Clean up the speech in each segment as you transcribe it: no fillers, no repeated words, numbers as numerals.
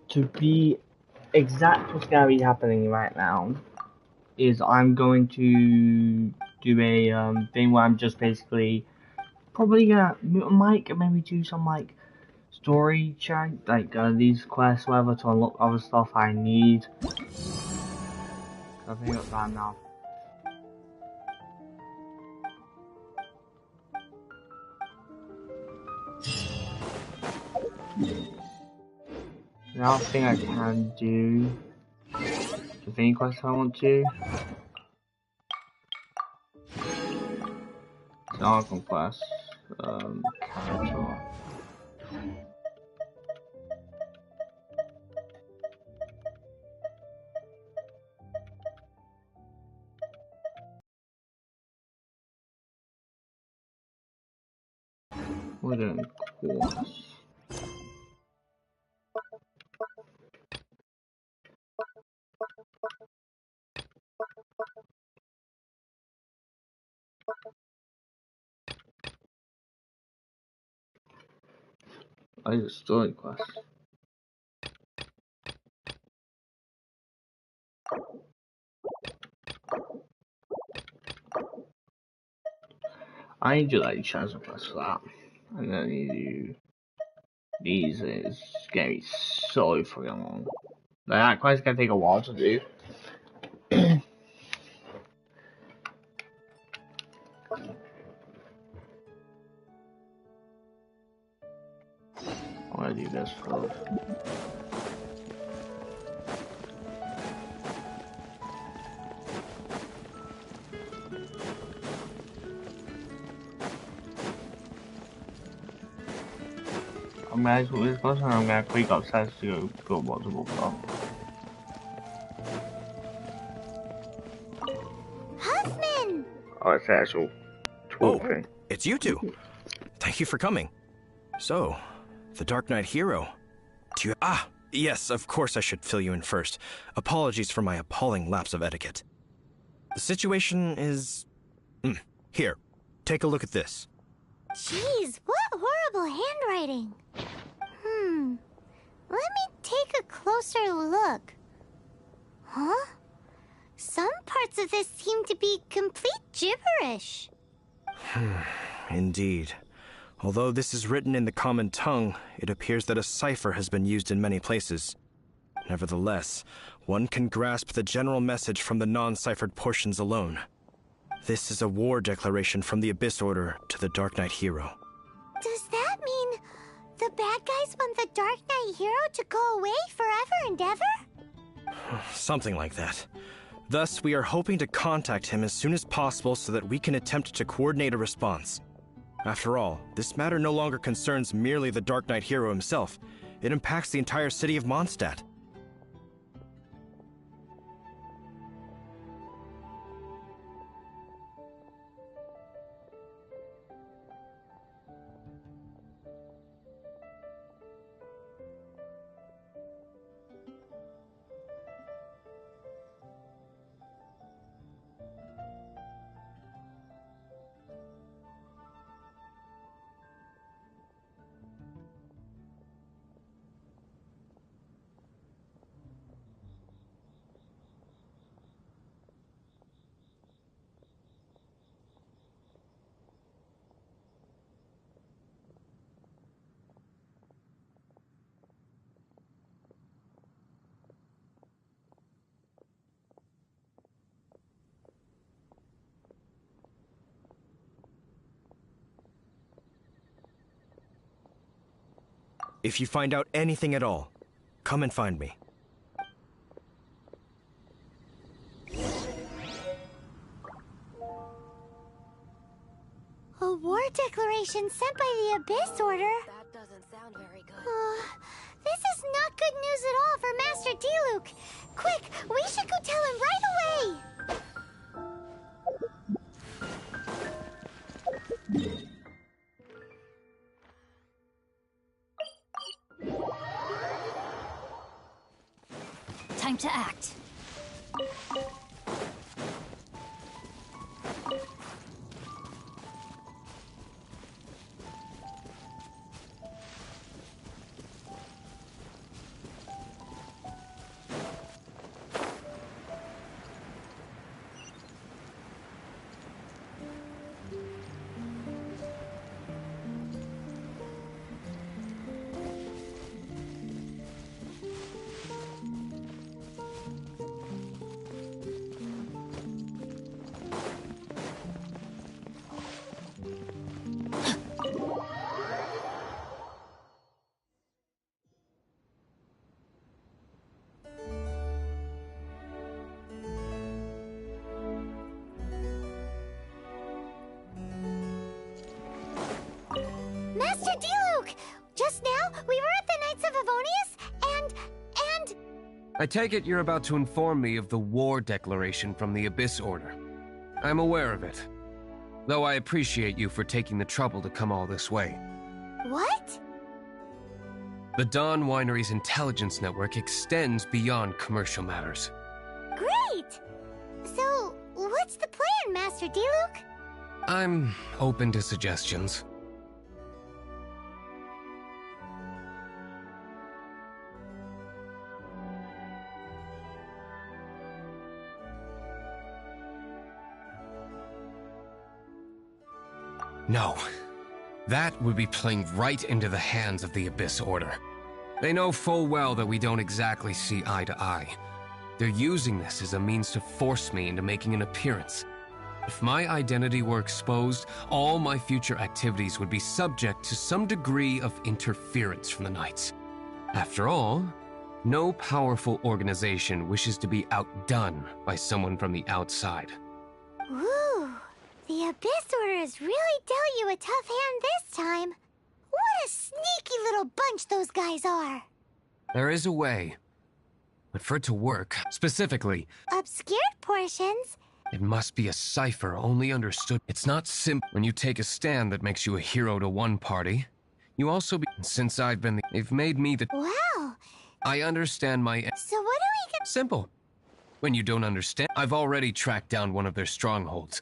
To be exact what's going to be happening right now is I'm going to do a thing where I'm just basically probably gonna mute a mic and maybe do some like story chat, like these quests, whatever, to unlock other stuff I need. I think it's time now. Now I think I can do the thing quest I want to. So I'll conquest character. We're doing course. I did a story quest. I need to like transfer quest for that. And then I need to do these. Is gonna be so freaking long. Like, that quest gonna take a while to do. I wanna do this first. I'm gonna do this first and I'm gonna click upstairs to go multiple stuff. Huffman! Oh, it's the actual talk thing. It's you two. Thank you for coming. So, the Dark Knight hero. Do you... yes, of course I should fill you in first. Apologies for my appalling lapse of etiquette. The situation is... Here, take a look at this. Jeez, what horrible handwriting. Let me take a closer look. Huh? Some parts of this seem to be complete gibberish. Indeed. Although this is written in the common tongue, it appears that a cipher has been used in many places. Nevertheless, one can grasp the general message from the non-ciphered portions alone. This is a war declaration from the Abyss Order to the Dark Knight hero. Does that mean the bad guys want the Dark Knight hero to go away forever and ever? Something like that. Thus, we are hoping to contact him as soon as possible so that we can attempt to coordinate a response. After all, this matter no longer concerns merely the Dark Knight hero himself. It impacts the entire city of Mondstadt. If you find out anything at all, come and find me. A war declaration sent by the Abyss Order? That doesn't sound very good. This is not good news at all for Master Diluc. Quick, we should go tell him right away! Time to act. Diluc! Just now, we were at the Knights of Avonius, and... I take it you're about to inform me of the war declaration from the Abyss Order. I'm aware of it, though I appreciate you for taking the trouble to come all this way. What? The Dawn Winery's intelligence network extends beyond commercial matters. Great! So, what's the plan, Master Diluc? I'm open to suggestions. No. That would be playing right into the hands of the Abyss Order. They know full well that we don't exactly see eye to eye. They're using this as a means to force me into making an appearance. If my identity were exposed, all my future activities would be subject to some degree of interference from the Knights. After all, no powerful organization wishes to be outdone by someone from the outside. Ooh, the Abyss Order has really dealt you a tough hand this time. What a sneaky little bunch those guys are. There is a way. But for it to work, specifically, Obscured portions? it must be a cipher only understood. It's not simple. When you take a stand that makes you a hero to one party, you also be... Since I've been they've made me the... Wow. I understand my... So what do we get? Simple. When you don't understand, I've already tracked down one of their strongholds.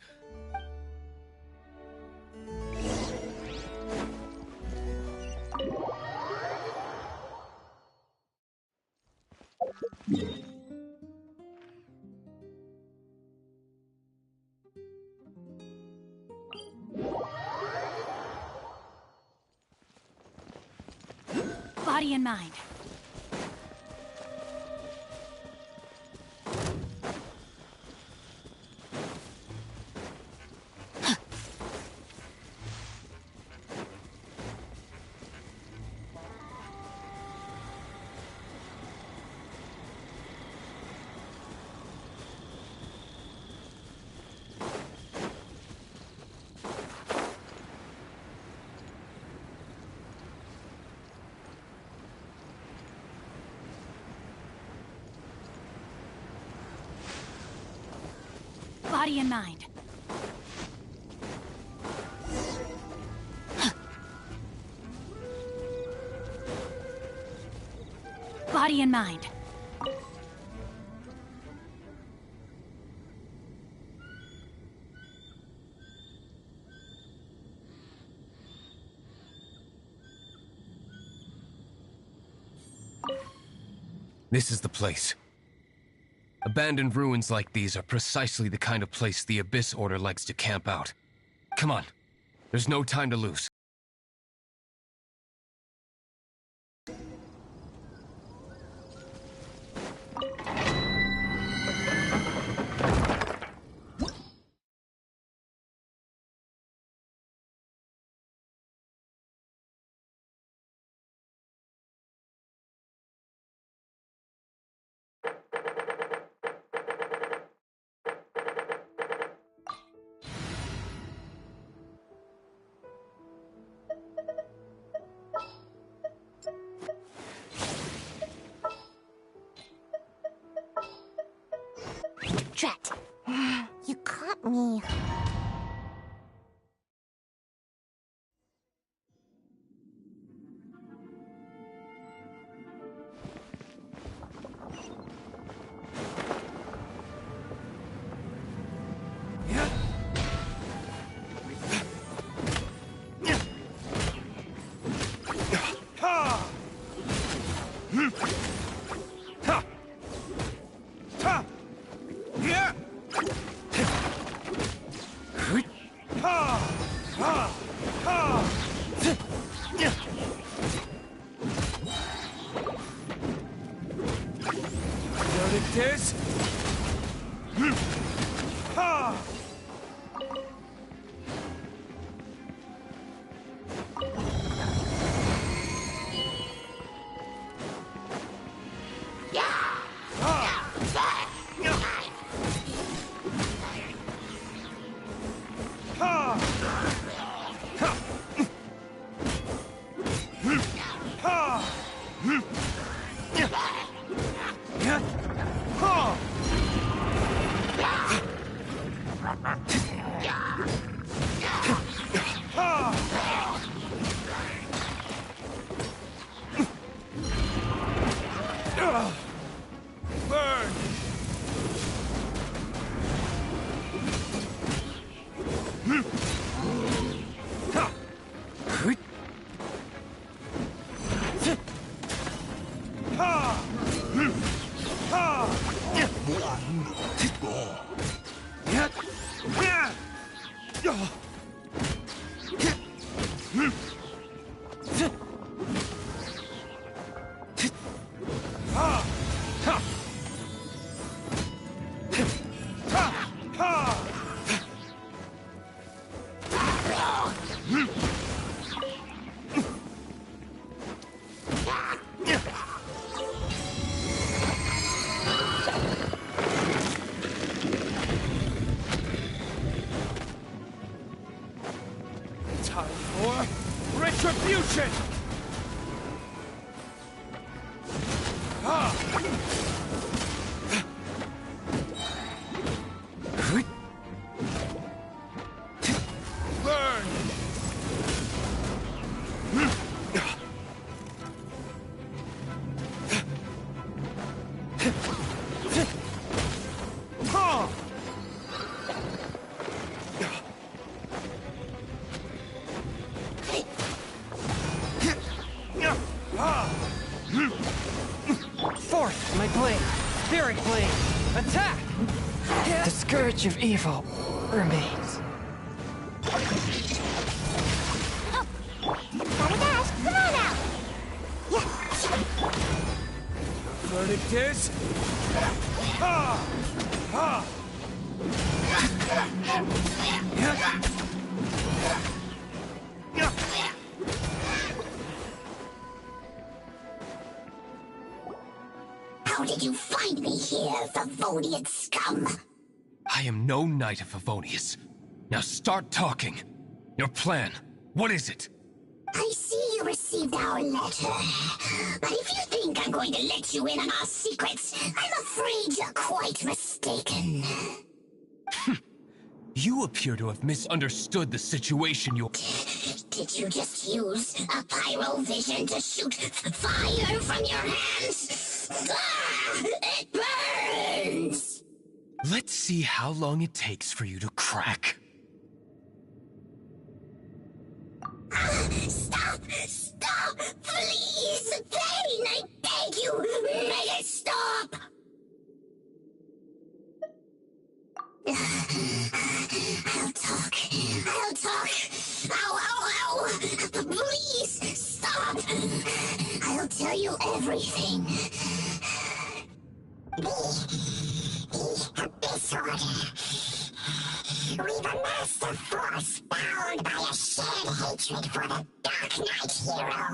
Body and mind. Body and mind. Body and mind. This is the place. Abandoned ruins like these are precisely the kind of place the Abyss Order likes to camp out. Come on. There's no time to lose. Drat. You caught me. Burn! Time for retribution! Burn! Fourth, my blade. Spirit blade. Attack! The scourge of evil remains. Gotta dash. Come on now. Verdict is... How did you find me here, Favonian scum? I am no knight of Favonius. Now start talking. Your plan, what is it? I see you received our letter. But if you think I'm going to let you in on our secrets, I'm afraid you're quite mistaken. You appear to have misunderstood the situation you're... Did you just use a pyro vision to shoot fire from your hands? Ah, it burns! Let's see how long it takes for you to crack. Stop! Stop! Please! Pain! I beg you! Make it stop! I'll talk. I'll talk. Ow, ow, ow! Please, stop! I'll tell you everything. The Abyss Order. We've amassed a force bound by a shared hatred for the Dark Knight hero.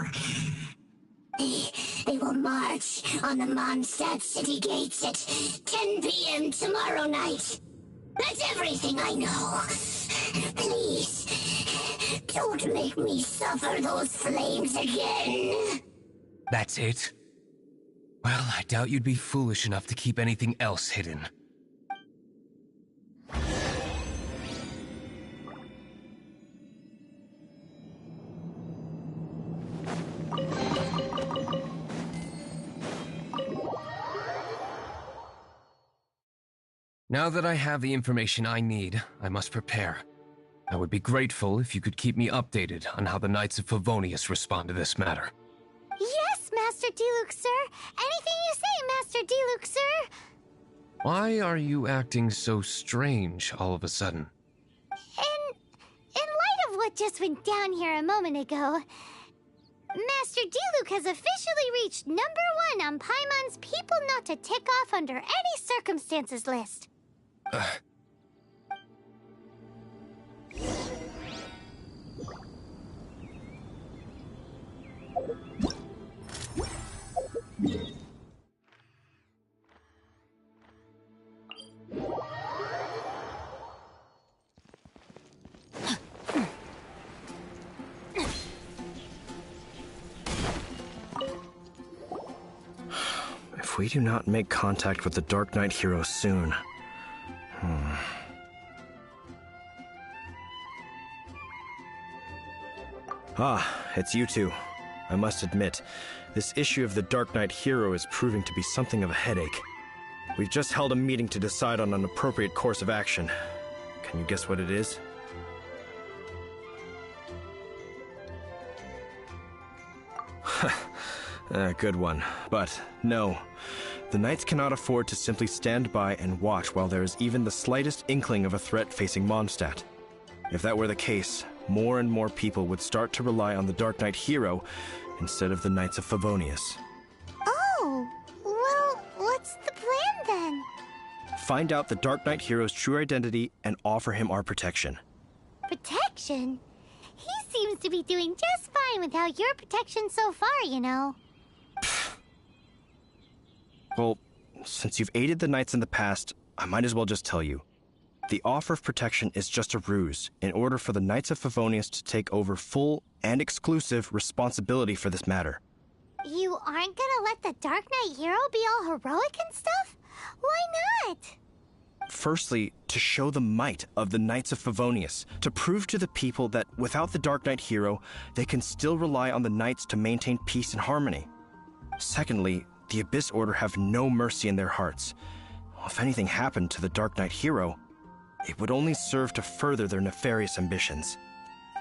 They will march on the Mondstadt city gates at 10 p.m. tomorrow night. That's everything I know. Please, don't make me suffer those flames again. That's it? Well, I doubt you'd be foolish enough to keep anything else hidden. Now that I have the information I need, I must prepare. I would be grateful if you could keep me updated on how the Knights of Favonius respond to this matter. Yes, Master Diluc, sir. Anything you say, Master Diluc, sir. Why are you acting so strange all of a sudden? In light of what just went down here a moment ago, Master Diluc has officially reached #1 on Paimon's people not to tick off under any circumstances list. If we do not make contact with the Dark Knight hero soon... Ah, it's you two. I must admit, this issue of the Dark Knight Hero is proving to be something of a headache. We've just held a meeting to decide on an appropriate course of action. Can you guess what it is? Good one. But no, the Knights cannot afford to simply stand by and watch while there is even the slightest inkling of a threat facing Mondstadt. If that were the case, more and more people would start to rely on the Dark Knight Hero instead of the Knights of Favonius. Oh, well, what's the plan then? Find out the Dark Knight Hero's true identity and offer him our protection. Protection? He seems to be doing just fine without your protection so far, you know. Well, since you've aided the Knights in the past, I might as well just tell you. The offer of protection is just a ruse in order for the Knights of Favonius to take over full and exclusive responsibility for this matter. You aren't gonna let the Dark Knight Hero be all heroic and stuff? Why not? Firstly, to show the might of the Knights of Favonius, to prove to the people that without the Dark Knight Hero, they can still rely on the Knights to maintain peace and harmony. Secondly, the Abyss Order have no mercy in their hearts. If anything happened to the Dark Knight Hero, it would only serve to further their nefarious ambitions.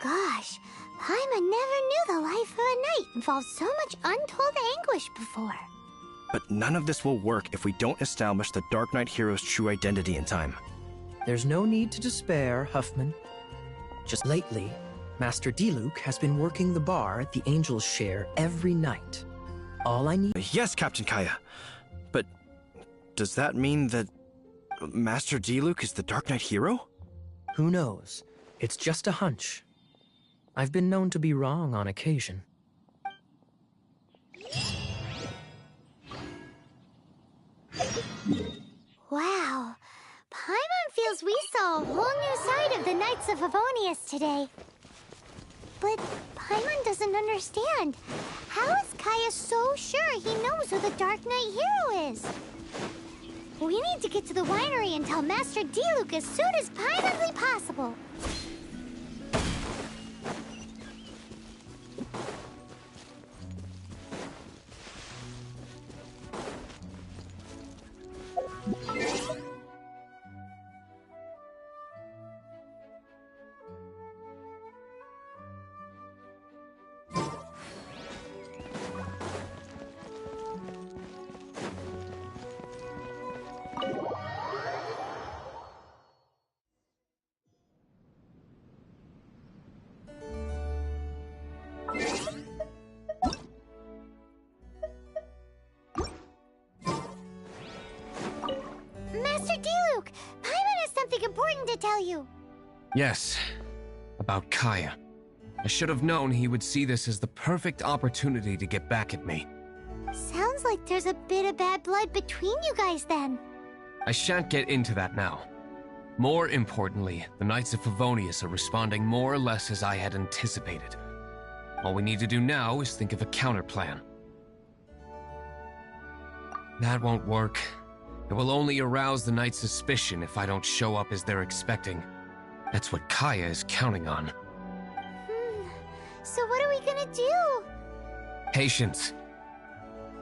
Gosh, Paimon never knew the life of a knight involved so much untold anguish before. But none of this will work if we don't establish the Dark Knight Hero's true identity in time. There's no need to despair, Huffman. Just lately, Master Diluc has been working the bar at the Angel's Share every night. All I need— Yes, Captain Kaya. But does that mean that Master Diluc is the Dark Knight Hero? Who knows? It's just a hunch. I've been known to be wrong on occasion. Wow. Paimon feels we saw a whole new side of the Knights of Favonius today. But Paimon doesn't understand. How is Kaya so sure he knows who the Dark Knight Hero is? We need to get to the winery and tell Master Diluc as soon as Paimonly possible. Master Diluc, Paimon has something important to tell you. Yes, about Kaya. I should have known he would see this as the perfect opportunity to get back at me. Sounds like there's a bit of bad blood between you guys then. I shan't get into that now. More importantly, the Knights of Favonius are responding more or less as I had anticipated. All we need to do now is think of a counterplan. That won't work. It will only arouse the Knights' suspicion if I don't show up as they're expecting. That's what Kaya is counting on. So what are we gonna do? Patience.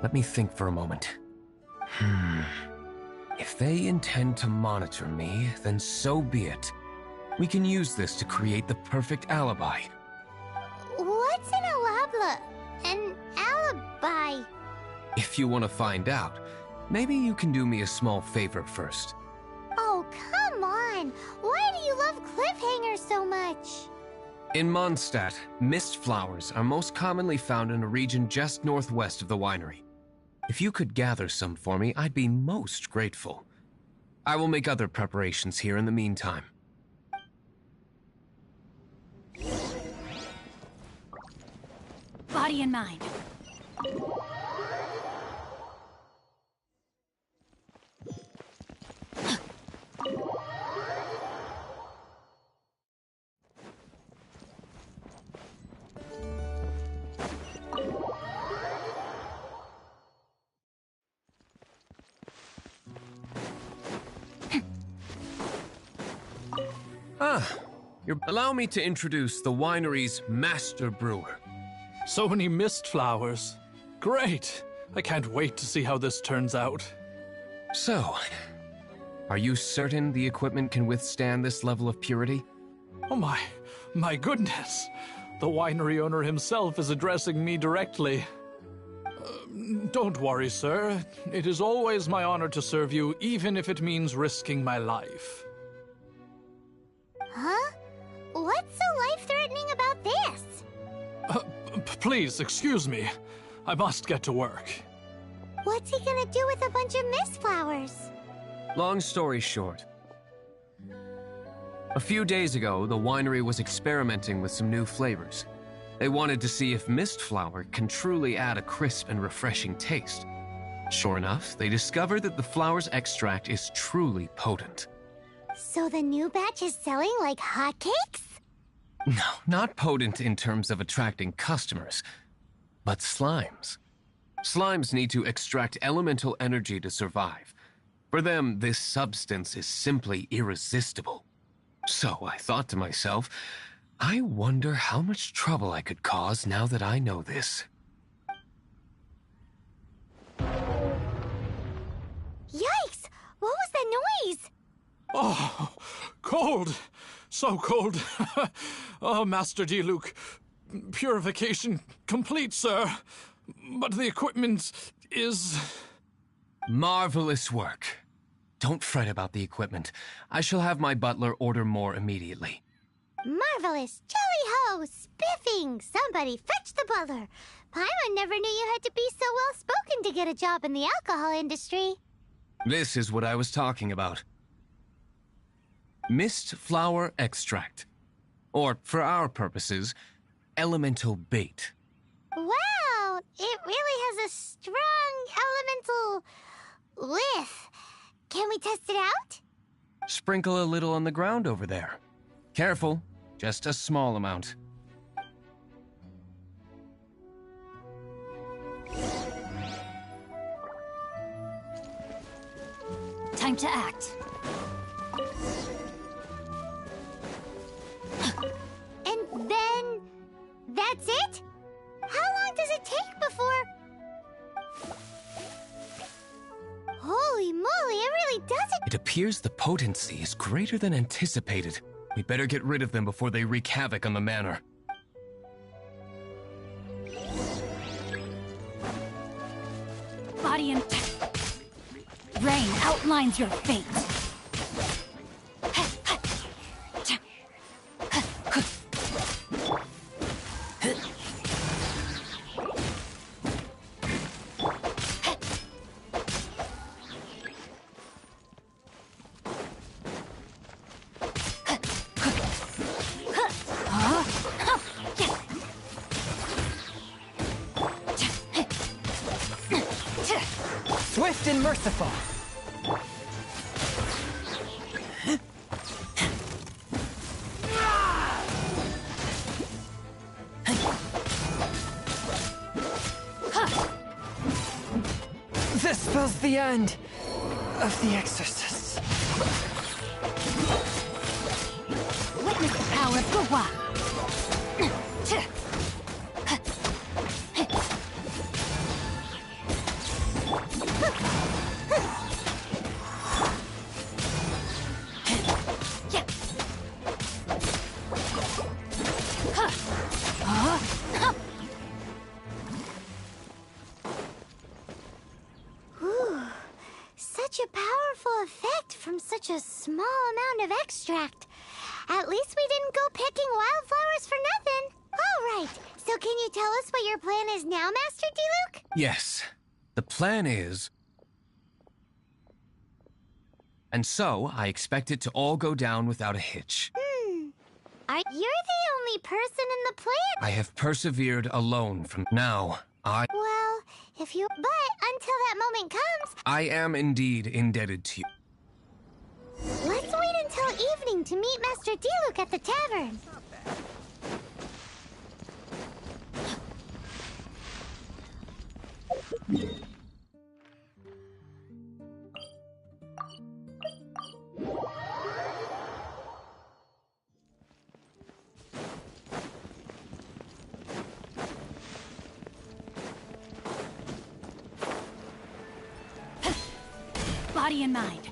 Let me think for a moment. If they intend to monitor me, then so be it. We can use this to create the perfect alibi. What's an alabla? An alibi? If you want to find out, maybe you can do me a small favor first. Oh, come on! Why do you love cliffhangers so much? In Mondstadt, mist flowers are most commonly found in a region just northwest of the winery. If you could gather some for me, I'd be most grateful. I will make other preparations here in the meantime. Body and mind. Allow me to introduce the winery's master brewer. So many mist flowers. Great! I can't wait to see how this turns out. So, are you certain the equipment can withstand this level of purity? Oh my goodness! The winery owner himself is addressing me directly. Don't worry, sir. It is always my honor to serve you, even if it means risking my life. Huh? What's so life-threatening about this? Please, excuse me. I must get to work. What's he gonna do with a bunch of mist flowers? Long story short, a few days ago, the winery was experimenting with some new flavors. They wanted to see if mist flower can truly add a crisp and refreshing taste. Sure enough, they discovered that the flower's extract is truly potent. So the new batch is selling like hotcakes? No, not potent in terms of attracting customers, but slimes. Slimes need to extract elemental energy to survive. For them, this substance is simply irresistible. So I thought to myself, I wonder how much trouble I could cause now that I know this. Yikes! What was that noise? Oh, cold! So cold. Oh, Master Diluc. Purification complete, sir. But the equipment is... Marvelous work. Don't fret about the equipment. I shall have my butler order more immediately. Marvelous! Jolly-ho! Spiffing! Somebody fetch the butler! Paimon never knew you had to be so well-spoken to get a job in the alcohol industry. This is what I was talking about. Mist flower extract. Or, for our purposes, elemental bait. Wow! It really has a strong elemental whiff. Can we test it out? Sprinkle a little on the ground over there. Careful, just a small amount. Time to act. And then... that's it? How long does it take before... Holy moly, it really does it! It appears the potency is greater than anticipated. We better get rid of them before they wreak havoc on the manor. Body and... Rain outlines your fate. Swift and merciful. This spells the end of the exorcists. Witness the power of Gua. Such a powerful effect from such a small amount of extract. At least we didn't go picking wildflowers for nothing. All right, so can you tell us what your plan is now, Master Diluc? Yes, the plan is... And so, I expect it to all go down without a hitch. You're the only person in the plan. I have persevered alone from now. Well, if you... But until that moment comes, I am indeed indebted to you. let's wait until evening to meet Master Diluc at the tavern. Body and mind.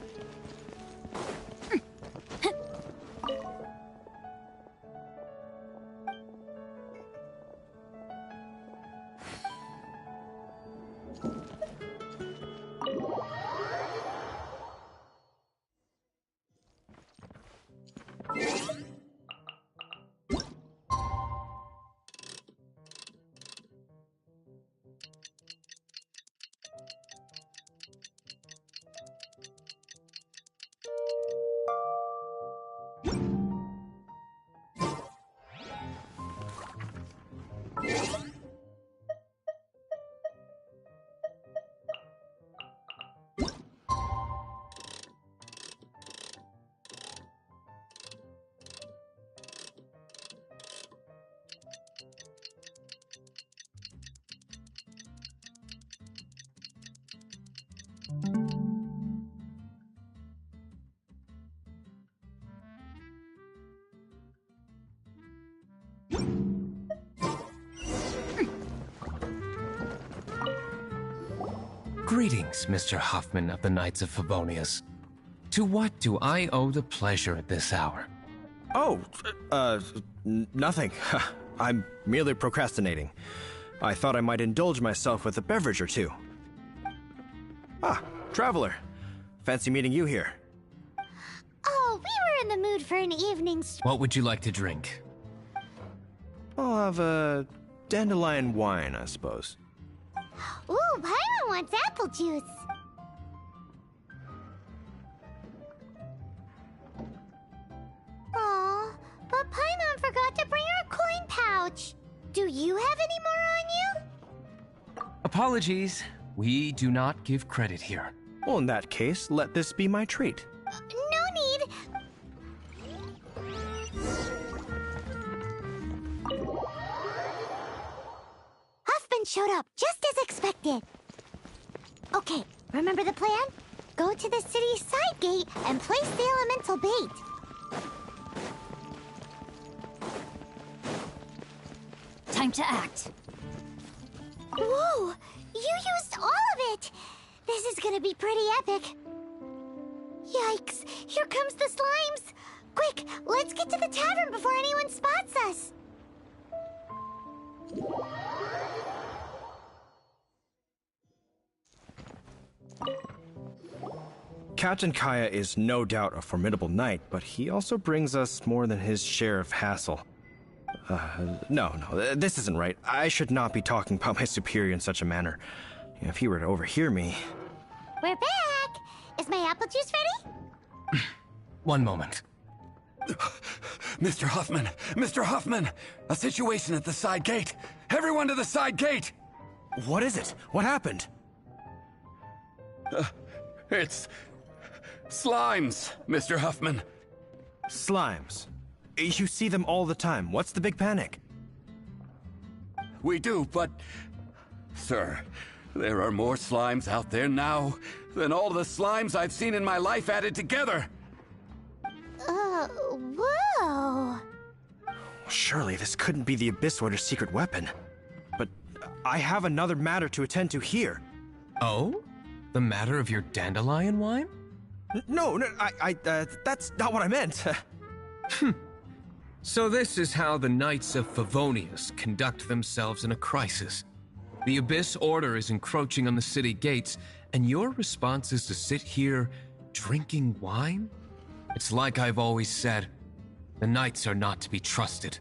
Greetings, Mr. Huffman of the Knights of Favonius. To what do I owe the pleasure at this hour? Oh, nothing. I'm merely procrastinating. I thought I might indulge myself with a beverage or two. Ah, traveler. Fancy meeting you here. Oh, we were in the mood for an evening What would you like to drink? I'll have a dandelion wine, I suppose. Ooh, Paimon wants apple juice. Aw, but Paimon forgot to bring her coin pouch. Do you have any more on you? Apologies. We do not give credit here. Well, in that case, let this be my treat. No need. Huffman showed up, just as expected. Okay, remember the plan? Go to the city's side gate and place the elemental bait. Time to act. Whoa! You used all of it! This is gonna be pretty epic. Yikes! Here comes the slimes! Quick, let's get to the tavern before anyone spots us! Captain Kaya is no doubt a formidable knight, but he also brings us more than his share of hassle. No, this isn't right. I should not be talking about my superior in such a manner. If he were to overhear me... We're back! Is my apple juice ready? One moment. Mr. Huffman! Mr. Huffman! A situation at the side gate! Everyone to the side gate! What is it? What happened? It's... slimes, Mr. Huffman. Slimes. You see them all the time. What's the big panic? We do, but... Sir, there are more slimes out there now than all the slimes I've seen in my life added together! Whoa! Surely this couldn't be the Abyss Order's secret weapon. But I have another matter to attend to here. Oh? The matter of your dandelion wine? No, that's not what I meant. So this is how the Knights of Favonius conduct themselves in a crisis. The Abyss Order is encroaching on the city gates, and your response is to sit here drinking wine? It's like I've always said, the Knights are not to be trusted.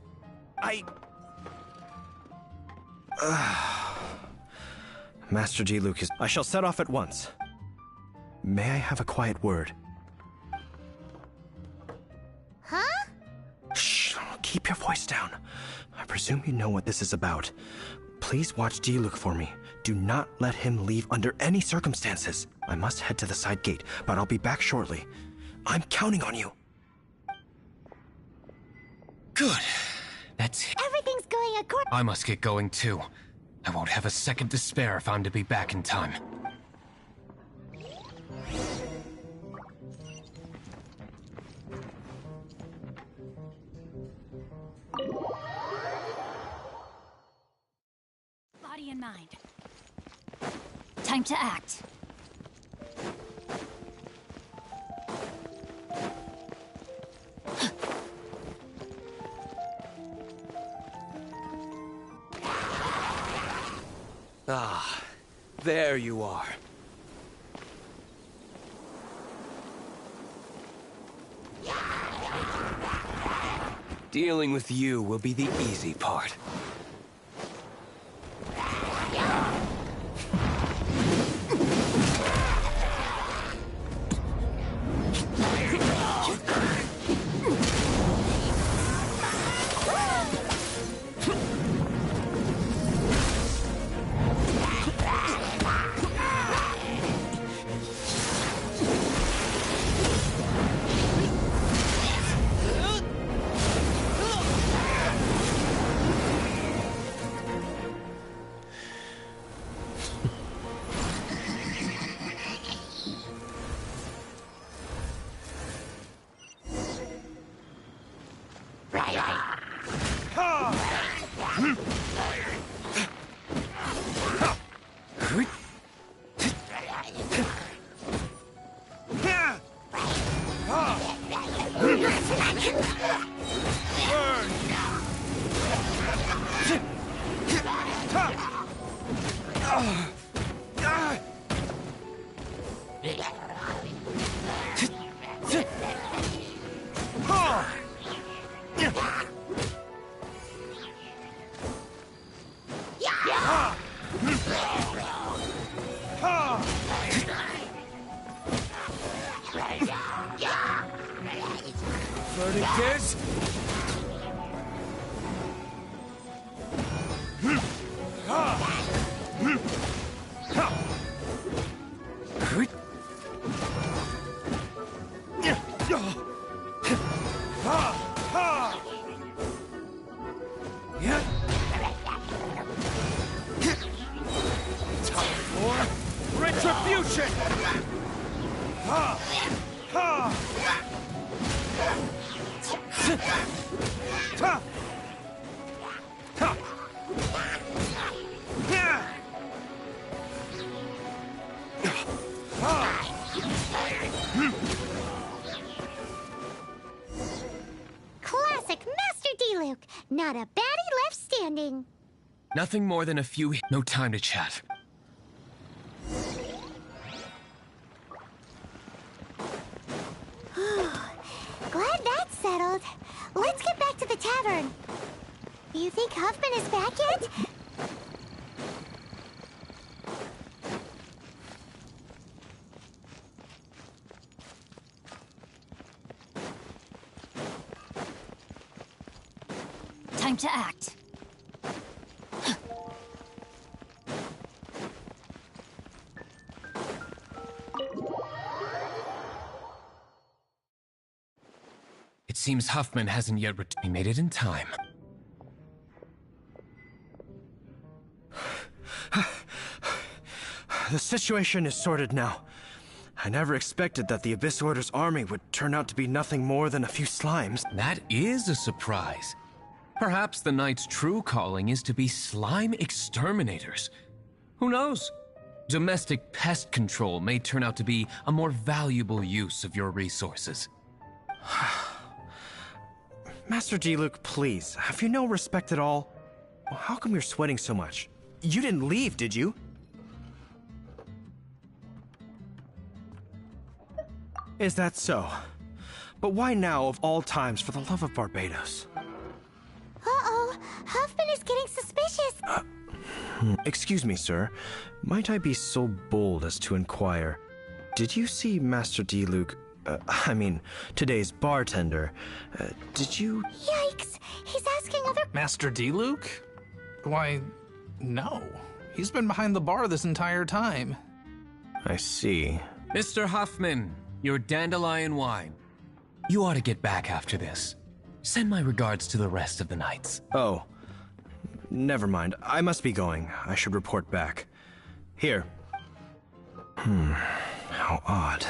Master D. Lucas, I shall set off at once. May I have a quiet word? Huh? Shh, keep your voice down. I presume you know what this is about. Please watch D-Luke for me. Do not let him leave under any circumstances. I must head to the side gate, but I'll be back shortly. I'm counting on you. Good. That's it. Everything's going according. I must get going too. I won't have a second to spare if I'm to be back in time. Body and mind. Time to act. Ah, there you are. Dealing with you will be the easy part. Classic Master D-Luke. Not a baddie left standing. Nothing more than a few... No time to chat. Glad that's settled. Let's get back to the tavern. You think Huffman is back yet? Time to act. It seems Huffman hasn't yet returned. He made it in time. The situation is sorted now. I never expected that the Abyss Order's army would turn out to be nothing more than a few slimes. That is a surprise. Perhaps the Knight's true calling is to be slime exterminators. Who knows? Domestic pest control may turn out to be a more valuable use of your resources. Master D-Luke, please, have you no respect at all? How come you're sweating so much? You didn't leave, did you? Is that so? But why now, of all times, for the love of Barbados? Uh-oh, Huffman is getting suspicious. Excuse me, sir. Might I be so bold as to inquire, did you see Master D-Luke, I mean, today's bartender, did you... Yikes, he's asking other... Master D-Luke? Why, no. He's been behind the bar this entire time. I see. Mr. Huffman, your dandelion wine. You ought to get back after this. Send my regards to the rest of the knights. Oh, never mind. I must be going. I should report back. Here. How odd.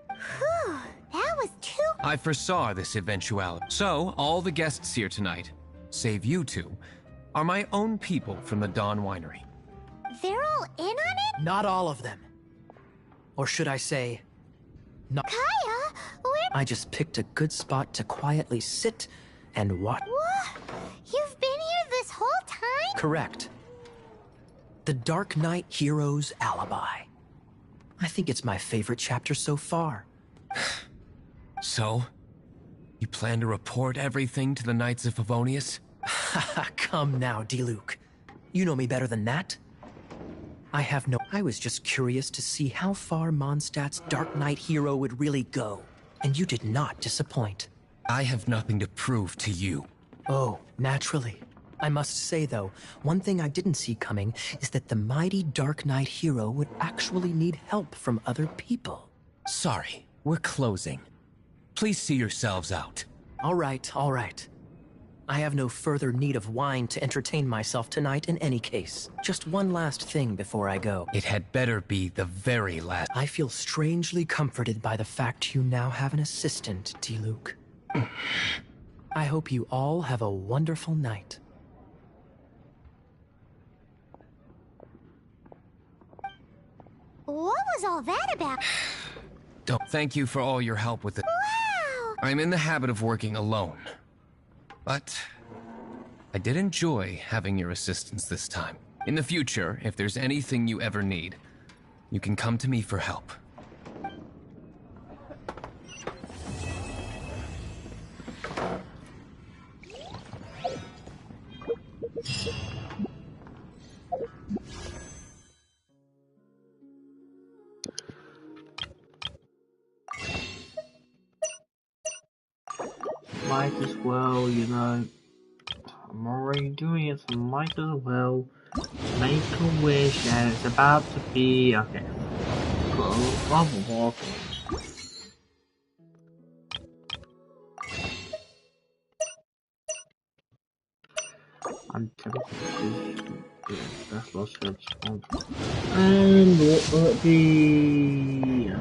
Whew, that was too... I foresaw this eventuality. So, all the guests here tonight, save you two, are my own people from the Dawn Winery. They're all in on it? Not all of them. Or should I say, not... Kaya, where... I just picked a good spot to quietly sit and watch. What? You've been here this whole time? Correct. The Dark Knight Hero's Alibi. I think it's my favorite chapter so far. So? You plan to report everything to the Knights of Favonius? Come now, Diluc. You know me better than that. I was just curious to see how far Mondstadt's Dark Knight hero would really go. And you did not disappoint. I have nothing to prove to you. Oh, naturally. I must say, though, one thing I didn't see coming is that the mighty Dark Knight hero would actually need help from other people. Sorry, we're closing. Please see yourselves out. All right, all right. I have no further need of wine to entertain myself tonight in any case. Just one last thing before I go. It had better be the very last. I feel strangely comforted by the fact you now have an assistant, Diluc. I hope you all have a wonderful night. What was all that about? Don't thank you for all your help with it. Wow! I'm in the habit of working alone. But I did enjoy having your assistance this time. In the future, if there's anything you ever need, you can come to me for help. Might as well, you know. I'm already doing it, so might as well make a wish, and it's about to be okay. Got a lot of walk. I'm tempted to that's lost your response. And what will it be?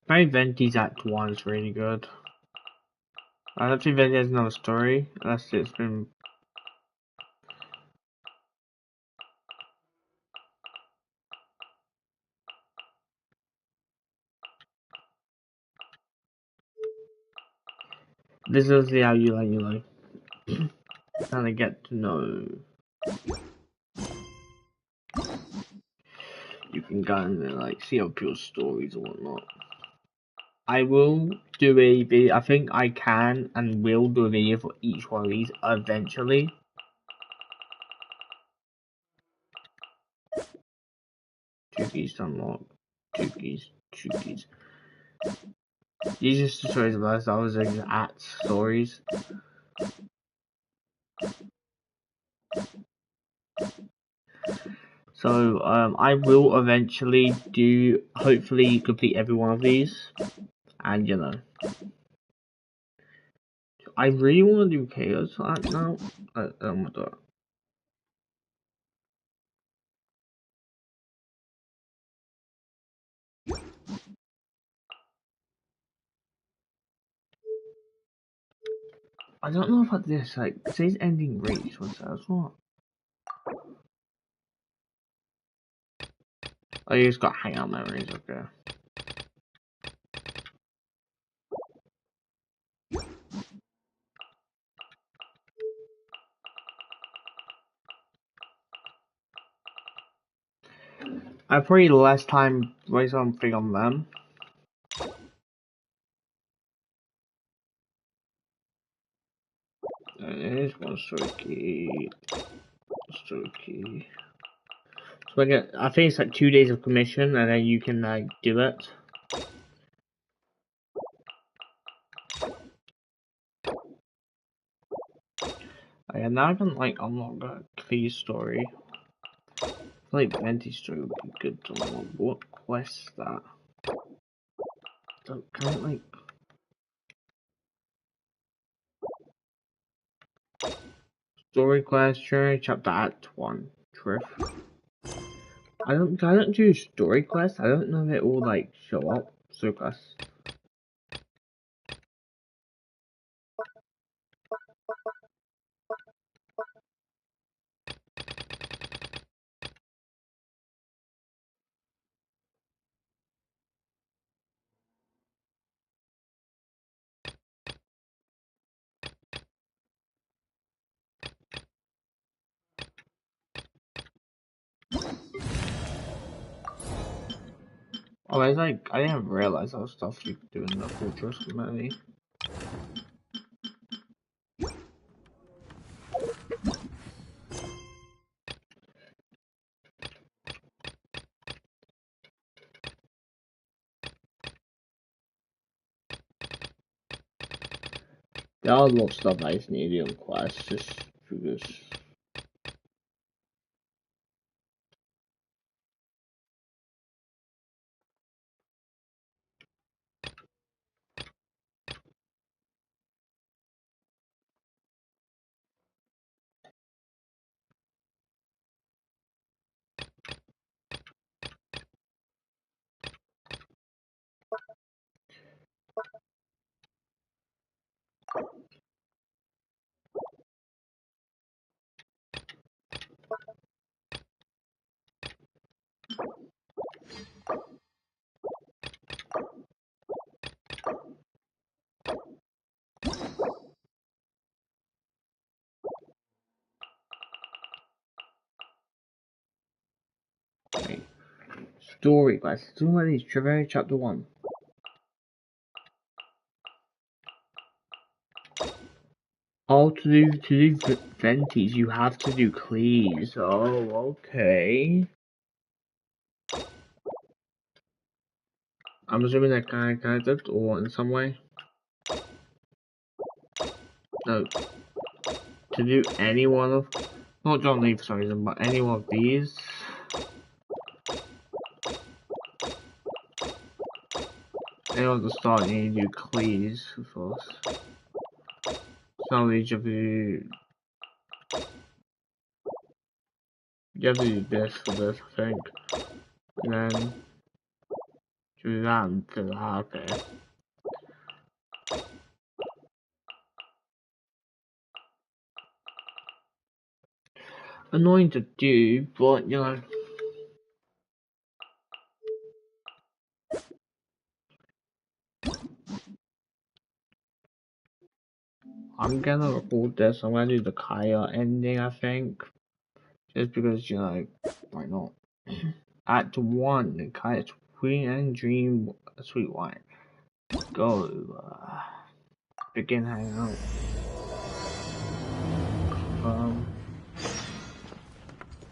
My Venti's Act 1 is really good. I don't think Venti has another story, unless it's been... This is the how you like, kind of get to know. You can go and like see other people's stories or whatnot. I will do a video. I think I can and will do a video for each one of these eventually. Two keys to unlock. Two keys. These are the stories about I was at stories. So I will eventually hopefully complete every one of these, and you know, I really want to do chaos now. Oh my god. I don't know about this. Like, it says ending reach. What's that? What? Oh, you just got hangout memories. Okay. I probably less time waste something on them. There's one story key. Story key. So I think it's like 2 days of commission, and then you can like do it. And now I can like unlock the Clee story. I feel like Venti story would be good to unlock. What quest is that? So can I like story quest? Sure, chapter Act 1. Drift. I don't do story quests. I don't know if it will like show up. Story quests. Oh, it's like, I didn't realize that was stuff you could do in the Fortress community. There are a lot of stuff I just need to do on quests, just because. Okay. Story quests. Do one of these. Trivia Chapter 1. Oh, to do Venties, you have to do Cleaves. Oh, okay. I'm assuming they're connected, or in some way. No. To do any one of, not John Lee for some reason, but any one of these. Anyone at the start, you need to do Cleaves first. Some of these you have to do. You have to do this for this, I think. And then do that and do that, okay. Annoying to do, but you know. I'm gonna record this, I'm gonna do the Kaya ending, I think. Just because, you know, why not? Act 1, Kaya's Queen and Dream Sweet Wine. Go, begin hanging out.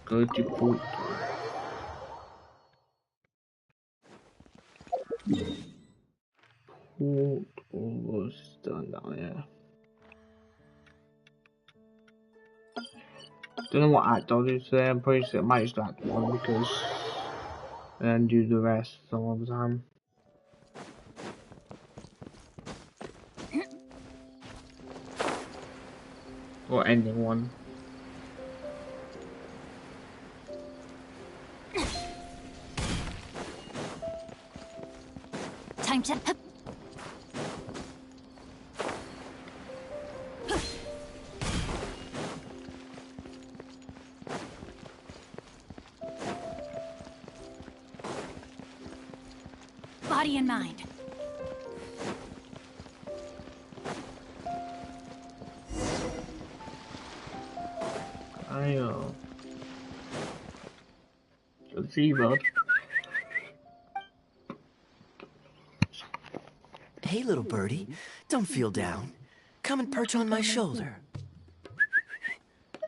Go to port. Port almost done now, yeah. Don't know what act I'll do today, I'm pretty sure I might just act 1 because. And then do the rest some other time. Or ending 1. Time to... Body and mind. Let's see, bud. Hey, little birdie. Don't feel down. Come and perch on my shoulder.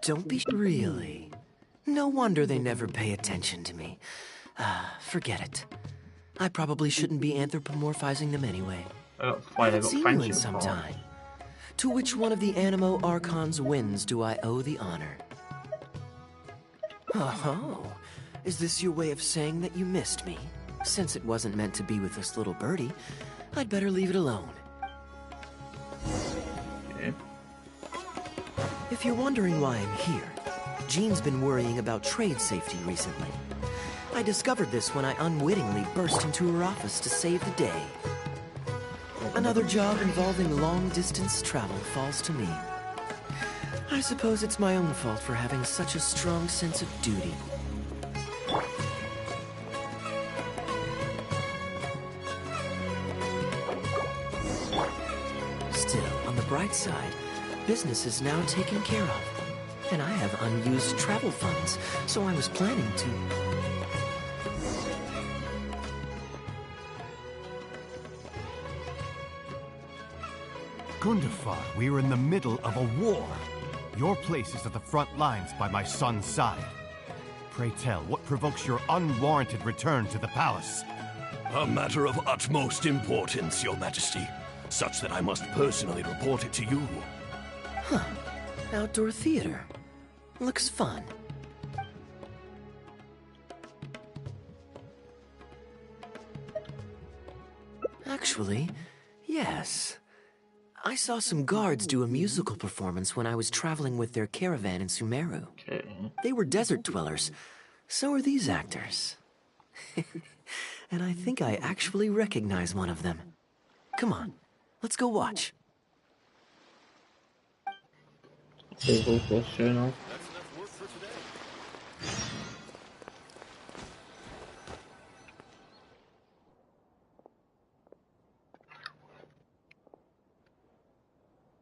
Don't be really. No wonder they never pay attention to me. Forget it. I probably shouldn't be anthropomorphizing them anyway. Haven't seen you in some time. To which one of the Animo Archon's winds do I owe the honor? Oh, is this your way of saying that you missed me? Since it wasn't meant to be with this little birdie, I'd better leave it alone. Okay. If you're wondering why I'm here, Jean's been worrying about trade safety recently. I discovered this when I unwittingly burst into her office to save the day. Another job involving long-distance travel falls to me. I suppose it's my own fault for having such a strong sense of duty. Still, on the bright side, business is now taken care of. And I have unused travel funds, so I was planning to... Gundafar, we are in the middle of a war. Your place is at the front lines by my son's side. Pray tell, what provokes your unwarranted return to the palace? A matter of utmost importance, Your Majesty. Such that I must personally report it to you. Huh. Outdoor theater. Looks fun. Actually, yes. I saw some guards do a musical performance when I was traveling with their caravan in Sumeru. Okay. They were desert dwellers. So are these actors. And I think I actually recognize one of them. Come on, let's go watch. Sure enough.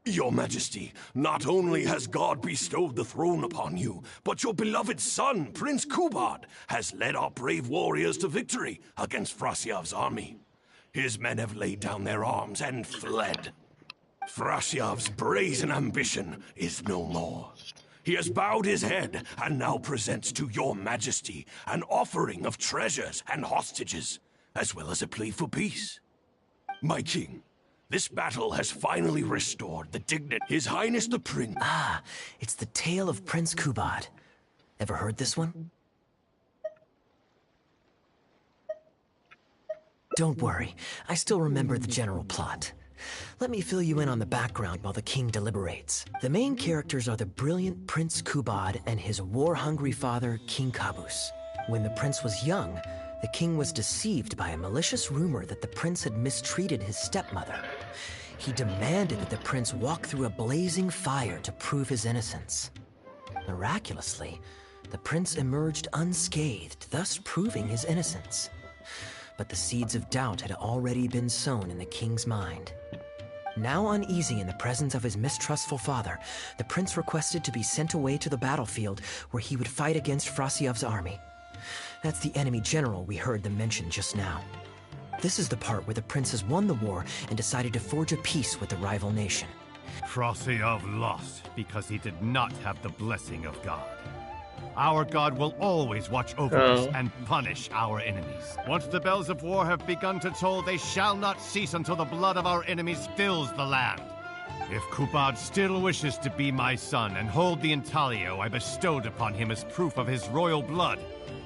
Your Majesty, not only has God bestowed the throne upon you, but your beloved son, Prince Kubad, has led our brave warriors to victory against Frasyav's army. His men have laid down their arms and fled. Frasyav's brazen ambition is no more. He has bowed his head and now presents to your Majesty an offering of treasures and hostages, as well as a plea for peace. My king, this battle has finally restored the dignity. His Highness the Prince. Ah, it's the tale of Prince Kubad. Ever heard this one? Don't worry, I still remember the general plot. Let me fill you in on the background while the king deliberates. The main characters are the brilliant Prince Kubad and his war-hungry father, King Kabus. When the prince was young, the king was deceived by a malicious rumor that the prince had mistreated his stepmother. He demanded that the prince walk through a blazing fire to prove his innocence. Miraculously, the prince emerged unscathed, thus proving his innocence. But the seeds of doubt had already been sown in the king's mind. Now uneasy in the presence of his mistrustful father, the prince requested to be sent away to the battlefield where he would fight against Frasyav's army. That's the enemy general we heard them mention just now. This is the part where the prince has won the war and decided to forge a peace with the rival nation. Frasyav lost because he did not have the blessing of God. Our God will always watch over us and punish our enemies. Once the bells of war have begun to toll, they shall not cease until the blood of our enemies fills the land. If Kubad still wishes to be my son and hold the intaglio I bestowed upon him as proof of his royal blood,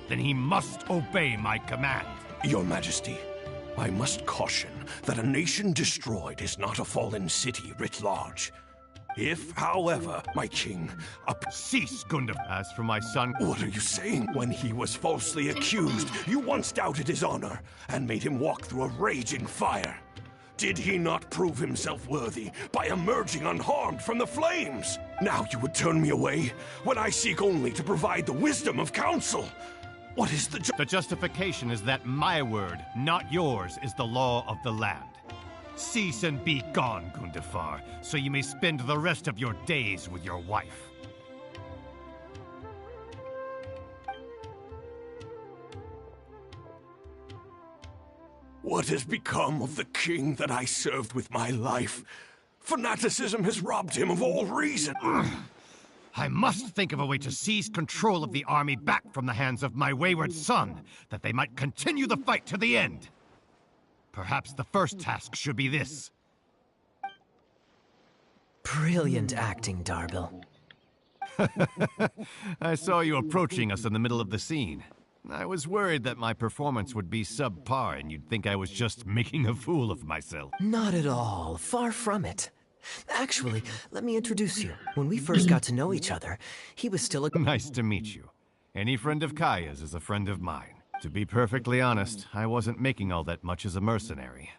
then he must obey my command. Your Majesty, I must caution that a nation destroyed is not a fallen city writ large. If, however, my king... Cease, Gundam. As for my son... What are you saying? When he was falsely accused, you once doubted his honor and made him walk through a raging fire. Did he not prove himself worthy by emerging unharmed from the flames? Now you would turn me away when I seek only to provide the wisdom of counsel. What is the justification is that my word, not yours, is the law of the land. Cease and be gone, Gundafar, so you may spend the rest of your days with your wife. What has become of the king that I served with my life? Fanaticism has robbed him of all reason. I must think of a way to seize control of the army back from the hands of my wayward son, that they might continue the fight to the end. Perhaps the first task should be this. Brilliant acting, Darbil. I saw you approaching us in the middle of the scene. I was worried that my performance would be subpar and you'd think I was just making a fool of myself. Not at all. Far from it. Actually, let me introduce you. When we first got to know each other, he was still a... Nice to meet you. Any friend of Kaya's is a friend of mine. To be perfectly honest, I wasn't making all that much as a mercenary.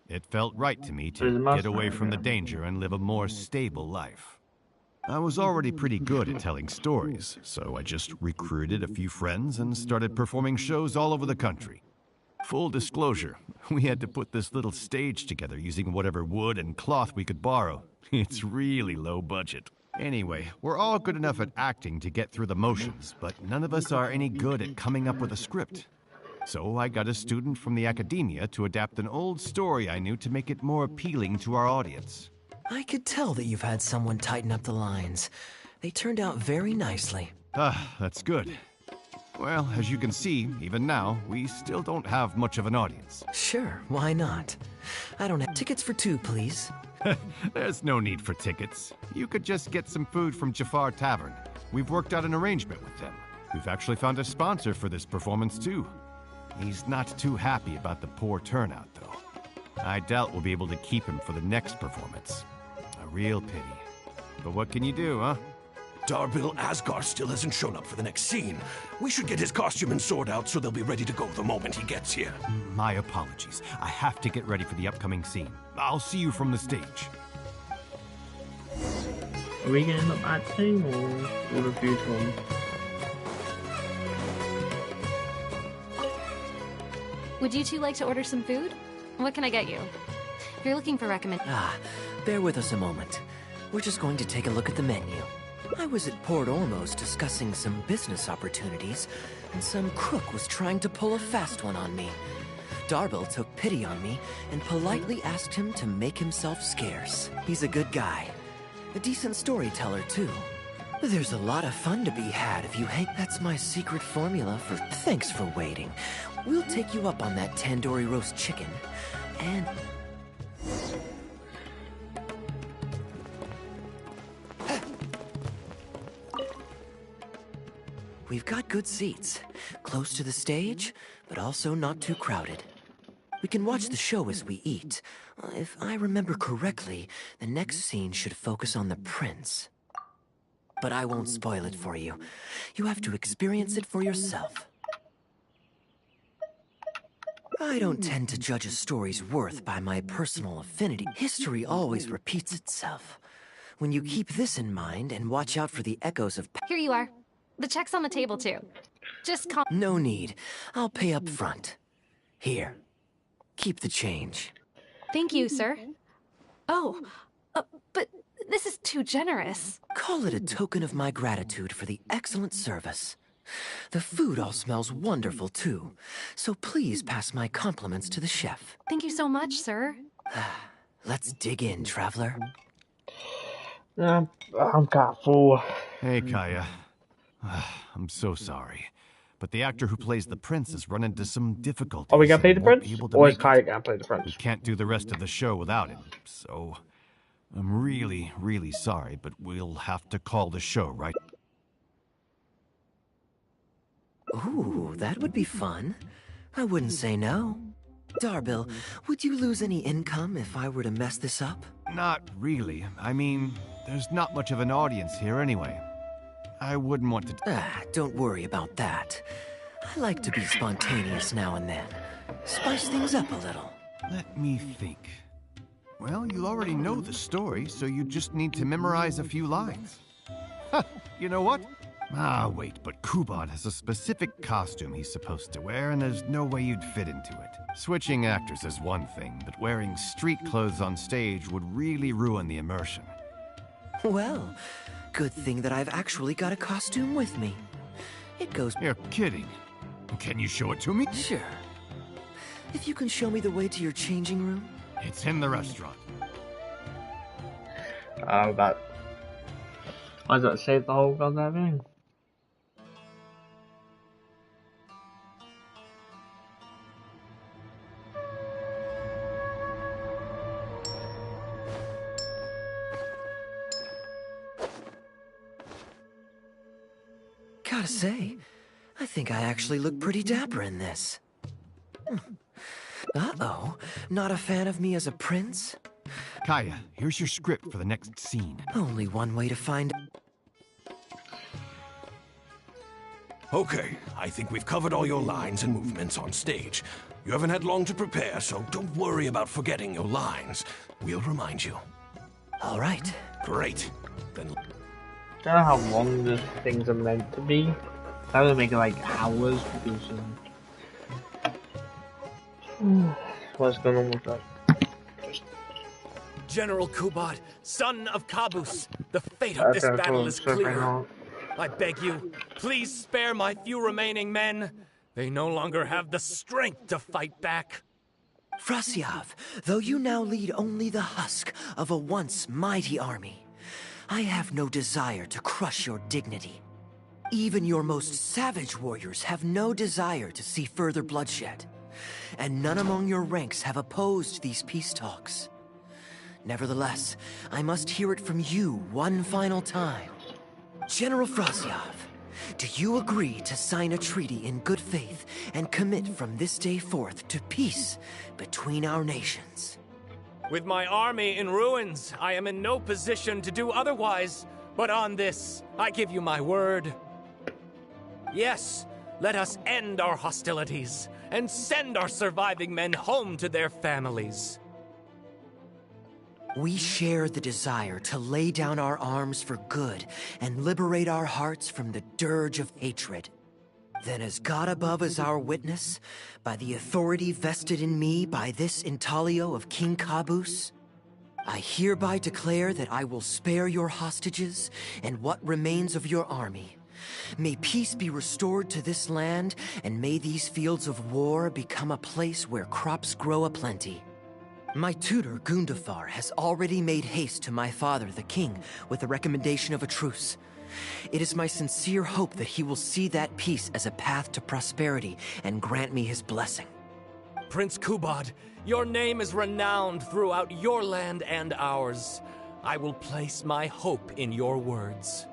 It felt right to me to get away from the danger and live a more stable life. I was already pretty good at telling stories, so I just recruited a few friends and started performing shows all over the country. Full disclosure, we had to put this little stage together using whatever wood and cloth we could borrow. It's really low budget. Anyway, we're all good enough at acting to get through the motions, but none of us are any good at coming up with a script. So I got a student from the academia to adapt an old story I knew to make it more appealing to our audience. I could tell that you've had someone tighten up the lines. They turned out very nicely. Ah, that's good. Well, as you can see, even now, we still don't have much of an audience. Sure, why not? I don't have tickets for two, please. There's no need for tickets. You could just get some food from Jafar Tavern. We've worked out an arrangement with them. We've actually found a sponsor for this performance, too. He's not too happy about the poor turnout, though. I doubt we'll be able to keep him for the next performance. A real pity. But what can you do, huh? Darbil Asgar still hasn't shown up for the next scene. We should get his costume and sword out so they'll be ready to go the moment he gets here. My apologies. I have to get ready for the upcoming scene. I'll see you from the stage. Are we going to end up acting or all of you Tom? Would you two like to order some food? What can I get you? If you're looking for Bear with us a moment. We're just going to take a look at the menu. I was at Port Ormos discussing some business opportunities, and some crook was trying to pull a fast one on me. Darbil took pity on me and politely asked him to make himself scarce. He's a good guy. A decent storyteller, too. There's a lot of fun to be had if you hang. That's my secret formula for... Thanks for waiting. We'll take you up on that tandoori roast chicken, and... We've got good seats, close to the stage, but also not too crowded. We can watch the show as we eat. If I remember correctly, the next scene should focus on the prince. But I won't spoil it for you. You have to experience it for yourself. I don't tend to judge a story's worth by my personal affinity. History always repeats itself. When you keep this in mind and watch out for the echoes of... Here you are. The check's on the table, too. Just call... No need. I'll pay up front. Here. Keep the change. Thank you, sir. Oh, but this is too generous. Call it a token of my gratitude for the excellent service. The food all smells wonderful, too. So please pass my compliments to the chef. Thank you so much, sir. Let's dig in, traveler. I'm kind of full. Hey, Kaya. I'm so sorry. But the actor who plays the prince has run into some difficulties. Are we gonna play the prince? Or is Kaya it. gonna play the prince? We can't do the rest of the show without him, so... I'm really, really sorry, but we'll have to call the show, right? Ooh, that would be fun. I wouldn't say no. Darbil, would you lose any income if I were to mess this up? Not really. I mean, there's not much of an audience here anyway. I wouldn't want to... Don't worry about that. I like to be spontaneous now and then. Spice things up a little. Let me think. Well, you already know the story, so you just need to memorize a few lines. You know what? Wait, but Kubad has a specific costume he's supposed to wear, and there's no way you'd fit into it. Switching actors is one thing, but wearing street clothes on stage would really ruin the immersion. Well, good thing that I've actually got a costume with me. It goes... You're kidding. Can you show it to me? Sure. If you can show me the way to your changing room. It's in the restaurant. I was about to save the whole goddamn thing. Gotta say, I think I actually look pretty dapper in this. Uh-oh, not a fan of me as a prince? Kaya, here's your script for the next scene. Only one way to find... Okay, I think we've covered all your lines and movements on stage. You haven't had long to prepare, so don't worry about forgetting your lines. We'll remind you. All right. Great. Then... I don't know how long these things are meant to be. I would make it like hours because what's going on with that? General Kubad, son of Kabus, the fate of this battle is clear. I beg you, please spare my few remaining men. They no longer have the strength to fight back. Frasiav, though you now lead only the husk of a once mighty army, I have no desire to crush your dignity. Even your most savage warriors have no desire to see further bloodshed, and none among your ranks have opposed these peace talks. Nevertheless, I must hear it from you one final time. General Frasiav, do you agree to sign a treaty in good faith and commit from this day forth to peace between our nations? With my army in ruins, I am in no position to do otherwise. But on this, I give you my word. Yes, let us end our hostilities and send our surviving men home to their families. We share the desire to lay down our arms for good and liberate our hearts from the dirge of hatred. Then as God above is our witness, by the authority vested in me by this intaglio of King Caboose, I hereby declare that I will spare your hostages and what remains of your army. May peace be restored to this land, and may these fields of war become a place where crops grow aplenty. My tutor, Gundafar, has already made haste to my father, the king, with the recommendation of a truce. It is my sincere hope that he will see that peace as a path to prosperity and grant me his blessing. Prince Kubad, your name is renowned throughout your land and ours. I will place my hope in your words.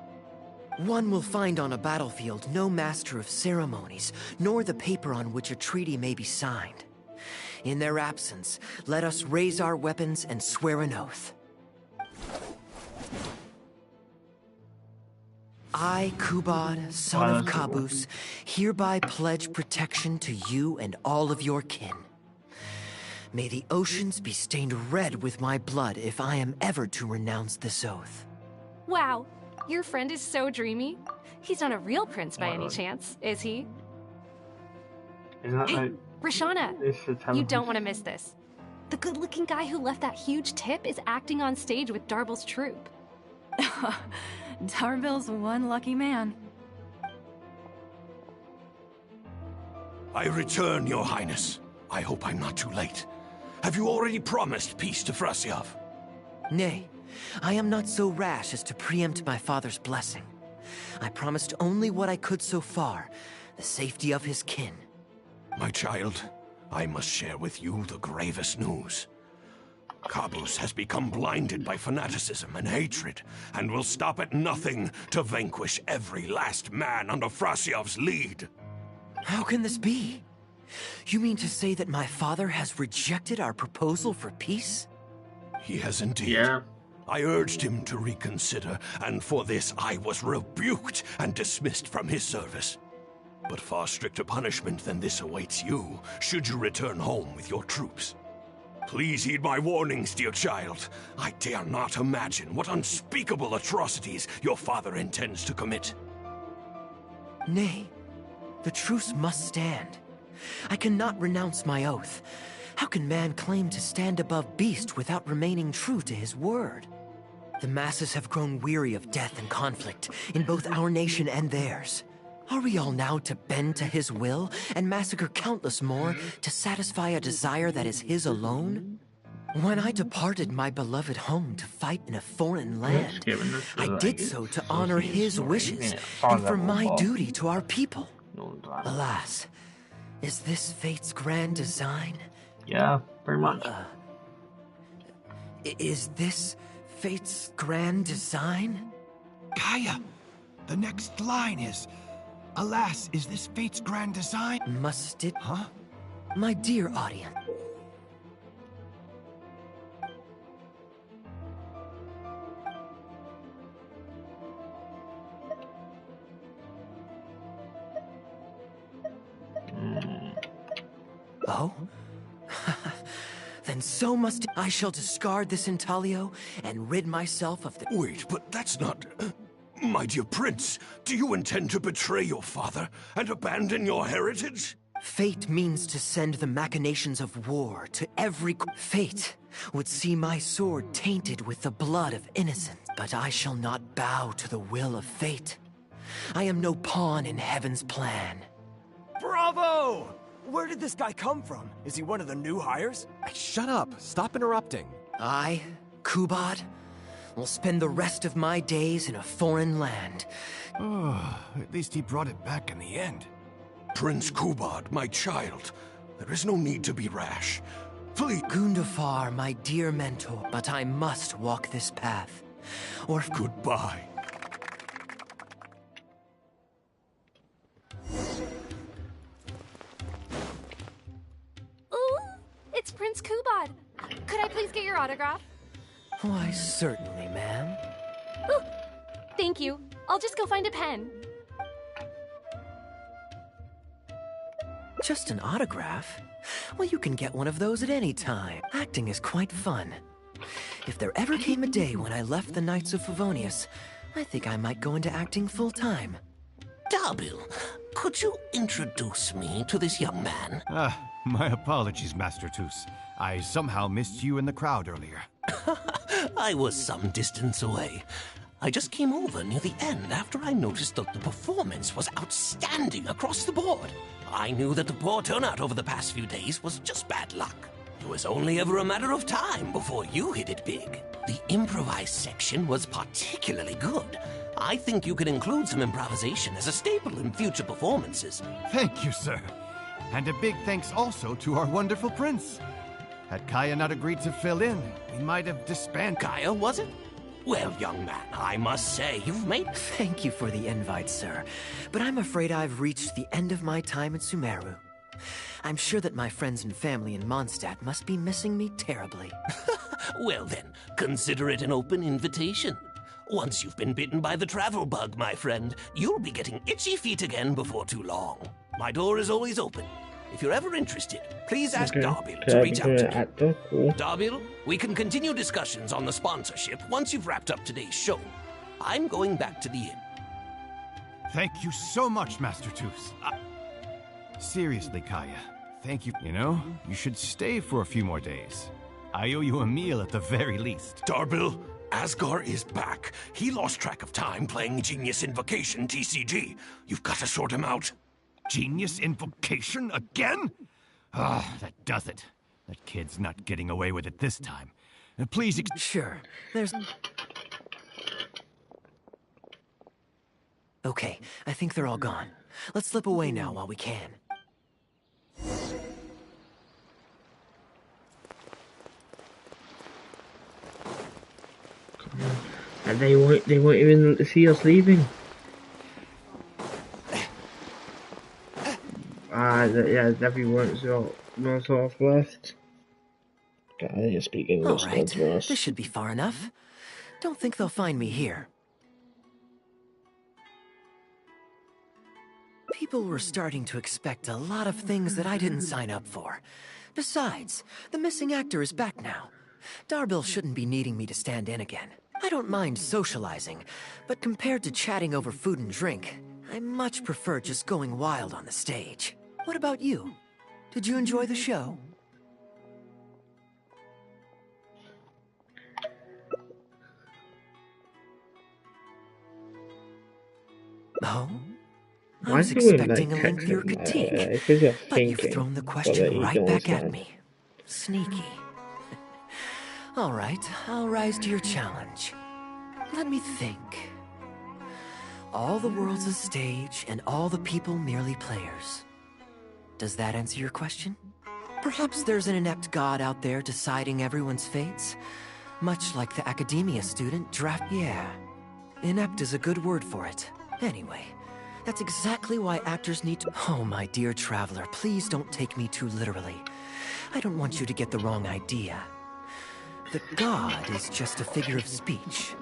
One will find on a battlefield no master of ceremonies, nor the paper on which a treaty may be signed. In their absence, let us raise our weapons and swear an oath. I, Kubad, son of Caboose, hereby pledge protection to you and all of your kin. May the oceans be stained red with my blood if I am ever to renounce this oath. Wow, your friend is so dreamy. He's not a real prince by any chance, is he? Isn't that like... Rashana, you don't want to miss this. The good-looking guy who left that huge tip is acting on stage with Darbel's troupe. Darbel's one lucky man. I return, Your Highness. I hope I'm not too late. Have you already promised peace to Frasiav? Nay, I am not so rash as to preempt my father's blessing. I promised only what I could so far, the safety of his kin. My child, I must share with you the gravest news. Caboose has become blinded by fanaticism and hatred, and will stop at nothing to vanquish every last man under Frasiav's lead. How can this be? You mean to say that my father has rejected our proposal for peace? He has indeed. Yeah. I urged him to reconsider, and for this I was rebuked and dismissed from his service. But far stricter punishment than this awaits you, should you return home with your troops. Please heed my warnings, dear child. I dare not imagine what unspeakable atrocities your father intends to commit. Nay, the truce must stand. I cannot renounce my oath. How can man claim to stand above beast without remaining true to his word? The masses have grown weary of death and conflict in both our nation and theirs. Are we all now to bend to his will and massacre countless more to satisfy a desire that is his alone? When I departed my beloved home to fight in a foreign land, I did so to honor his wishes and for my duty to our people. Alas, is this fate's grand design? Yeah, pretty much. Is this fate's grand design? Kaya, the next line is... Alas, is this fate's grand design? Must it? Huh? My dear audience. Oh? Then so must I shall discard this intaglio and rid myself of the... Wait, but that's not... My dear prince, do you intend to betray your father and abandon your heritage? Fate means to send the machinations of war to every... Fate would see my sword tainted with the blood of innocents, but I shall not bow to the will of fate. I am no pawn in heaven's plan. Bravo! Where did this guy come from? Is he one of the new hires? Shut up. Stop interrupting. I, Kubad, will spend the rest of my days in a foreign land. Oh, at least he brought it back in the end. Prince Kubad, my child, there is no need to be rash. Please. Gundafar, my dear mentor, but I must walk this path. Or goodbye. Ooh, it's Prince Kubad. Could I please get your autograph? Why, certainly, ma'am. Ooh, thank you. I'll just go find a pen. Just an autograph? Well, you can get one of those at any time. Acting is quite fun. If there ever came a day when I left the Knights of Favonius, I think I might go into acting full-time. Darbil, could you introduce me to this young man? My apologies, Master Tus. I somehow missed you in the crowd earlier. I was some distance away. I just came over near the end after I noticed that the performance was outstanding across the board. I knew that the poor turnout over the past few days was just bad luck. It was only ever a matter of time before you hit it big. The improvised section was particularly good. I think you could include some improvisation as a staple in future performances. Thank you, sir. And a big thanks also to our wonderful prince. Had Kaya not agreed to fill in, we might have disbanded. Kaya, was it? Well, young man, I must say, you've made... Thank you for the invite, sir. But I'm afraid I've reached the end of my time in Sumeru. I'm sure that my friends and family in Mondstadt must be missing me terribly. Well then, consider it an open invitation. Once you've been bitten by the travel bug, my friend, you'll be getting itchy feet again before too long. My door is always open. If you're ever interested, please ask Darbil to reach out to me. Darbil, we can continue discussions on the sponsorship once you've wrapped up today's show. I'm going back to the inn. Thank you so much, Master Tus. Seriously, Kaya, thank you. You know, you should stay for a few more days. I owe you a meal at the very least. Darbil, Asgar is back. He lost track of time playing Genius Invocation TCG. You've got to sort him out. Genius Invocation again? That does it. That kid's not getting away with it this time. Please Sure, there's... Okay, I think they're all gone. Let's slip away now while we can. And they won't even see us leaving. Yeah, everyone's got no sort of left. God, I need to speak English. All right, this should be far enough. Don't think they'll find me here. People were starting to expect a lot of things that I didn't sign up for. Besides, the missing actor is back now. Darbil shouldn't be needing me to stand in again. I don't mind socializing, but compared to chatting over food and drink, I much prefer just going wild on the stage. What about you? Did you enjoy the show? Oh? I was expecting a lengthier critique, but you've thrown the question right back at me. Sneaky. All right, I'll rise to your challenge. Let me think. All the world's a stage, and all the people merely players. Does that answer your question? Perhaps there's an inept god out there deciding everyone's fates? Much like the academia student draft... Yeah, inept is a good word for it. Anyway, that's exactly why actors need to... Oh, my dear traveler, please don't take me too literally. I don't want you to get the wrong idea. The god is just a figure of speech.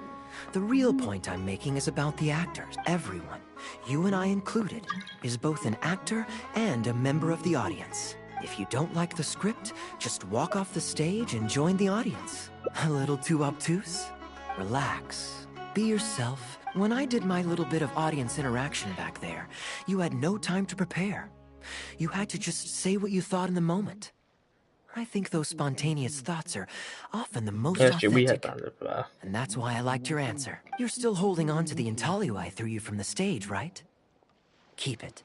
The real point I'm making is about the actors. Everyone, you and I included, is both an actor and a member of the audience. If you don't like the script, just walk off the stage and join the audience. A little too obtuse? Relax. Be yourself. When I did my little bit of audience interaction back there, you had no time to prepare. You had to just say what you thought in the moment. I think those spontaneous thoughts are often the most authentic. And that's why I liked your answer. You're still holding on to the intaglio I threw you from the stage, right? Keep it.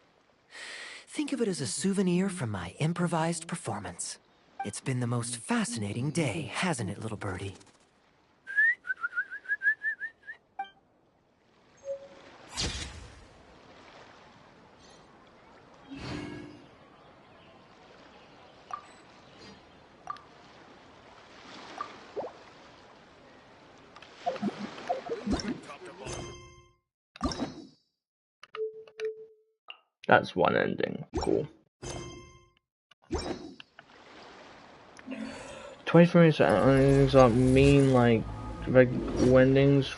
Think of it as a souvenir from my improvised performance. It's been the most fascinating day, hasn't it, little birdie? That's one ending. Cool. 23 minutes endings don't mean like regular endings.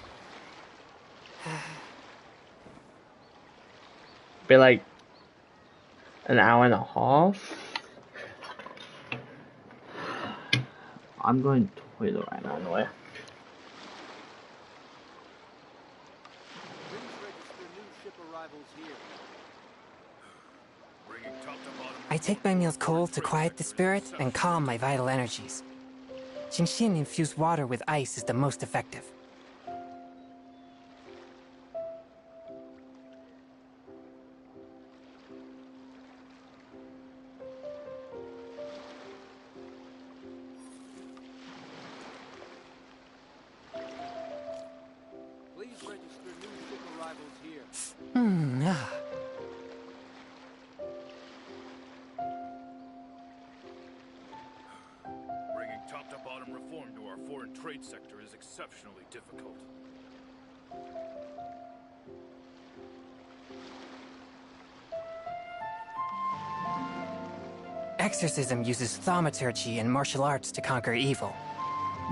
Be like an hour and a half. I'm going to the toilet right now anyway. I take my meals cold to quiet the spirit and calm my vital energies. Genshin infused water with ice is the most effective. Please register new ship arrivals here. Bringing top-to-bottom reform to our foreign trade sector is exceptionally difficult. Exorcism uses thaumaturgy and martial arts to conquer evil.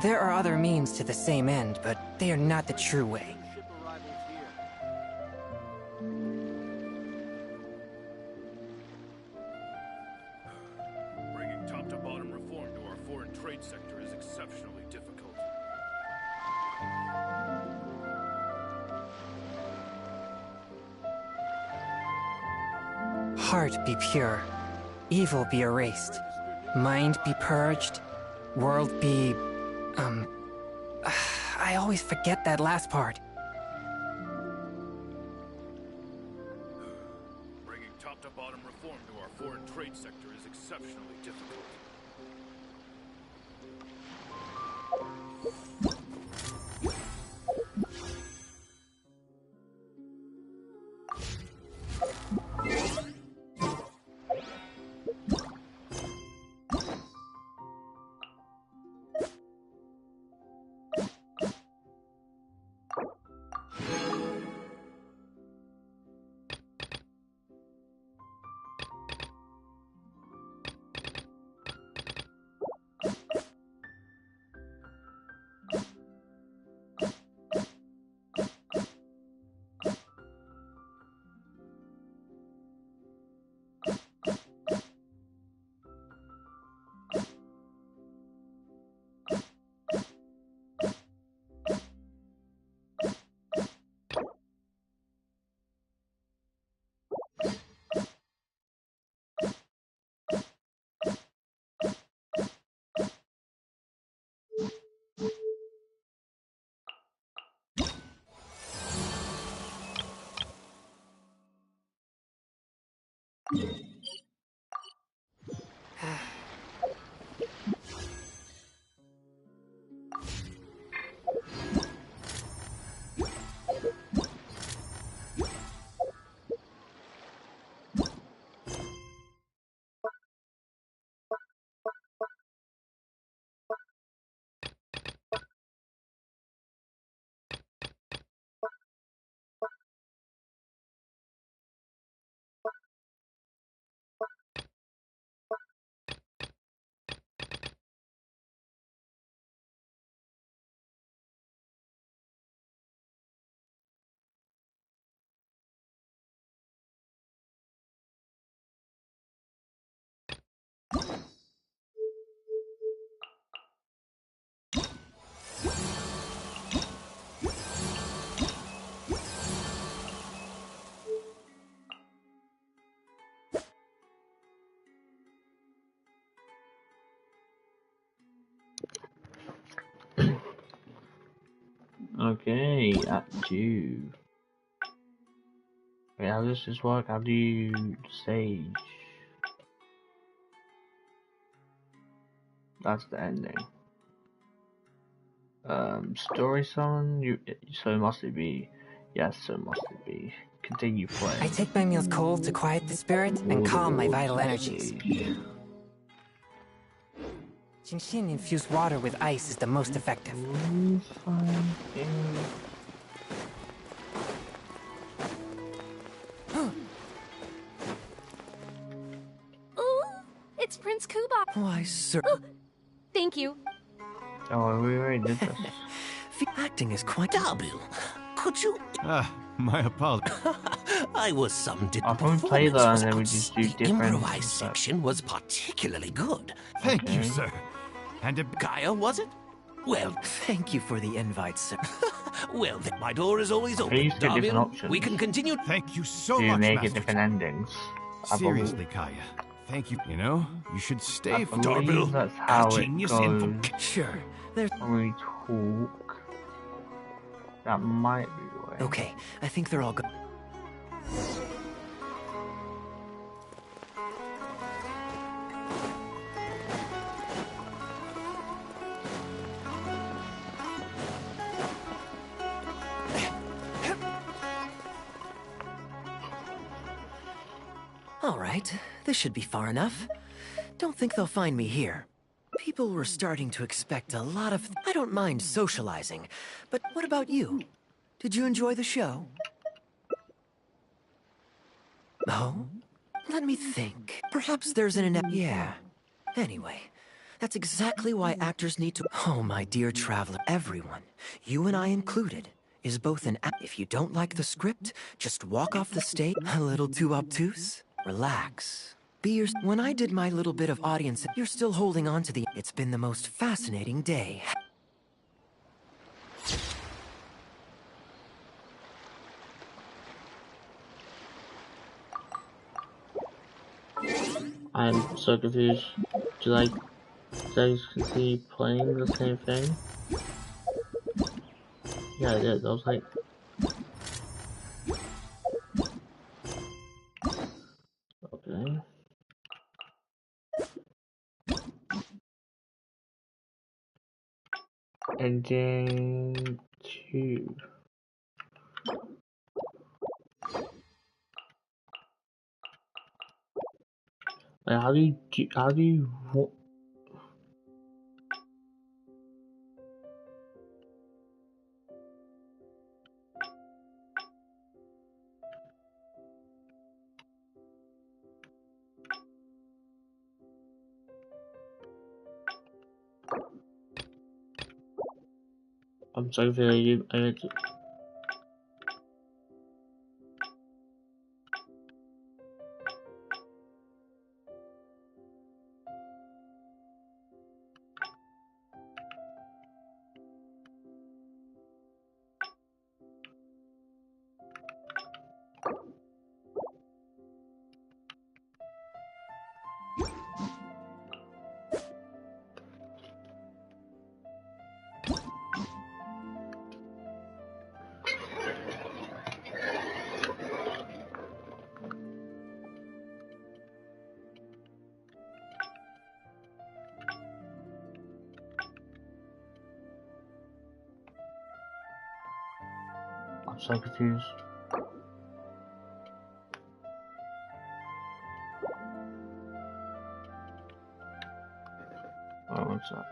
There are other means to the same end, but they are not the true way. Bringing top-to-bottom reform to our foreign trade sector is exceptionally difficult. Heart be pure, evil be erased, mind be purged, world be... I always forget that last part. Bringing top-to-bottom reform to our foreign trade sector is exceptionally difficult. Okay, Act 2. Wait, how does this work? How do you stage? That's the ending. Story summon? So must it be? Yes, so must it be. Continue playing. I take my meals cold to quiet the spirit and calm my vital energies. Genshin infused water with ice is the most effective. Ooh, it's Prince Kuba. Why, sir. Thank you. Oh, we already did this. Acting is quite... Darbil, could you... My apologies. I was summoned. I'll probably play that and then we just do different... improvised section was particularly good. Thank you, sir. And Kaya, was it? Well, thank you for the invite, sir. Well, my door is always open. Please do different options. We can continue. Thank you so to much, make Master it different endings. Seriously, Kaya. Thank you. You know, you should stay for Darbil. That's how it goes. Sure. There's... When we talk, that might be the way. Okay, I think they're all good. All right, this should be far enough. Don't think they'll find me here. People were starting to expect a lot of... I don't mind socializing, but what about you? Did you enjoy the show? Oh? Let me think. Perhaps there's an... Yeah. Anyway, that's exactly why actors need to... Oh, my dear traveler, everyone, you and I included, is both an... If you don't like the script, just walk off the stage. A little too obtuse? Relax. Be your... When I did my little bit of audience, you're still holding on to the... It's been the most fascinating day. I'm so confused. Do I guys continue playing the same thing? Yeah, I did. I was like... Okay. Ending 2. Like, how do you I'm sorry for you. I had to... I'm so confused. Oh, what's that?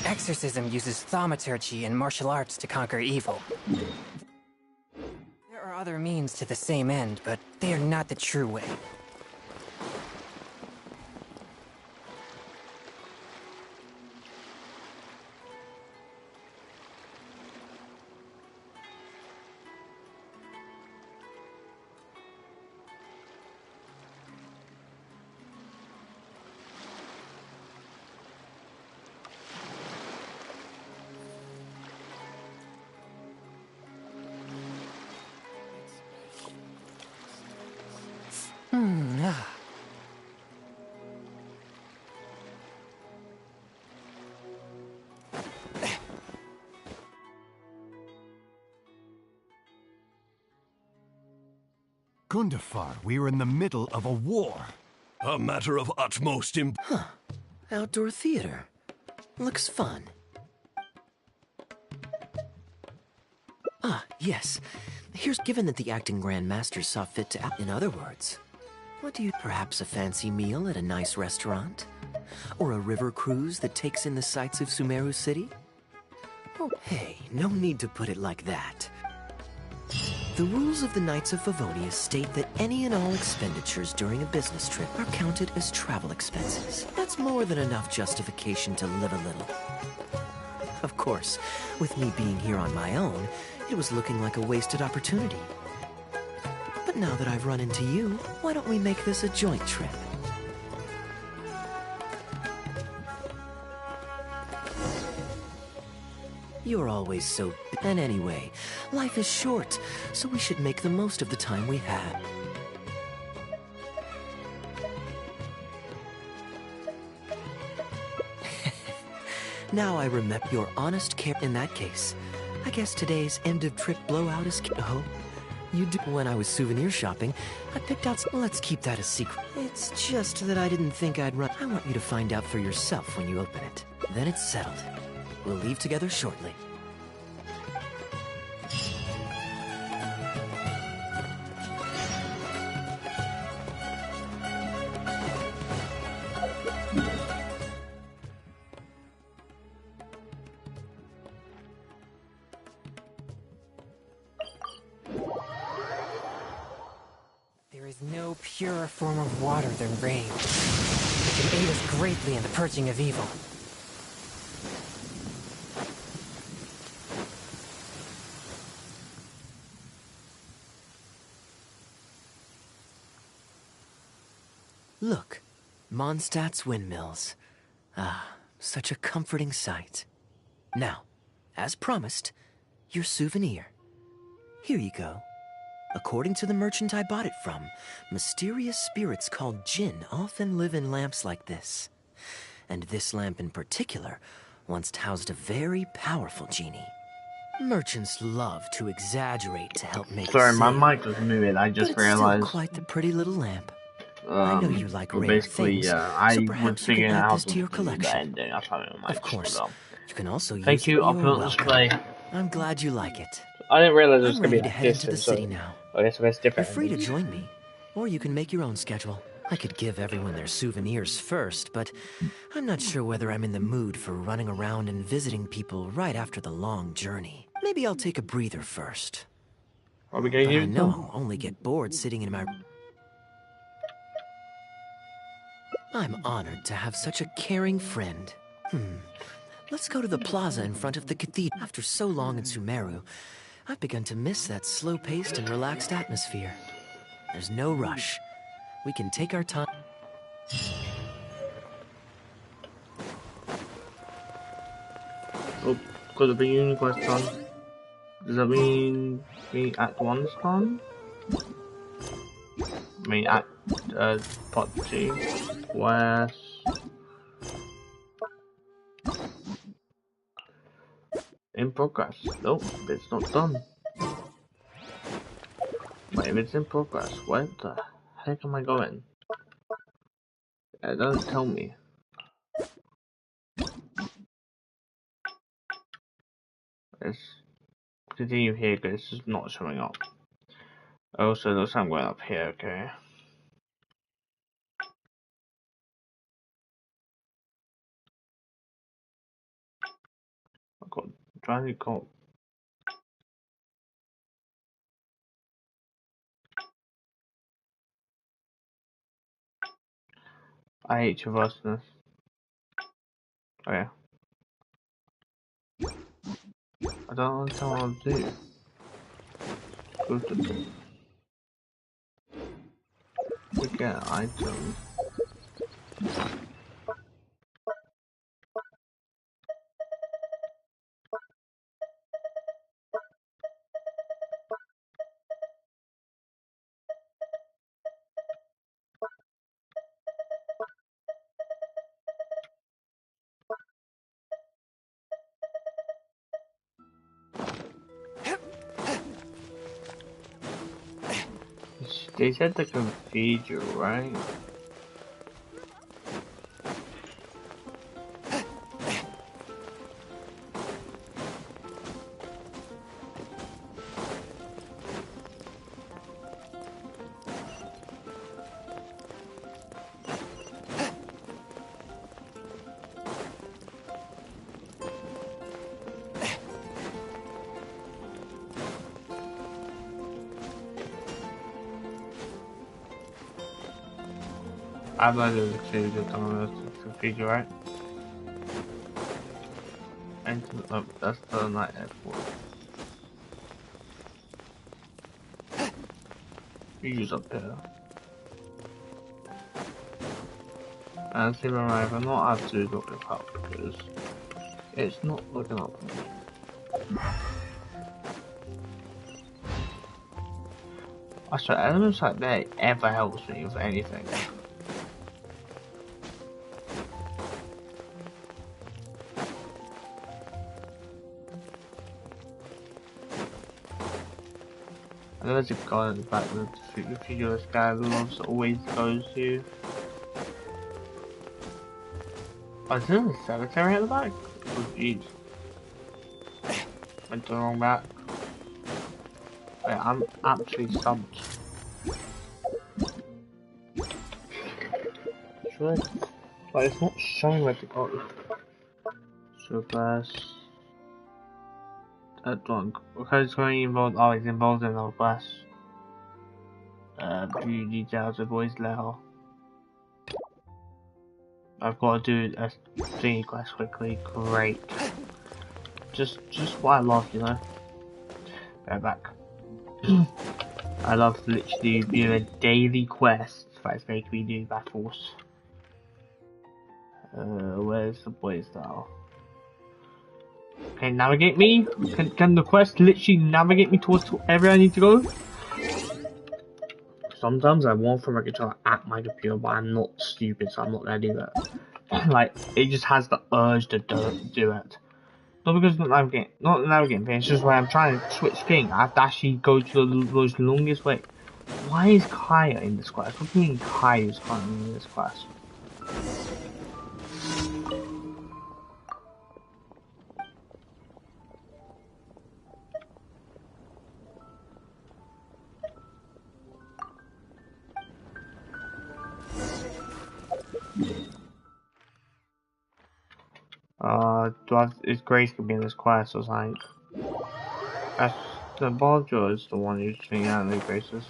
Exorcism uses thaumaturgy and martial arts to conquer evil. There are other means to the same end, but they are not the true way. Gundafar, we're in the middle of a war. A matter of utmost Huh. Outdoor theater. Looks fun. Ah, yes. Here's given that the acting Grand Master saw fit to act. In other words, what do you... Perhaps a fancy meal at a nice restaurant? Or a river cruise that takes in the sights of Sumeru City? Oh, hey, no need to put it like that. The rules of the Knights of Favonia state that any and all expenditures during a business trip are counted as travel expenses. That's more than enough justification to live a little. Of course, with me being here on my own, it was looking like a wasted opportunity. But now that I've run into you, why don't we make this a joint trip? You're always so... And anyway, life is short, so we should make the most of the time we have. Now I remember your honest care. In that case, I guess today's end-of-trip blowout is... Oh, you do... When I was souvenir shopping, I picked out... Let's keep that a secret. It's just that I didn't think I'd run... I want you to find out for yourself when you open it. Then it's settled. We'll leave together shortly. There is no purer form of water than rain. It can aid us greatly in the purging of evil. Look, Mondstadt's windmills. Ah, such a comforting sight. Now, as promised, your souvenir. Here you go. According to the merchant I bought it from, mysterious spirits called Jinn often live in lamps like this. And this lamp in particular once housed a very powerful genie. Merchants love to exaggerate to help make Sorry, a my sale, mic was moving. I just but it's realized. still quite the pretty little lamp. I know you like But rare basically, things, I so was perhaps you can figuring out add how this to to your do the collection. ending. I found it on my Of course, well. you can also use Thank it. you. I'll You're put it on display. welcome. I'm glad you like it. I didn't realize it was I'm gonna be ready to like head this. into the So city now. I guess it's You're different. free to join me, or you can make your own schedule. I could give everyone their souvenirs first, but I'm not sure whether I'm in the mood for running around and visiting people right after the long journey. Maybe I'll take a breather first. Are we gonna But give I it know to him? I'll only get bored sitting in my... I'm honored to have such a caring friend. Let's go to the plaza in front of the cathedral. After so long in Sumeru, I've begun to miss that slow-paced and relaxed atmosphere. There's no rush. We can take our time. Oh, got the beginning question. Does that mean Act 1's done? I mean Act Part 2. West. In progress. Nope, it's not done. Wait, if it's in progress, where the heck am I going? It doesn't tell me. Let's continue here because it's just not showing up. Also, looks like I'm going up here, okay. got. I hate traversing this. Oh yeah. I don't understand what to do. Go to forget item. They said the cathedral, right? I'm not doing the cathedral, right? And oh, that's the night airport. Use up there. And see my right, I'm not have to look it up because it's not looking up for me. I swear, elements like that ever helps me with anything. I know there's a guy at the back with the figure this guy loves always goes to. Oh, is there a cemetery at the back? Oh jeez. Went the wrong back. Wait, I'm actually stumped. Sure. Like, it's not showing where to go. Reverse. Okay, it's going involved. Oh, it's involved in the request. View details of voice letter. I've got to do a thingy quest quickly. Great. Just what I love, you know. Go back. I love literally doing a daily quest that's making me do battles. Where's the boys now? Okay, navigate me? Can the quest literally navigate me towards wherever I need to go? Sometimes I want from my controller at my computer, but I'm not stupid, so I'm not gonna do that. Like, it just has the urge to do it. Not because it's not navigating, it's just when I'm trying to switch screen, I have to actually go to the most longest way. Why is Kaya in this class? What do you mean Kaya is currently in this class? Is Grace gonna be in this class or something? That's the Baljo is the one who's checking out the Graces.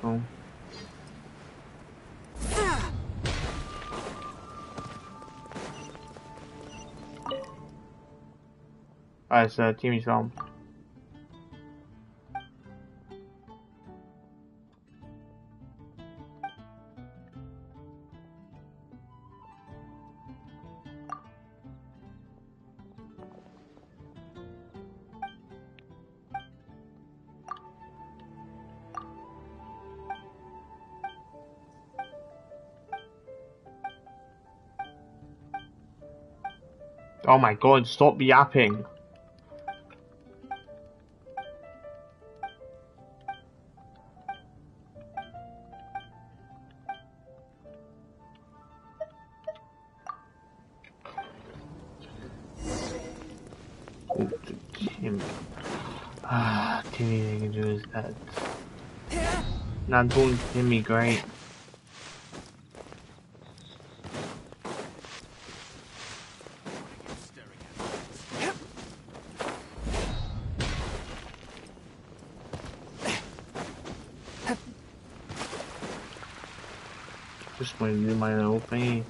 So. Alright, so Timmy's home. Oh my god, stop yapping. Timmy they can do is that. Not doing Timmy great. Just want to do my little thing.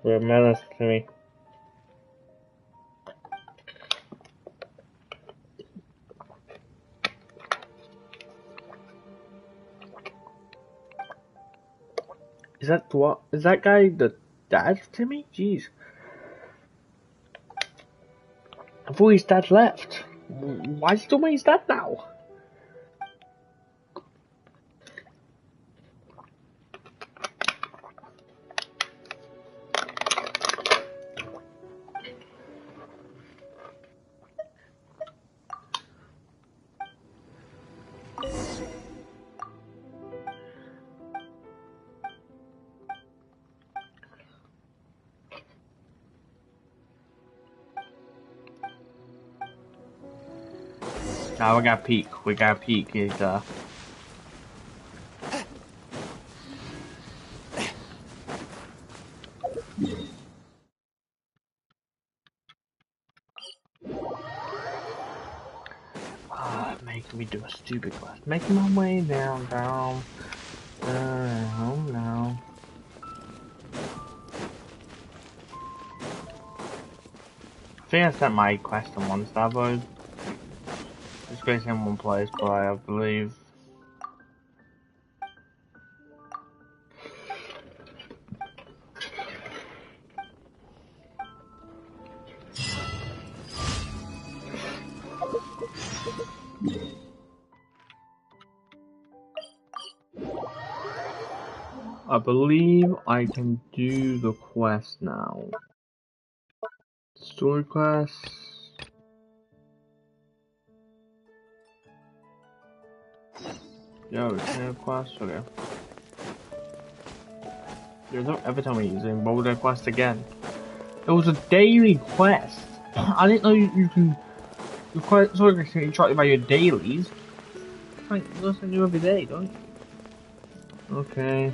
You're a menace to me. Is that what? Is that guy the dad of Timmy? Jeez. I thought his dad left. Why is he still with his dad now? Now we gotta peek. We gotta peek his making me do a stupid quest. Making my way down. Oh no. I think I sent my quest in one star though. It's based in one place, but I believe. I believe I can do the quest now. Story quest. Yo, return quest. Okay. Every time we're using boulder quest again. It was a daily quest. I didn't know you can. The quest story quest can be tracked by your dailies. Like, you listen to every day, don't you? Okay.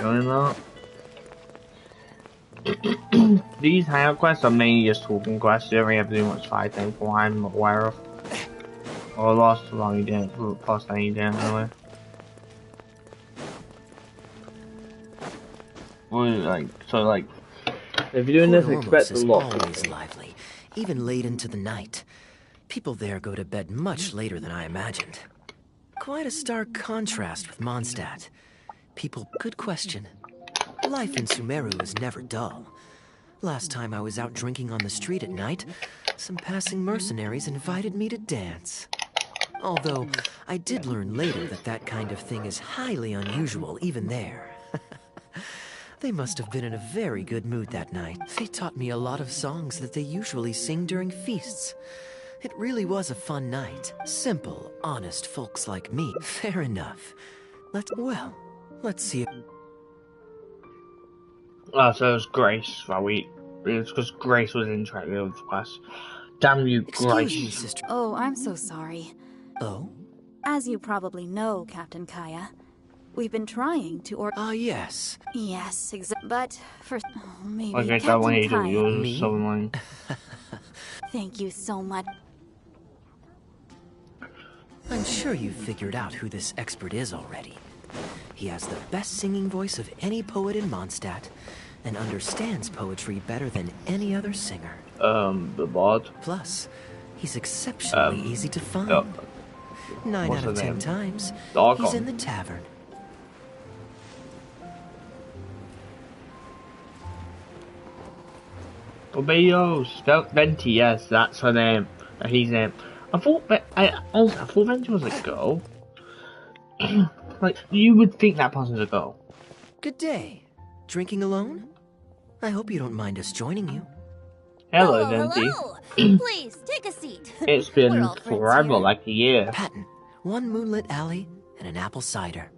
Going up. These hangout quests are mainly just talking quests. You don't really have to do much fighting from what I'm aware of. Or lost too long you didn't. Plus then you didn't really. Well, if you're doing this, expect a lot. Always lively, even late into the night. People there go to bed much later than I imagined. Quite a stark contrast with Mondstadt. People, good question. Life in Sumeru is never dull. Last time I was out drinking on the street at night, some passing mercenaries invited me to dance. Although, I did learn later that that kind of thing is highly unusual even there. They must have been in a very good mood that night. They taught me a lot of songs that they usually sing during feasts. It really was a fun night. Simple, honest folks like me. Fair enough. Let's see. So it was Grace that week. It's because Grace was interacting with the quest. Damn you, Grace. Excuse me, sister. Oh, I'm so sorry. Oh? As you probably know, Captain Kaya, we've been trying to yes. Yes, but for maybe Okay, Captain that one you Kaya. do. You're so annoying. Thank you so much. I'm sure you've figured out who this expert is already. He has the best singing voice of any poet in Mondstadt, and understands poetry better than any other singer. The bard. Plus, he's exceptionally easy to find. 9 out of 10 times, he's in the tavern. Obeyo, Venti, yes, that's her name. He's name. I thought Venti was a girl. Like, you would think that person's a girl. Good day. Drinking alone? I hope you don't mind us joining you. Hello, Venti. Hello. Please, take a seat. It's been forever, like a year. Patton, one moonlit alley, and an apple cider.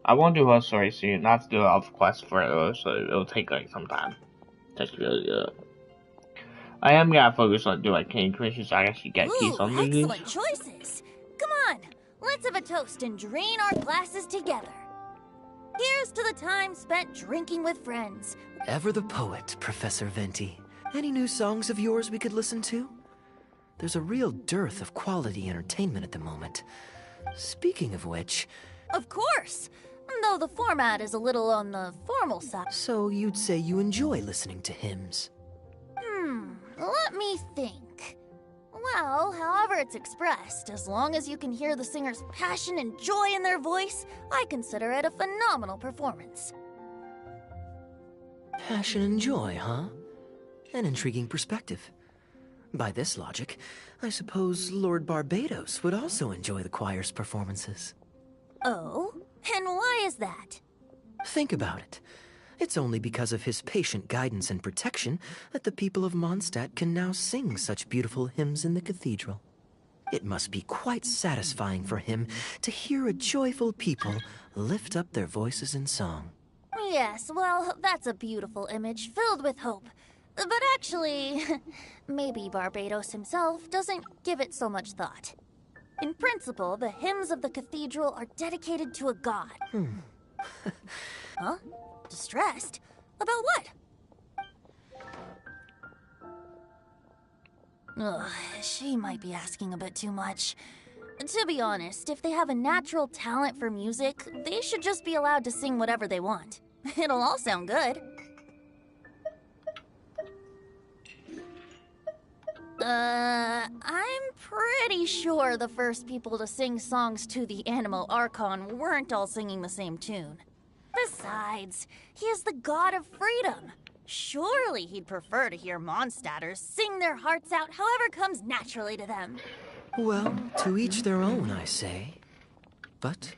I won't do her story soon. I have to do a quest for it, so it'll take like some time. That's really good. I am gonna focus on doing cane creation so I actually get keys on these. Excellent choices. Come on, let's have a toast and drain our glasses together. Here's to the time spent drinking with friends. Ever the poet, Professor Venti. Any new songs of yours we could listen to? There's a real dearth of quality entertainment at the moment. Speaking of which... Of course! Though the format is a little on the formal side. So you'd say you enjoy listening to hymns? Let me think. Well, however it's expressed, as long as you can hear the singer's passion and joy in their voice, I consider it a phenomenal performance. Passion and joy, huh? An intriguing perspective. By this logic, I suppose Lord Barbados would also enjoy the choir's performances. Oh? And why is that? Think about it. It's only because of his patient guidance and protection that the people of Mondstadt can now sing such beautiful hymns in the cathedral. It must be quite satisfying for him to hear a joyful people lift up their voices in song. Yes, well, that's a beautiful image filled with hope. But actually, maybe Barbados himself doesn't give it so much thought. In principle, the hymns of the cathedral are dedicated to a god. Huh? Distressed? About what? Ugh, she might be asking a bit too much. To be honest, if they have a natural talent for music, they should just be allowed to sing whatever they want. It'll all sound good. I'm pretty sure the first people to sing songs to the Anemo Archon weren't all singing the same tune. Besides, he is the god of freedom. Surely he'd prefer to hear Mondstadters sing their hearts out however comes naturally to them. Well, to each their own, I say. But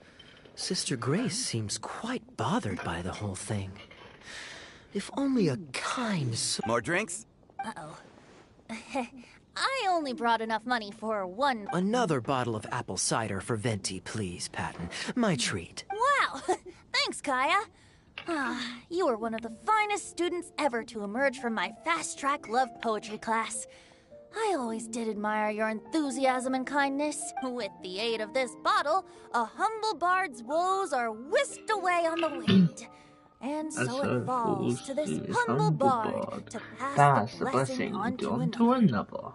Sister Grace seems quite bothered by the whole thing. If only a kind... More drinks? Uh-oh. I only brought enough money for one... Another bottle of apple cider for Venti, please, Patton. My treat. Wow! Thanks, Kaya. You were one of the finest students ever to emerge from my fast-track love poetry class. I always did admire your enthusiasm and kindness. With the aid of this bottle, a humble bard's woes are whisked away on the wind. And so it falls to this humble bard to pass the blessing on to another.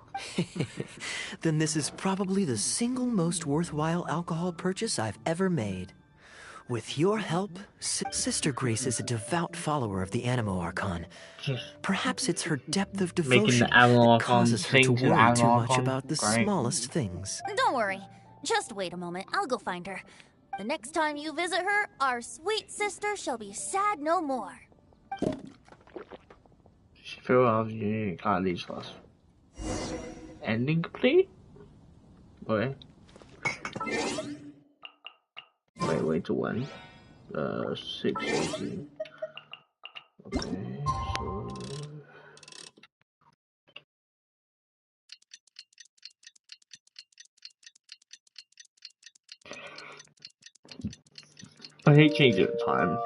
Then this is probably the single most worthwhile alcohol purchase I've ever made. With your help, Sister Grace is a devout follower of the Anemo Archon. Perhaps it's her depth of devotion that causes her to worry too much about the smallest things. Don't worry. Just wait a moment. I'll go find her. The next time you visit her, our sweet sister shall be sad no more. She fell out of you can't leave us. Ending complete? Okay. Wait to when? 6:18. Okay, so... I hate changing the time.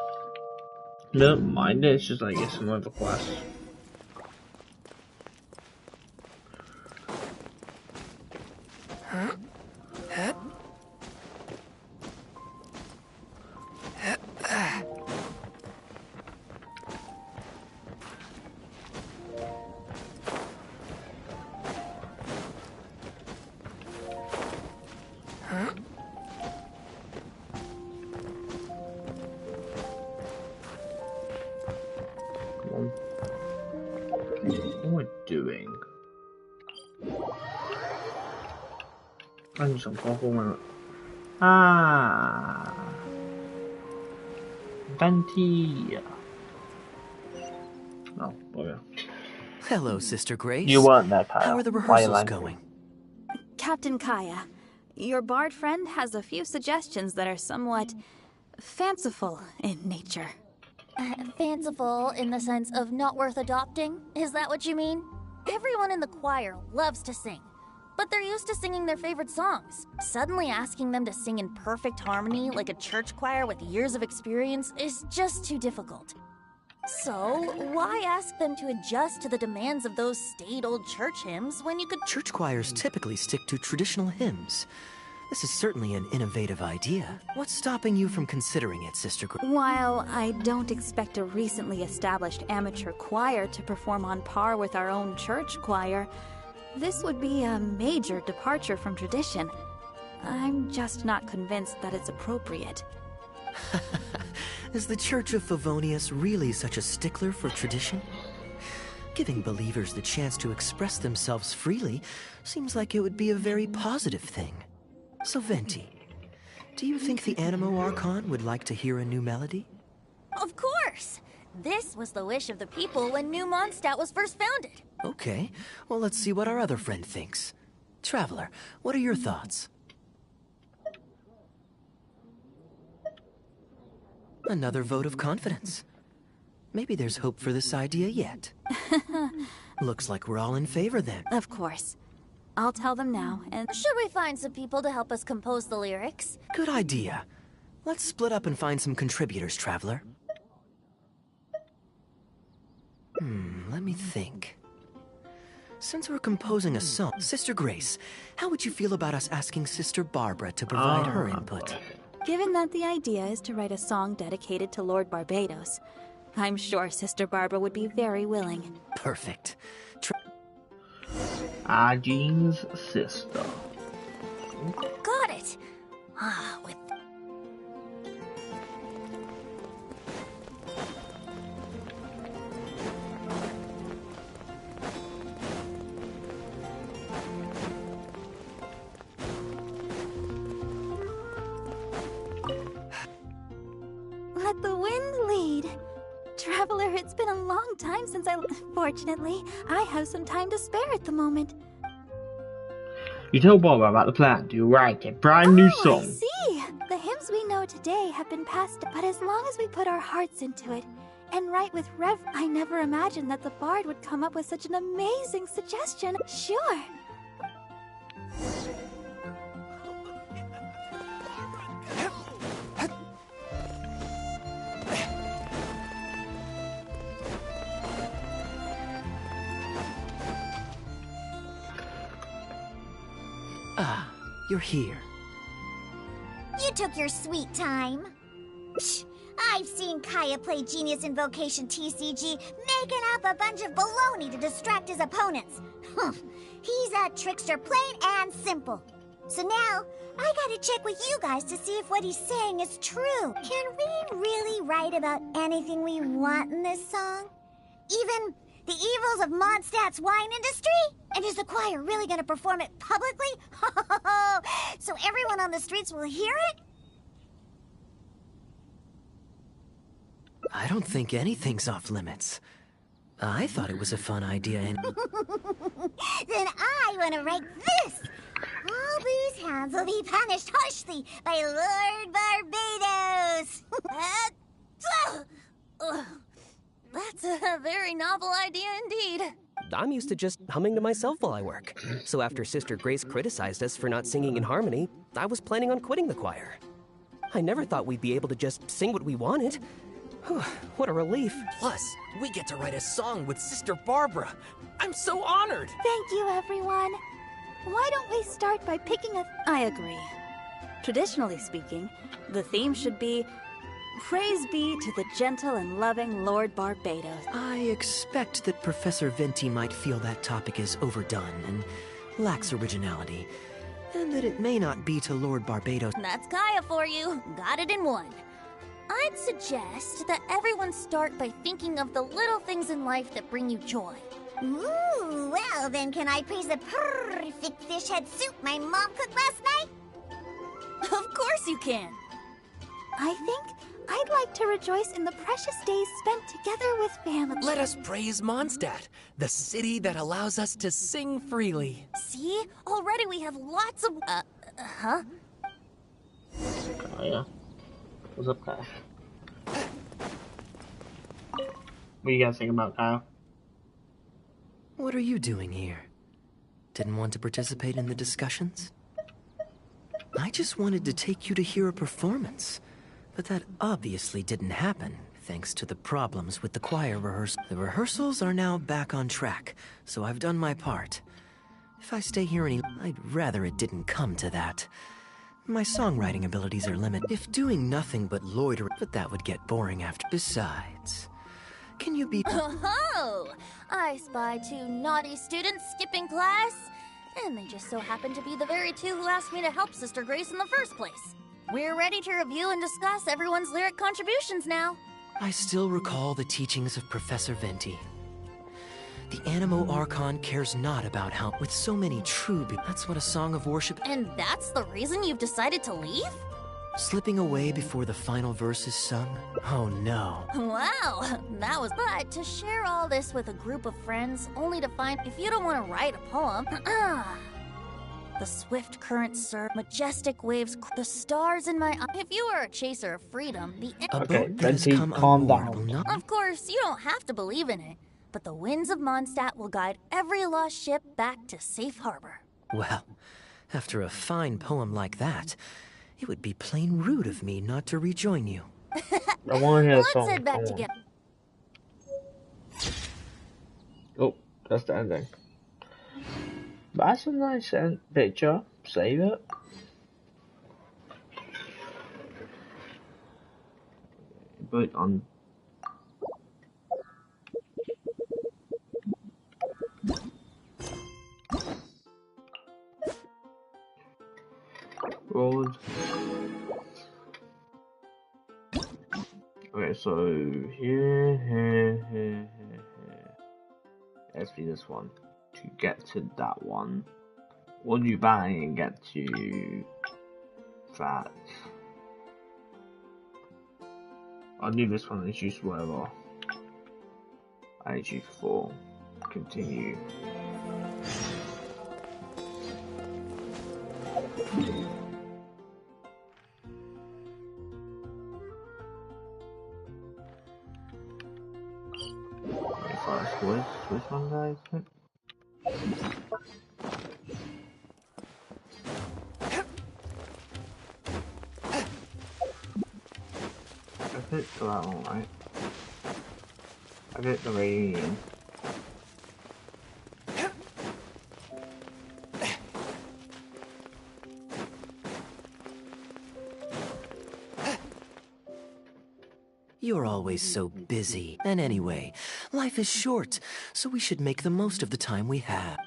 Don't mind it, it's just like it's another quest. Venti. Oh, okay. Hello, Sister Grace. You weren't there, Kaya. How are the rehearsals going? Captain Kaya, your bard friend has a few suggestions that are somewhat fanciful in nature. Fanciful in the sense of not worth adopting? Is that what you mean? Everyone in the choir loves to sing. but they're used to singing their favorite songs. Suddenly asking them to sing in perfect harmony like a church choir with years of experience is just too difficult. So, why ask them to adjust to the demands of those staid old church hymns when you could— Church choirs typically stick to traditional hymns. This is certainly an innovative idea. What's stopping you from considering it, Sister Grace? While I don't expect a recently established amateur choir to perform on par with our own church choir, this would be a major departure from tradition. I'm just not convinced that it's appropriate. Is the Church of Favonius really such a stickler for tradition? Giving believers the chance to express themselves freely seems like it would be a very positive thing. So, Venti, do you think the Animo Archon would like to hear a new melody? Of course! This was the wish of the people when New Mondstadt was first founded. Okay, well, let's see what our other friend thinks. Traveler, what are your thoughts? Another vote of confidence. Maybe there's hope for this idea yet. Looks like we're all in favor then. Of course. I'll tell them now, and— Should we find some people to help us compose the lyrics? Good idea. Let's split up and find some contributors, Traveler. Let me think. Since we're composing a song, Sister Grace, how would you feel about us asking Sister Barbara to provide her input? Given that the idea is to write a song dedicated to Lord Barbados, I'm sure Sister Barbara would be very willing. Perfect. Jean's sister. Got it! With... Let the wind lead. Traveler, it's been a long time since Fortunately, I have some time to spare at the moment. You told Barbara about the plan to write a brand new song. I see! The hymns we know today have been passed, but as long as we put our hearts into it and write with I never imagined that the bard would come up with such an amazing suggestion. Sure. Ah, you're here. You took your sweet time. Psh, I've seen Kaya play Genius Invocation TCG, making up a bunch of baloney to distract his opponents. He's a trickster, plain and simple. So now, I gotta check with you guys to see if what he's saying is true. Can we really write about anything we want in this song? Even the evils of Mondstadt's wine industry? And is the choir really gonna perform it publicly? So everyone on the streets will hear it? I don't think anything's off limits. I thought it was a fun idea and... Then I want to write this! All these hounds will be punished harshly by Lord Barbados! That's a very novel idea indeed. I'm used to just humming to myself while I work. So after Sister Grace criticized us for not singing in harmony, I was planning on quitting the choir. I never thought we'd be able to just sing what we wanted. What a relief. Plus, we get to write a song with Sister Barbara. I'm so honored. Thank you, everyone. Why don't we start by picking I agree. Traditionally speaking, the theme should be Praise be to the gentle and loving Lord Barbados. I expect that Professor Venti might feel that topic is overdone and lacks originality, and that it may not be to Lord Barbados. That's Kaya for you. Got it in one. I'd suggest that everyone start by thinking of the little things in life that bring you joy. Ooh, well then can I praise the perfect fish head soup my mom cooked last night? Of course you can. I think I'd like to rejoice in the precious days spent together with family. Let us praise Mondstadt, the city that allows us to sing freely. See? Already we have lots of... huh? Kaya. What's up, Kaya? What do you guys think about Kyle? What are you doing here? Didn't want to participate in the discussions? I just wanted to take you to hear a performance. But that obviously didn't happen, thanks to the problems with the choir rehearsal. The rehearsals are now back on track, so I've done my part. If I stay here I'd rather it didn't come to that. My songwriting abilities are limited. If doing nothing but loiter, but that would get boring after. Besides, can you be— Oh, I spy 2 naughty students skipping class, and they just so happen to be the very 2 who asked me to help Sister Grace in the first place. We're ready to review and discuss everyone's lyric contributions now. I still recall the teachings of Professor Venti. The Animo Archon cares not about how— with so many that's what a song of worship— And that's the reason you've decided to leave? Slipping away before the final verse is sung? Oh no. Wow, that was— But to share all this with a group of friends, only to find— if you don't want to write a poem— The swift currents surge, majestic waves, the stars in my eye. If you were a chaser of freedom, the— Okay, Venti, calm down. Of course, you don't have to believe in it, but the winds of Mondstadt will guide every lost ship back to safe harbor. Well, after a fine poem like that, it would be plain rude of me not to rejoin you. I want to hear a Let's song. head back together. Oh, that's the ending. That's a nice picture. Save it. But on. Road. Okay, so here. Let's do this one. To get to that one, what do you bang and get to that? I'll do this one and choose whatever. I choose 4. Continue. Which one guys? I picked that one, right? I picked the reunion. You're always so busy. And anyway, life is short, so we should make the most of the time we have.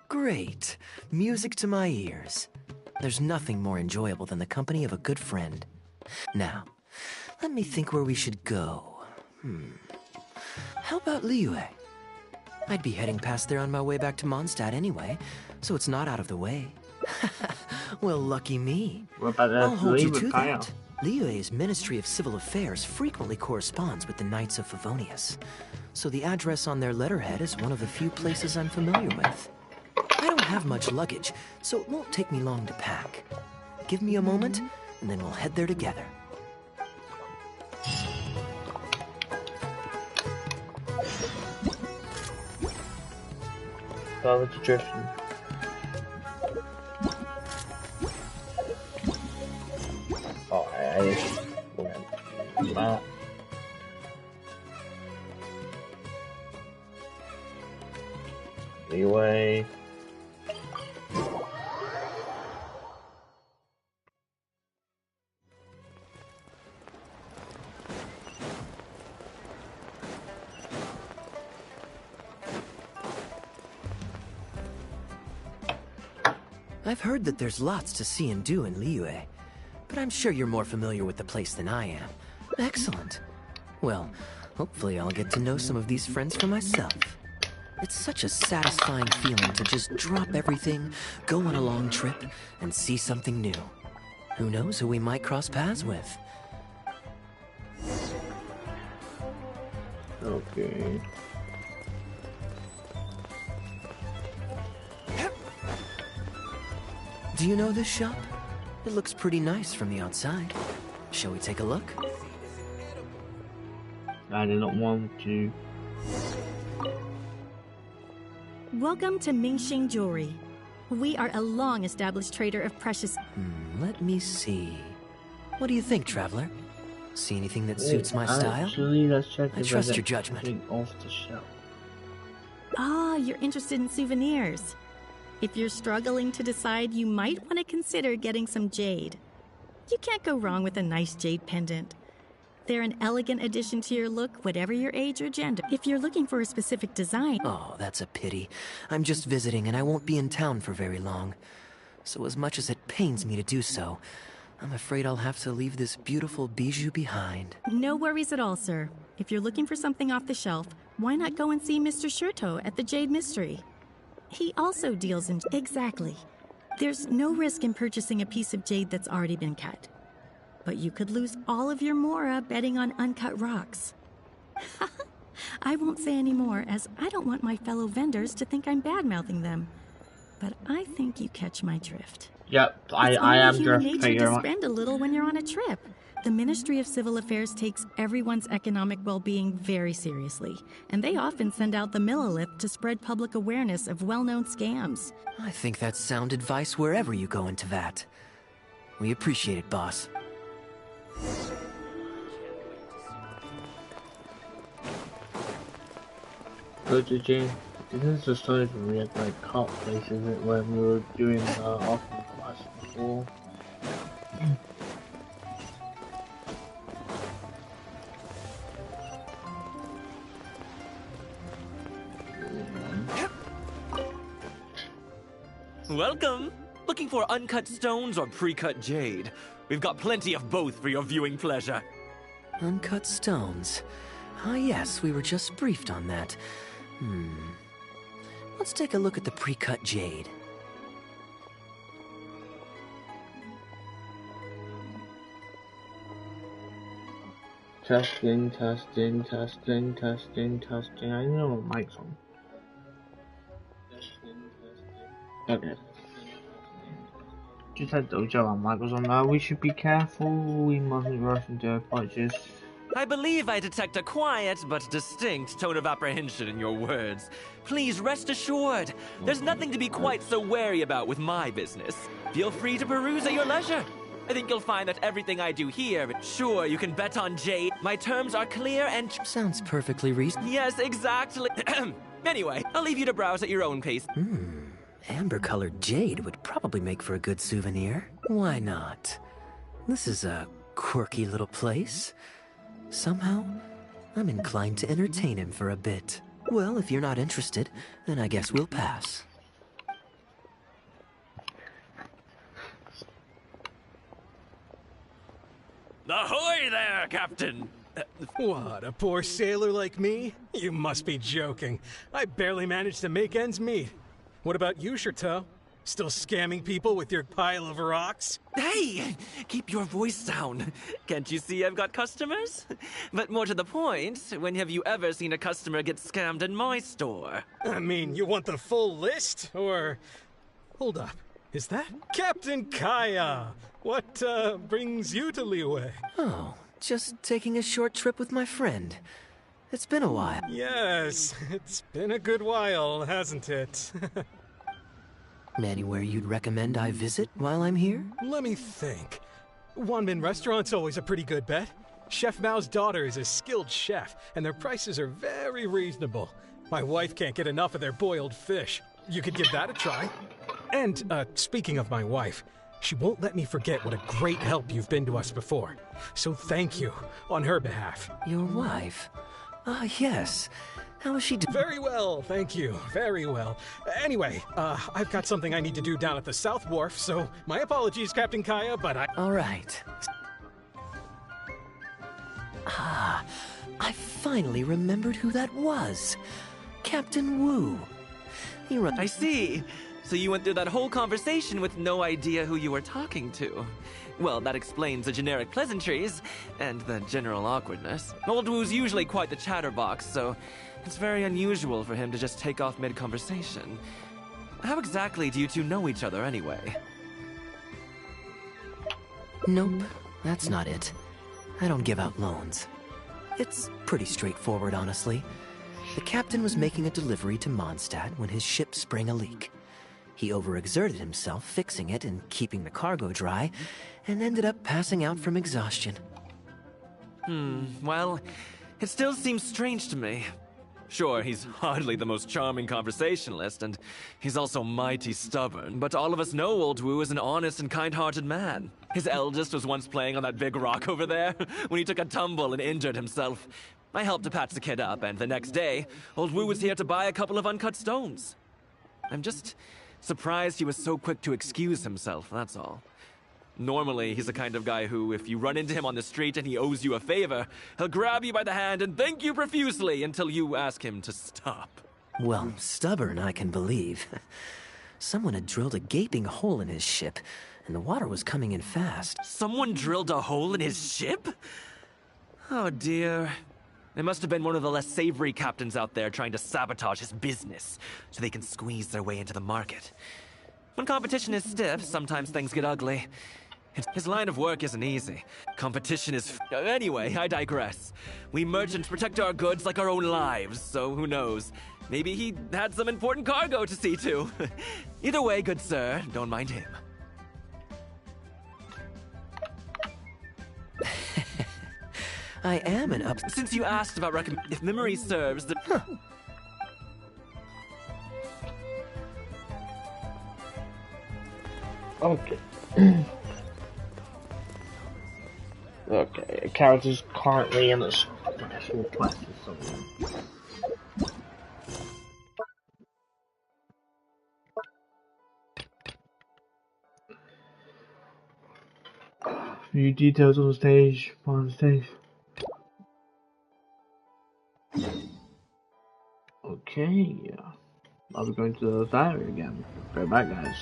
Great. Music to my ears. There's nothing more enjoyable than the company of a good friend. Now, let me think where we should go. How about Liyue? I'd be heading past there on my way back to Mondstadt anyway, so it's not out of the way. Well, lucky me. What about that? I'll hold you to that. Liyue's Ministry of Civil Affairs frequently corresponds with the Knights of Favonius, so the address on their letterhead is one of the few places I'm familiar with. I don't have much luggage, so it won't take me long to pack. Give me a moment, and then we'll head there together. Follow the drifting. Oh, I just that. Anyway. I've heard that there's lots to see and do in Liyue, but I'm sure you're more familiar with the place than I am. Excellent. Well, hopefully I'll get to know some of these friends for myself. It's such a satisfying feeling to just drop everything, go on a long trip, and see something new. Who knows who we might cross paths with? Okay. Do you know this shop? It looks pretty nice from the outside. Shall we take a look? I do not want to. Welcome to Mingxing Jewelry. We are a long-established trader of precious... Let me see. What do you think, traveler? See anything that suits my style? Actually, let's check I trust your judgment. Off the shelf. Ah, you're interested in souvenirs. If you're struggling to decide, you might want to consider getting some jade. You can't go wrong with a nice jade pendant. They're an elegant addition to your look, whatever your age or gender. If you're looking for a specific design... Oh, that's a pity. I'm just visiting and I won't be in town for very long. So as much as it pains me to do so, I'm afraid I'll have to leave this beautiful bijou behind. No worries at all, sir. If you're looking for something off the shelf, why not go and see Mr. Shurto at the Jade Mystery? He also deals in... Exactly. There's no risk in purchasing a piece of jade that's already been cut. But you could lose all of your mora betting on uncut rocks. I won't say any more, as I don't want my fellow vendors to think I'm bad-mouthing them. But I think you catch my drift. Yep, I am drift. It's only human nature to spend a little when you're on a trip. The Ministry of Civil Affairs takes everyone's economic well-being very seriously, and they often send out the Millilith to spread public awareness of well-known scams. I think that's sound advice wherever you go into that. We appreciate it, boss. Go to Jane. This is the story from we had like cop place, isn't it, when we were doing the offering class before. Welcome! Looking for uncut stones or pre-cut jade? We've got plenty of both for your viewing pleasure. Uncut stones. Ah yes, we were just briefed on that. Let's take a look at the pre-cut jade. Testing. I know my mic's on. Okay. Just had to tell our mic was on now. We should be careful. We mustn't rush into a purchase. I believe I detect a quiet but distinct tone of apprehension in your words. Please rest assured, there's nothing to be quite so wary about with my business. Feel free to peruse at your leisure. I think you'll find that everything I do here, sure, you can bet on jade. My terms are clear and... Sounds perfectly reasonable. Yes, exactly. Anyway, I'll leave you to browse at your own pace. Amber-colored jade would probably make for a good souvenir. Why not? This is a quirky little place. Somehow, I'm inclined to entertain him for a bit. Well, if you're not interested, then I guess we'll pass. Ahoy there, Captain! What, a poor sailor like me? You must be joking. I barely managed to make ends meet. What about you, Shurto? Still scamming people with your pile of rocks? Hey! Keep your voice down. Can't you see I've got customers? But more to the point, when have you ever seen a customer get scammed in my store? I mean, you want the full list? Or... Hold up. Is that Captain Kaya? What, brings you to Liyue? Oh, just taking a short trip with my friend. It's been a while. Yes, it's been a good while, hasn't it? Anywhere you'd recommend I visit while I'm here? Let me think. Wanmin Restaurant's always a pretty good bet. Chef Mao's daughter is a skilled chef, and their prices are very reasonable. My wife can't get enough of their boiled fish. You could give that a try. And, speaking of my wife, she won't let me forget what a great help you've been to us before. So thank you, on her behalf. Your wife? Ah, yes. How is she doing? Very well, thank you. Very well. Anyway, I've got something I need to do down at the South Wharf, so my apologies, Captain Kaya, but I... All right. Ah, I finally remembered who that was. Captain Wu. I see. So you went through that whole conversation with no idea who you were talking to. Well, that explains the generic pleasantries and the general awkwardness. Old Wu's usually quite the chatterbox, so it's very unusual for him to just take off mid-conversation. How exactly do you two know each other anyway? Nope, that's not it. I don't give out loans. It's pretty straightforward, honestly. The captain was making a delivery to Mondstadt when his ship sprang a leak. He overexerted himself fixing it and keeping the cargo dry, and ended up passing out from exhaustion. Well, it still seems strange to me. Sure, he's hardly the most charming conversationalist, and he's also mighty stubborn, but all of us know Old Wu is an honest and kind-hearted man. His eldest was once playing on that big rock over there when he took a tumble and injured himself. I helped to patch the kid up, and the next day, Old Wu was here to buy a couple of uncut stones. I'm just surprised he was so quick to excuse himself, that's all. Normally, he's the kind of guy who, if you run into him on the street and he owes you a favor, he'll grab you by the hand and thank you profusely until you ask him to stop. Well, stubborn I can believe. Someone had drilled a gaping hole in his ship, and the water was coming in fast. Someone drilled a hole in his ship? Oh dear. It must have been one of the less savory captains out there trying to sabotage his business, so they can squeeze their way into the market. When competition is stiff, sometimes things get ugly. His line of work isn't easy. Competition is Anyway, I digress. We merchants protect our goods like our own lives, so who knows? Maybe he had some important cargo to see to. Either way, good sir, don't mind him. I am an Since you asked about if memory serves, the... Okay. Okay, a character's currently in a special quest or something. View details on the stage, on the stage. Okay, yeah. I'll be going to the diary again. Go back, guys.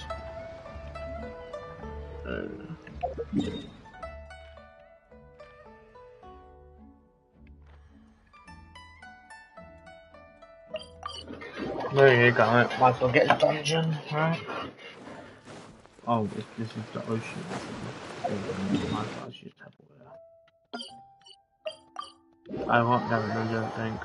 There you go, might as well get a dungeon, right? Oh, this is the ocean. Might as well just have a I won't have a dungeon, I think.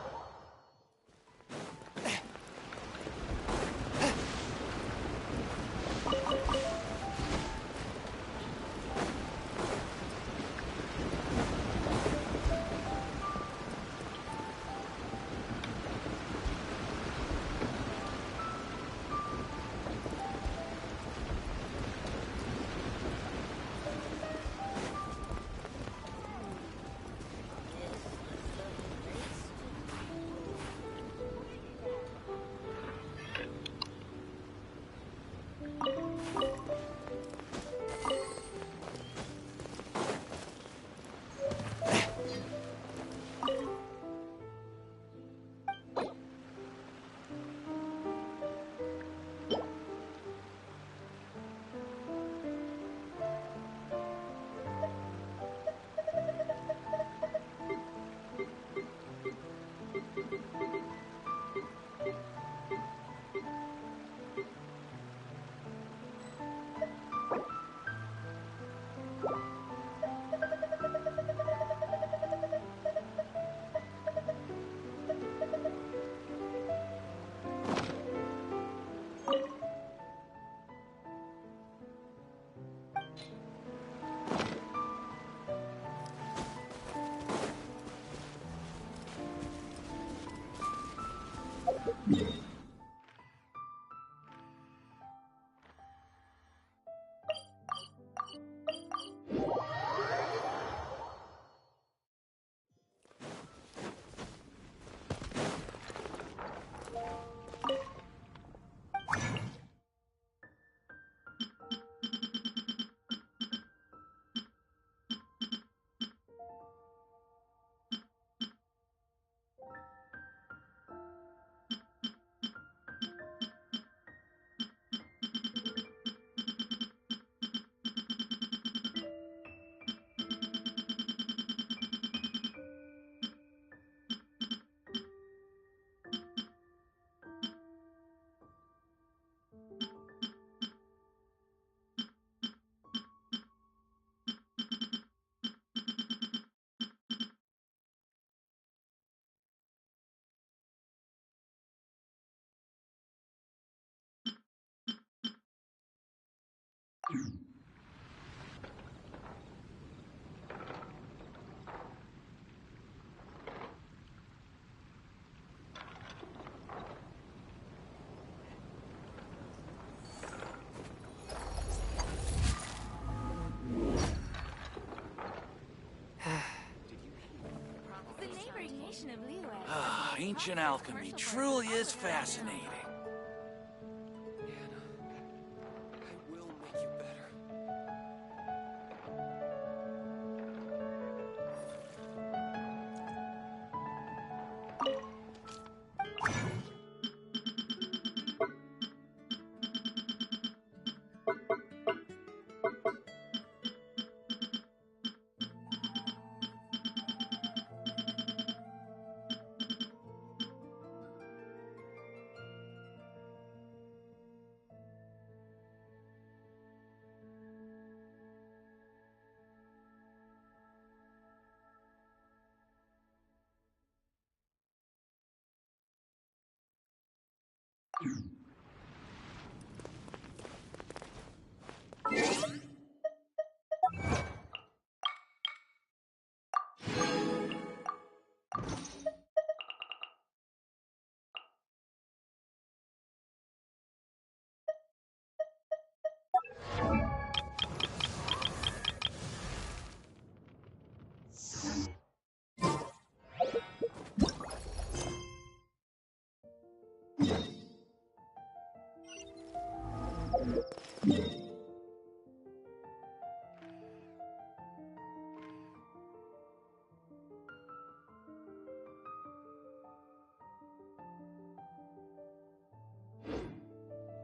Ancient alchemy truly is fascinating.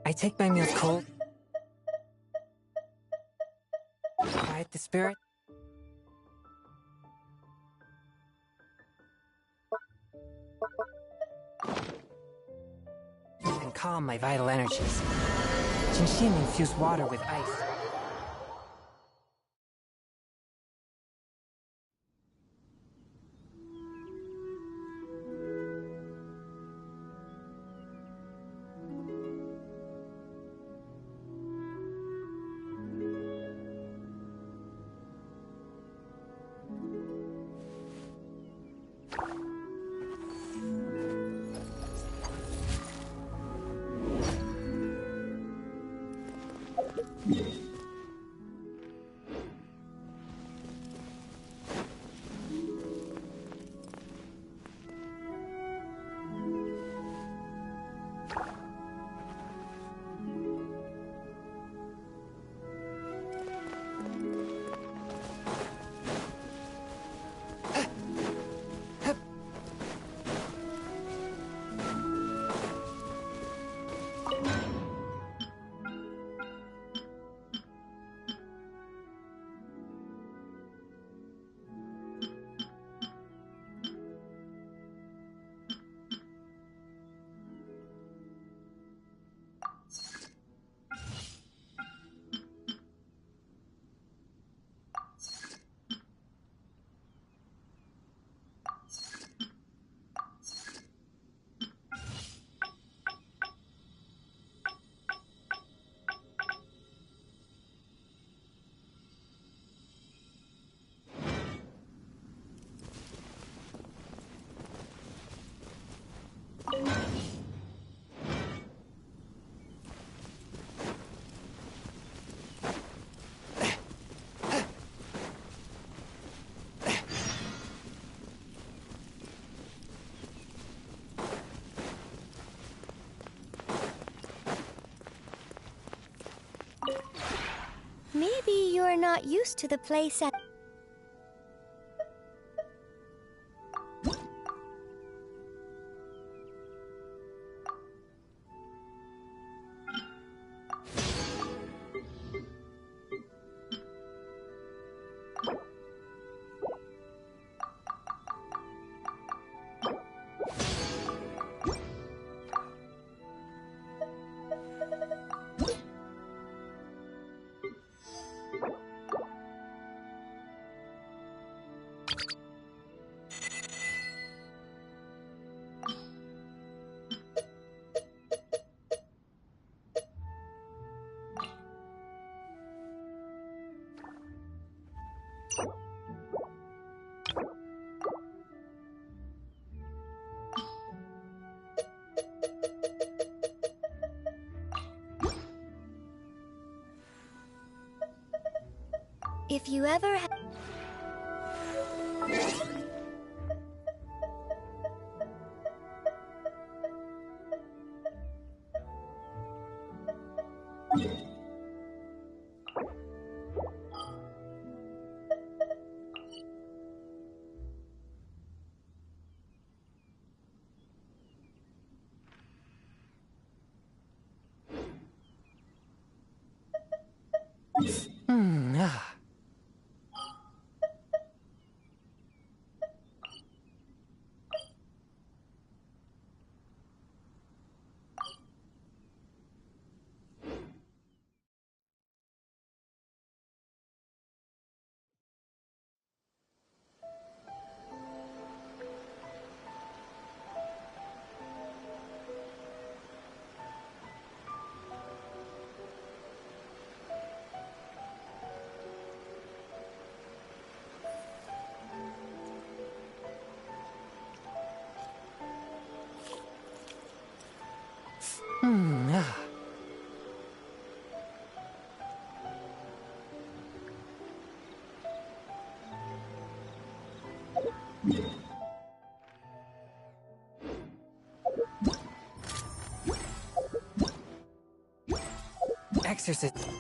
I take my meals cold. Quiet the spirit. And calm my vital energies. Genshin infused water with ice. Maybe you're not used to the place at... If you ever Exorcist.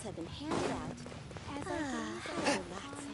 have been handed out as our games are relaxing.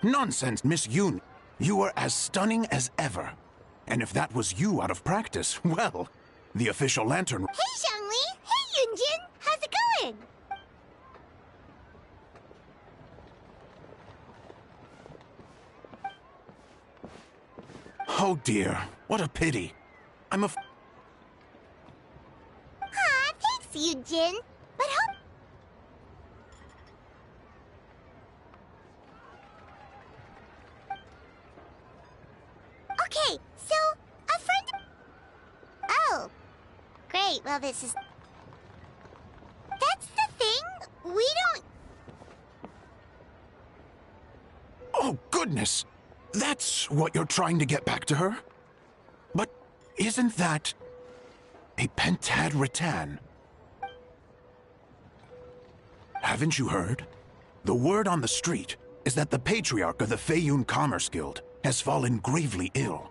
Nonsense, Miss Yoon. You were as stunning as ever. And if that was you out of practice, well, the official lantern... Hey, Xiangli! Hey, Yunjin! How's it going? Oh dear, what a pity. I'm Aw, thanks, Yunjin. But hope... Okay, so, a friend... Oh. Great, well this is... That's the thing, we don't... Oh, goodness! That's what you're trying to get back to her? But isn't that... a pentad rattan? Haven't you heard? The word on the street is that the patriarch of the Feiyun Commerce Guild has fallen gravely ill.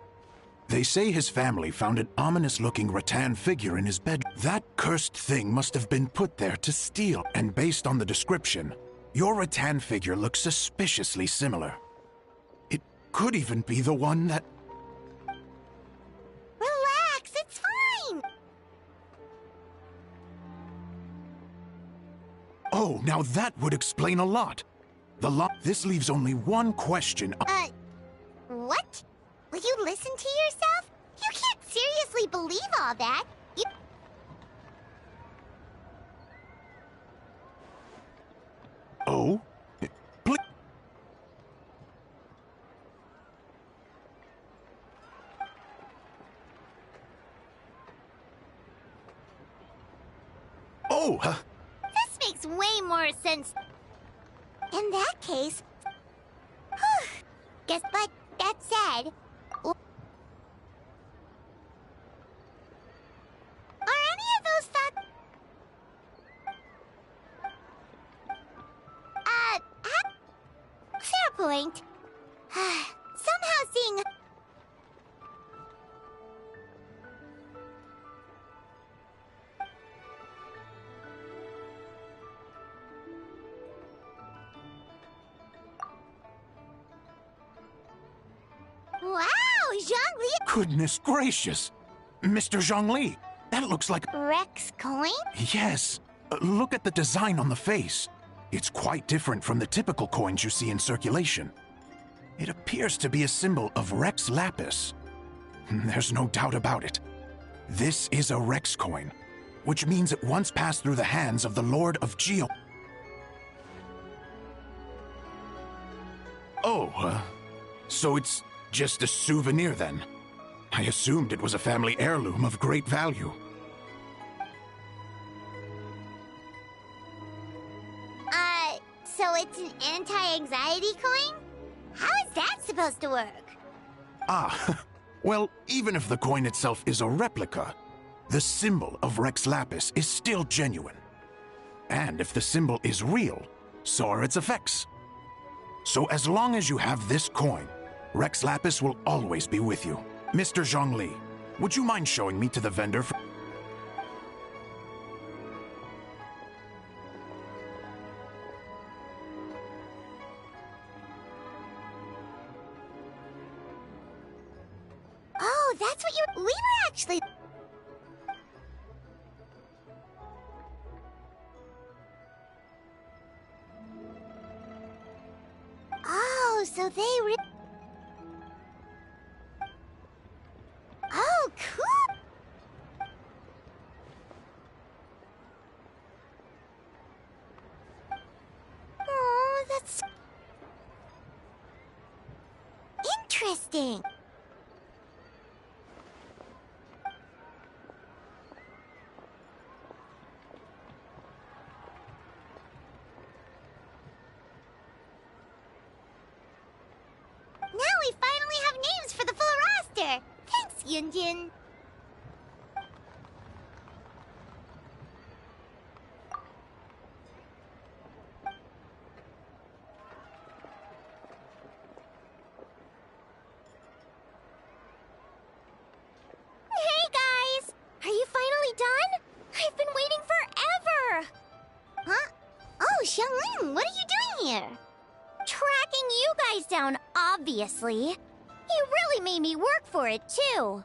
They say his family found an ominous-looking rattan figure in his bed. That cursed thing must have been put there to steal, and based on the description, your rattan figure looks suspiciously similar. It could even be the one that... Relax, it's fine! Oh, now that would explain a lot. This leaves only one question. What? Will you listen to yourself? You can't seriously believe all that. You... Oh? Oh! This makes way more sense. In that case... Guess but that said... Are any of those thoughts... Fair point. Somehow seeing... Wow, Zhongli! Goodness gracious! Mr. Zhongli, that looks like... Rex coin? Yes. Look at the design on the face. It's quite different from the typical coins you see in circulation. It appears to be a symbol of Rex Lapis. There's no doubt about it. This is a Rex coin, which means it once passed through the hands of the Lord of Geo. Oh, so it's just a souvenir then? I assumed it was a family heirloom of great value. So it's an anti-anxiety coin? How is that supposed to work? Ah, well, even if the coin itself is a replica, the symbol of Rex Lapis is still genuine. And if the symbol is real, so are its effects. So as long as you have this coin, Rex Lapis will always be with you. Mr. Zhongli, would you mind showing me to the vendor for... Oh, that's what we were actually... Oh, so they Oh, cool! Oh, that's... interesting! Now we finally have names for the full roster! Thanks, Yunjin! Hey guys! Are you finally done? I've been waiting forever! Huh? Oh, Xiangling, what are you doing here? Tracking you guys down, obviously. You really made me work for it, too.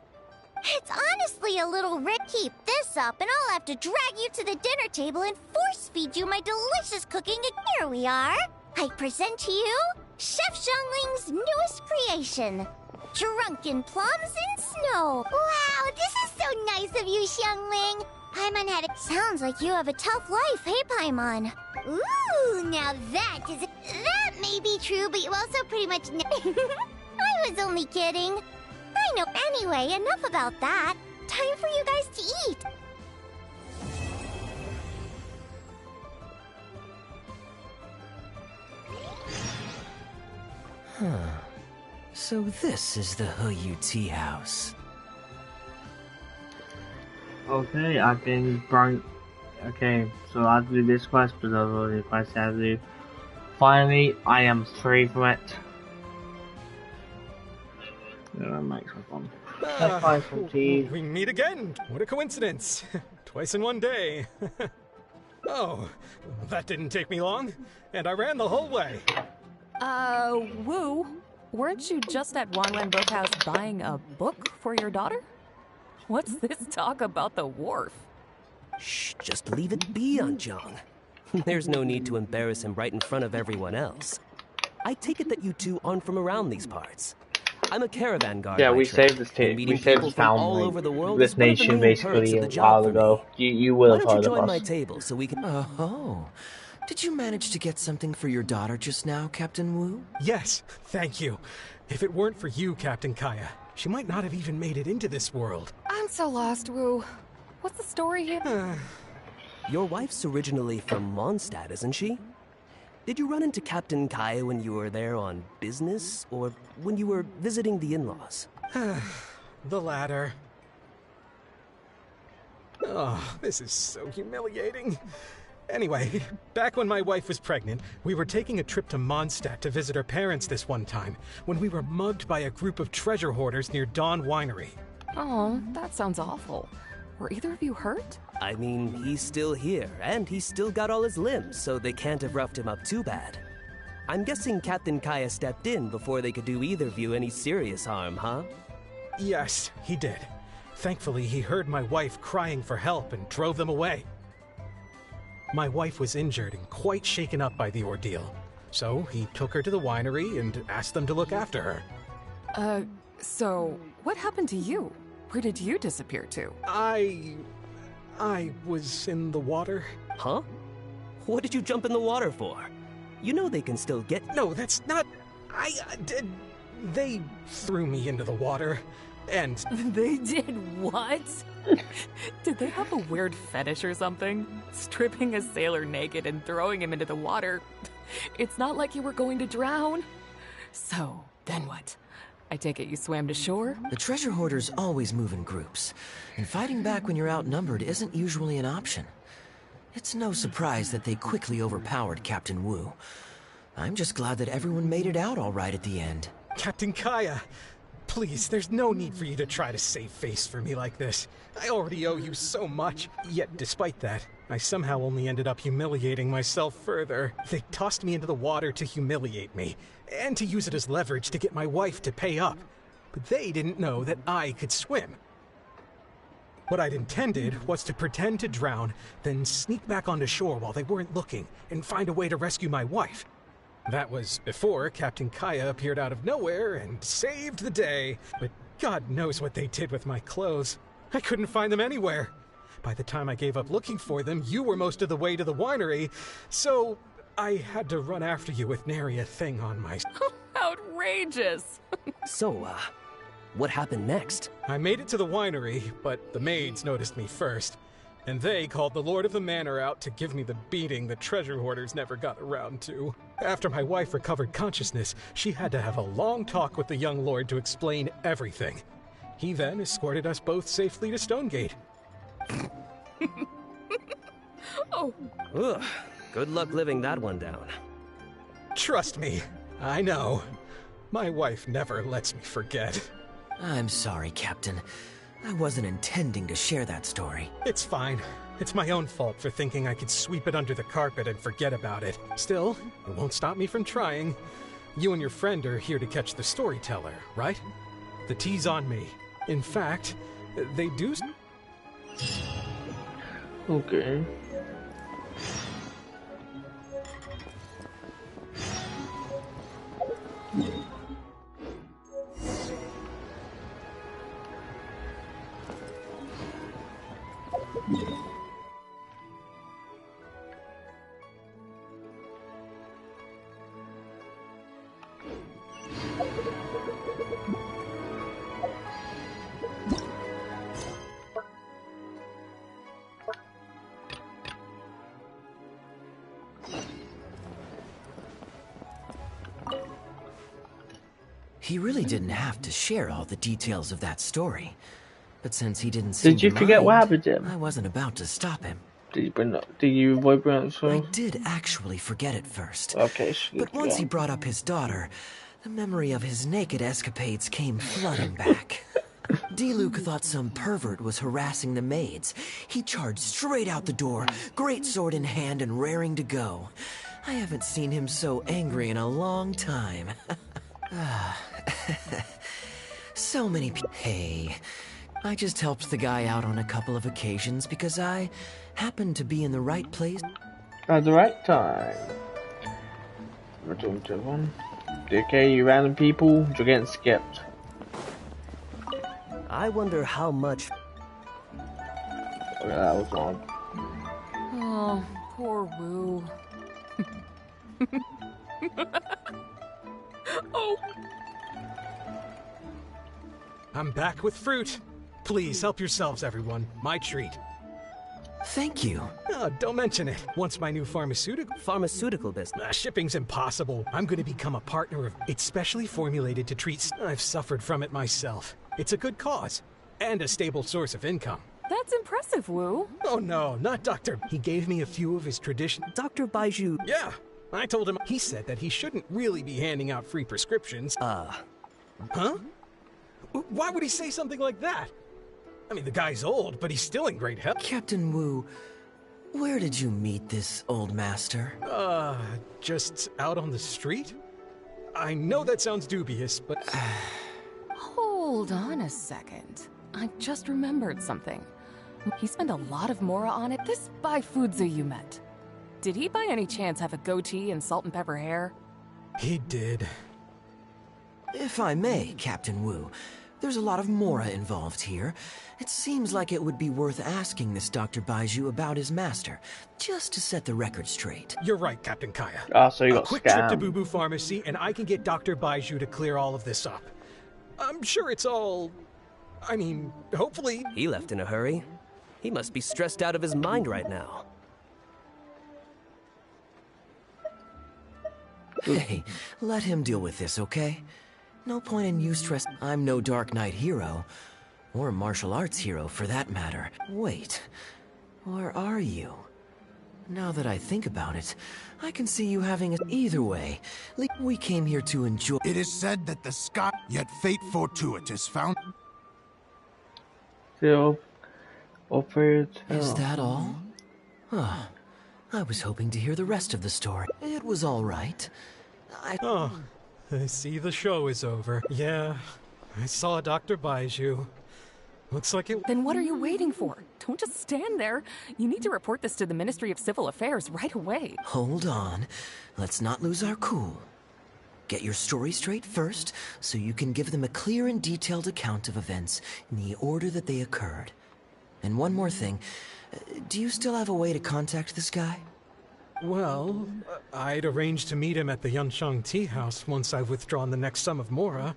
It's honestly a little Keep this up, and I'll have to drag you to the dinner table and force-feed you my delicious cooking. Here we are. I present to you Chef Xiangling's newest creation, Drunken Plums in Snow. Wow, this is so nice of you, Xiangling. Paimon had it. Sounds like you have a tough life, hey, Paimon? Ooh, now that may be true, but you also pretty much I was only kidding. I know. Anyway, enough about that. Time for you guys to eat. Huh. So this is the Heyu tea house. Okay, I've been brought. Okay, so I'll do this quest, but I'll do the quest I have to do. Finally, I am free from it. That makes my fun. Let's find some tea. We meet again! What a coincidence! Twice in one day. Oh, that didn't take me long, and I ran the whole way. Wu, weren't you just at Wanwen Book House buying a book for your daughter? What's this talk about the wharf? Shh, just leave it be, Anjong. There's no need to embarrass him right in front of everyone else. I take it that you two aren't from around these parts. I'm a caravan guard. Yeah, we saved this we saved this town, all over the world, this nation basically a while ago. You will have heard of us. Why don't you join my table so we can... Oh, did you manage to get something for your daughter just now, Captain Wu? Yes, thank you. If it weren't for you, Captain Kaya, she might not have even made it into this world. I'm so lost, Wu. What's the story here? Your wife's originally from Mondstadt, isn't she? Did you run into Captain Kaya when you were there on business, or when you were visiting the in-laws? The latter. Oh, this is so humiliating. Anyway, back when my wife was pregnant, we were taking a trip to Mondstadt to visit her parents this one time, when we were mugged by a group of treasure hoarders near Dawn Winery. Oh, that sounds awful. Were either of you hurt? I mean, he's still here, and he's still got all his limbs, so they can't have roughed him up too bad. I'm guessing Captain Kaya stepped in before they could do either of you any serious harm, huh? Yes, he did. Thankfully, he heard my wife crying for help and drove them away. My wife was injured and quite shaken up by the ordeal, so he took her to the winery and asked them to look after her. So what happened to you? Where did you disappear to? I was in the water. Huh? What did you jump in the water for? You know they can still get— No, that's not... They threw me into the water, and... They did what? Did they have a weird fetish or something? Stripping a sailor naked and throwing him into the water? It's not like you were going to drown. So, then what? I take it you swam to shore? The treasure hoarders always move in groups, and fighting back when you're outnumbered isn't usually an option. It's no surprise that they quickly overpowered Captain Wu. I'm just glad that everyone made it out all right at the end. Captain Kaya, please, there's no need for you to try to save face for me like this. I already owe you so much. Yet, despite that, I somehow only ended up humiliating myself further. They tossed me into the water to humiliate me, and to use it as leverage to get my wife to pay up. But they didn't know that I could swim. What I'd intended was to pretend to drown, then sneak back onto shore while they weren't looking, and find a way to rescue my wife. That was before Captain Kaya appeared out of nowhere and saved the day. But God knows what they did with my clothes. I couldn't find them anywhere. By the time I gave up looking for them, you were most of the way to the winery, so I had to run after you with nary a thing on my... Outrageous! So, what happened next? I made it to the winery, but the maids noticed me first. And they called the Lord of the Manor out to give me the beating the treasure hoarders never got around to. After my wife recovered consciousness, she had to have a long talk with the young lord to explain everything. He then escorted us both safely to Stonegate. Oh. Ugh. Good luck living that one down. Trust me, I know. My wife never lets me forget. I'm sorry, Captain. I wasn't intending to share that story. It's fine. It's my own fault for thinking I could sweep it under the carpet and forget about it. Still, it won't stop me from trying. You and your friend are here to catch the storyteller, right? The tea's on me. In fact, they do... Okay. He really didn't have to share all the details of that story. But since he didn't seem Did you to forget mind, what happened to him? I wasn't about to stop him. Did you avoid bringing up I did actually forget at first. Okay, so but once he brought up his daughter, the memory of his naked escapades came flooding back. D-Luke thought some pervert was harassing the maids. He charged straight out the door, great sword in hand and raring to go. I haven't seen him so angry in a long time. So many people. Hey, I just helped the guy out on a couple of occasions because I happened to be in the right place at the right time. Okay, you random people, you're getting skipped. I wonder how much... Okay, that was wrong. Oh, poor Wu. Oh. I'm back with fruit. Please help yourselves, everyone. My treat. Thank you. Oh, don't mention it. Once my new pharmaceutical business. Shipping's impossible. I'm going to become a partner of... It's specially formulated to treat... I've suffered from it myself. It's a good cause. And a stable source of income. That's impressive, Wu. Oh no, not Dr. He gave me a few of his tradition... Dr. Baiju... Yeah. I told him... He said that he shouldn't really be handing out free prescriptions. Huh? Why would he say something like that? I mean, the guy's old, but he's still in great health. Captain Wu, where did you meet this old master? Just out on the street? I know that sounds dubious, but... Hold on a second. I just remembered something. He spent a lot of Mora on it. This Baifuzi you met. Did he by any chance have a goatee and salt and pepper hair? He did. If I may, Captain Wu, there's a lot of Mora involved here. It seems like it would be worth asking this Dr. Baiju about his master, just to set the record straight. You're right, Captain Kaya. Ah, so you got a quick scammed. trip to Boo Boo Pharmacy, and I can get Dr. Baiju to clear all of this up. I'm sure it's all... I mean, hopefully... He left in a hurry. He must be stressed out of his mind right now. Hey, let him deal with this, okay? No point in you stress. I'm no Dark Knight hero. Or martial arts hero, for that matter. Wait. Or are you? Now that I think about it, I can see you having a... Either way, we came here to enjoy... It is said that the sky... Yet fate fortuitous found... Still... Offered... Is that all? Huh. I was hoping to hear the rest of the story. It was all right. Oh, I see the show is over. Yeah, I saw Dr. Baiju. Looks like it... Then what are you waiting for? Don't just stand there. You need to report this to the Ministry of Civil Affairs right away. Hold on. Let's not lose our cool. Get your story straight first, so you can give them a clear and detailed account of events in the order that they occurred. And one more thing. Do you still have a way to contact this guy? Well, I'd arranged to meet him at the Yunshang Tea House once I've withdrawn the next sum of Mora,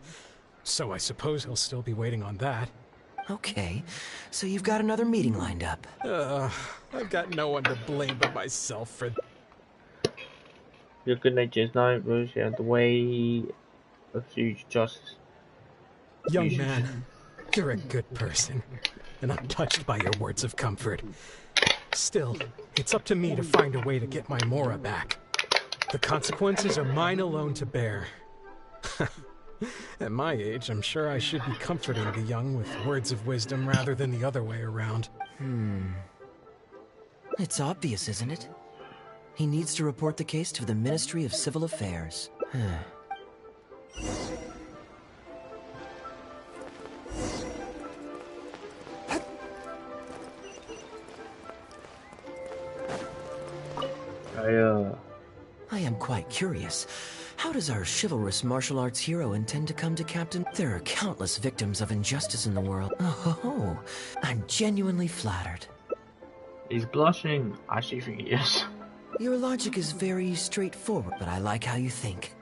so I suppose he'll still be waiting on that. Okay, so you've got another meeting lined up. I've got no one to blame but myself for... Your good nature is not the way of huge justice. Young man, you're a good person, and I'm touched by your words of comfort. Still, it's up to me to find a way to get my Mora back. The consequences are mine alone to bear. At my age, I'm sure I should be comforting the young with words of wisdom rather than the other way around. It's obvious, isn't it? He needs to report the case to the Ministry of Civil Affairs. I am quite curious. How does our chivalrous martial arts hero intend to come to Captain? There are countless victims of injustice in the world. Oh, I'm genuinely flattered. He's blushing. I actually think he is. Your logic is very straightforward, but I like how you think.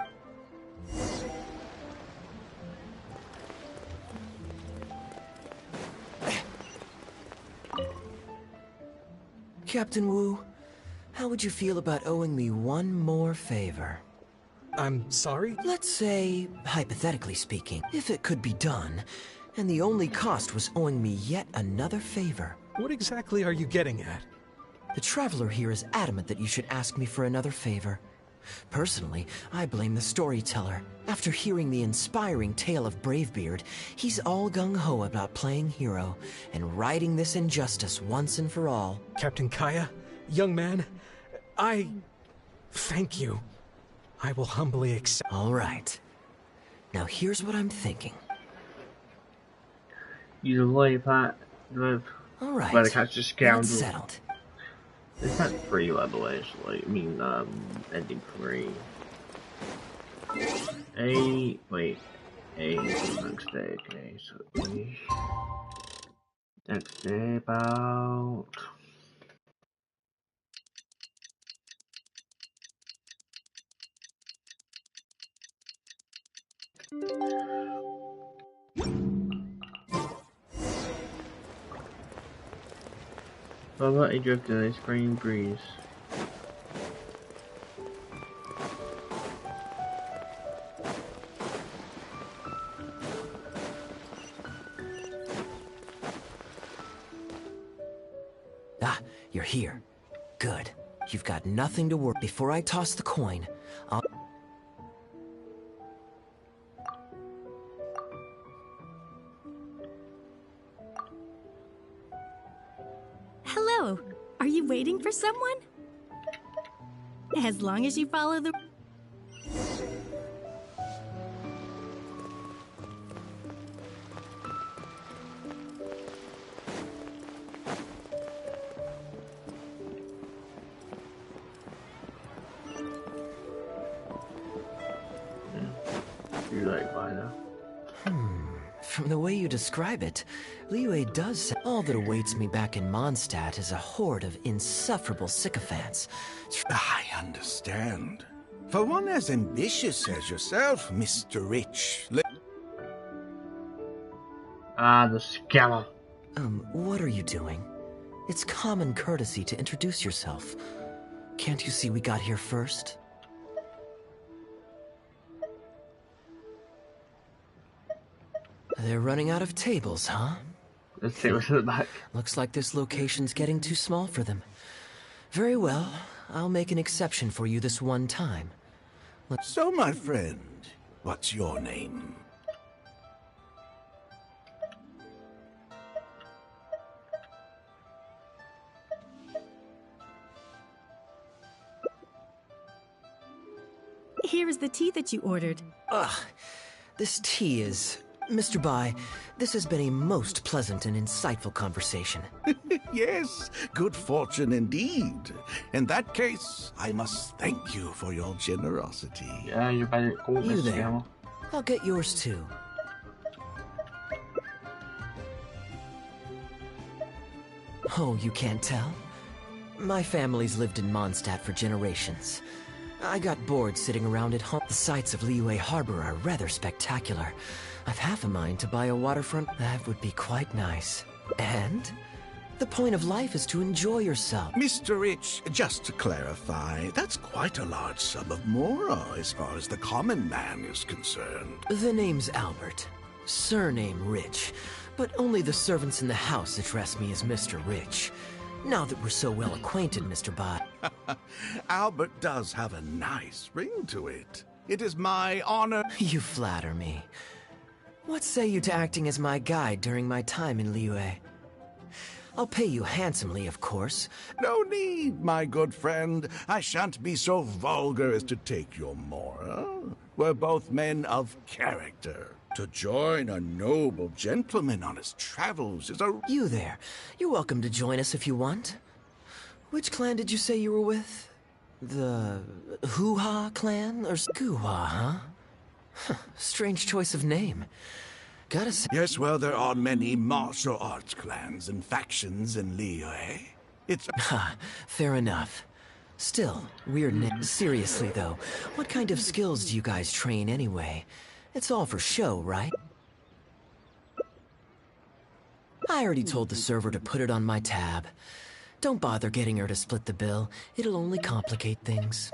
Captain Wu, how would you feel about owing me one more favor? I'm sorry? Let's say, hypothetically speaking, if it could be done, and the only cost was owing me yet another favor. What exactly are you getting at? The Traveler here is adamant that you should ask me for another favor. Personally, I blame the storyteller. After hearing the inspiring tale of Bravebeard, he's all gung-ho about playing hero and righting this injustice once and for all. Captain Kaya, young man, I... thank you. I will humbly accept... All right. Now here's what I'm thinking. Use a lollipop. All right. Better catch the scoundrel. That's settled. It's not free, by the way. I mean, ending free. Wait. A is the next day. Okay, so next day about. Bubba a drift in a spring breeze. Ah, you're here. Good. You've got nothing to worry. Before I toss the coin, I'll... Hello. Are you waiting for someone? As long as you follow the... too late by now. From the way you describe it, Liyue does say all that awaits me back in Mondstadt is a horde of insufferable sycophants. I understand. For one as ambitious as yourself, Mr. Rich. The scammer. What are you doing? It's common courtesy to introduce yourself. Can't you see we got here first? They're running out of tables, huh? Let's see what's at the back. Looks like this location's getting too small for them. Very well. I'll make an exception for you this one time. So, my friend, what's your name? Here is the tea that you ordered. Ugh, this tea is... Mr. Bai, this has been a most pleasant and insightful conversation. Yes, good fortune indeed. In that case, I must thank you for your generosity. Yeah, you better go. You there. I'll get yours too. Oh, you can't tell? My family's lived in Mondstadt for generations. I got bored sitting around at home. The sights of Liyue Harbor are rather spectacular. I've half a mind to buy a waterfront. That would be quite nice. And the point of life is to enjoy yourself. Mr. Rich, just to clarify, that's quite a large sum of mora as far as the common man is concerned. The name's Albert. Surname Rich. But only the servants in the house address me as Mr. Rich. Now that we're so well acquainted, Mr. Bai. Albert does have a nice ring to it. It is my honor. You flatter me. What say you to acting as my guide during my time in Liyue? I'll pay you handsomely, of course. No need, my good friend. I shan't be so vulgar as to take your mora. We're both men of character. To join a noble gentleman on his travels is a... You there. You're welcome to join us if you want. Which clan did you say you were with? The... Hoo-Ha clan? Or Goo-Ha, huh? Strange choice of name. Gotta say... Yes, well, there are many martial arts clans and factions in Liyue. It's... Ha, fair enough. Still, weird name. Seriously, though, what kind of skills do you guys train anyway? It's all for show, right? I already told the server to put it on my tab. Don't bother getting her to split the bill. It'll only complicate things.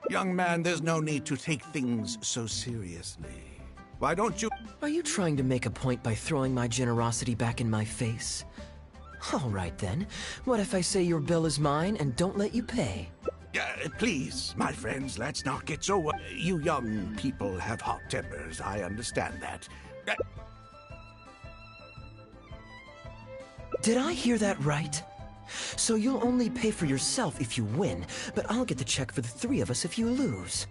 Young man, there's no need to take things so seriously. Why don't you... Are you trying to make a point by throwing my generosity back in my face? All right, then. What if I say your bill is mine and don't let you pay? Please, my friends, let's not get so... You young people have hot tempers, I understand that. Did I hear that right? So you'll only pay for yourself if you win, but I'll get the check for the three of us if you lose.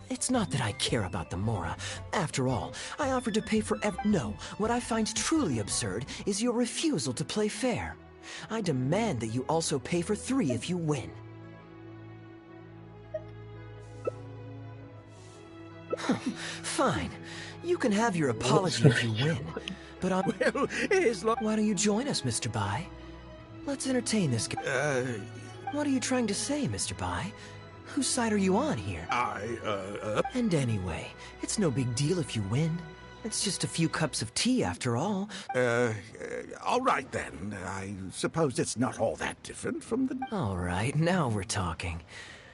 It's not that I care about the mora. After all, I offered to pay for No, what I find truly absurd is your refusal to play fair. I demand that you also pay for 3 if you win. Fine. You can have your apology if you win. But I'm... Well, why don't you join us, Mr. Bai? Let's entertain this guy. What are you trying to say, Mr. Bai? Whose side are you on here? And anyway, it's no big deal if you win. It's just a few cups of tea after all. All right then. I suppose it's not all that different from the... All right, now we're talking.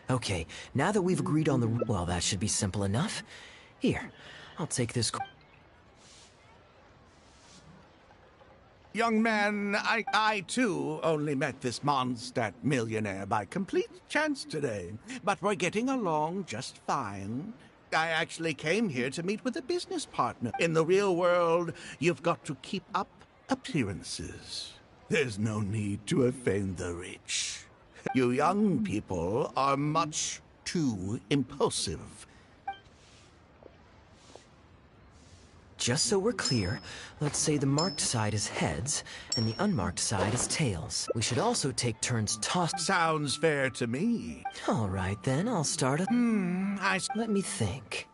Okay, now that we've agreed on the... Well, that should be simple enough. Here, I'll take this... Young man, I too only met this Mondstadt millionaire by complete chance today. But we're getting along just fine. I actually came here to meet with a business partner. In the real world, you've got to keep up appearances. There's no need to offend the rich. You young people are much too impulsive. just so we're clear, let's say the marked side is heads, and the unmarked side is tails. We should also take turns tossing. Sounds fair to me. All right, then, I'll start it. Let me think.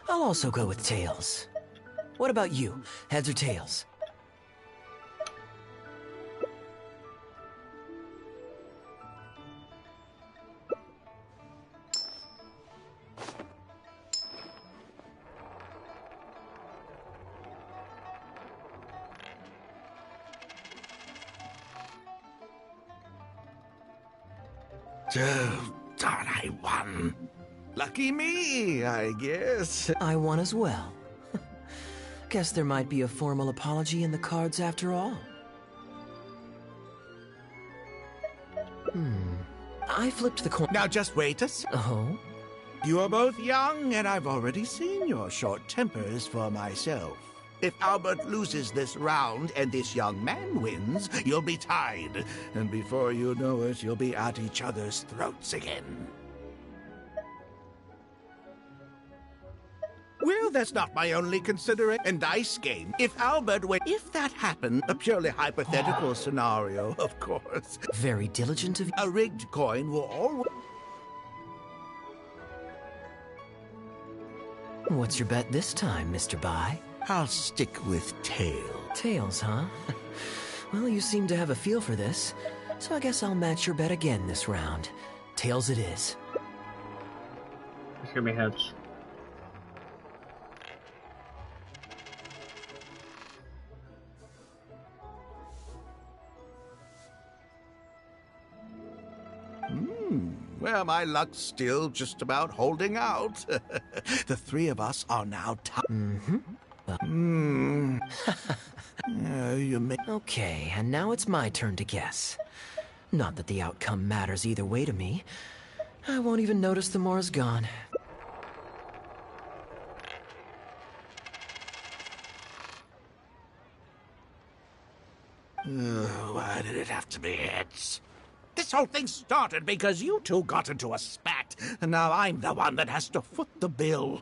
I'll also go with tails. What about you? Heads or tails? Oh, darn, I won. Lucky me, I guess. I won as well. Guess there might be a formal apology in the cards after all. I flipped the coin. Now just wait a second. Oh? You are both young, and I've already seen your short tempers for myself. If Albert loses this round and this young man wins, you'll be tied. And before you know it, you'll be at each other's throats again. Well, that's not my only consideration. And dice game. If that happened, a purely hypothetical scenario, of course. Very diligent of you. A rigged coin will always... What's your bet this time, Mr. Bai? I'll stick with tails. Tails, huh? Well, you seem to have a feel for this, so I guess I'll match your bet again this round. Tails it is. It's gonna be heads. Well, my luck's still just about holding out. The three of us are now you may... Okay, and now it's my turn to guess. Not that the outcome matters either way to me. I won't even notice the more's gone. Why did it have to be heads? This whole thing started because you two got into a spat, and now I'm the one that has to foot the bill.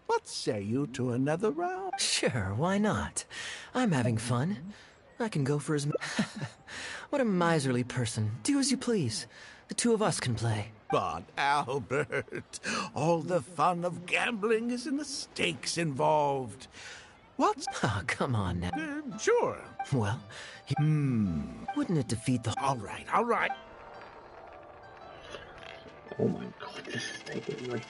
What say you to another round? Sure, why not? I'm having fun. I can go for as What a miserly person. Do as you please. The two of us can play. But, Albert, all the fun of gambling is in the stakes involved. What? Oh, come on now. Sure. Well, wouldn't it defeat the... All right, all right. Oh my god, this is taking me.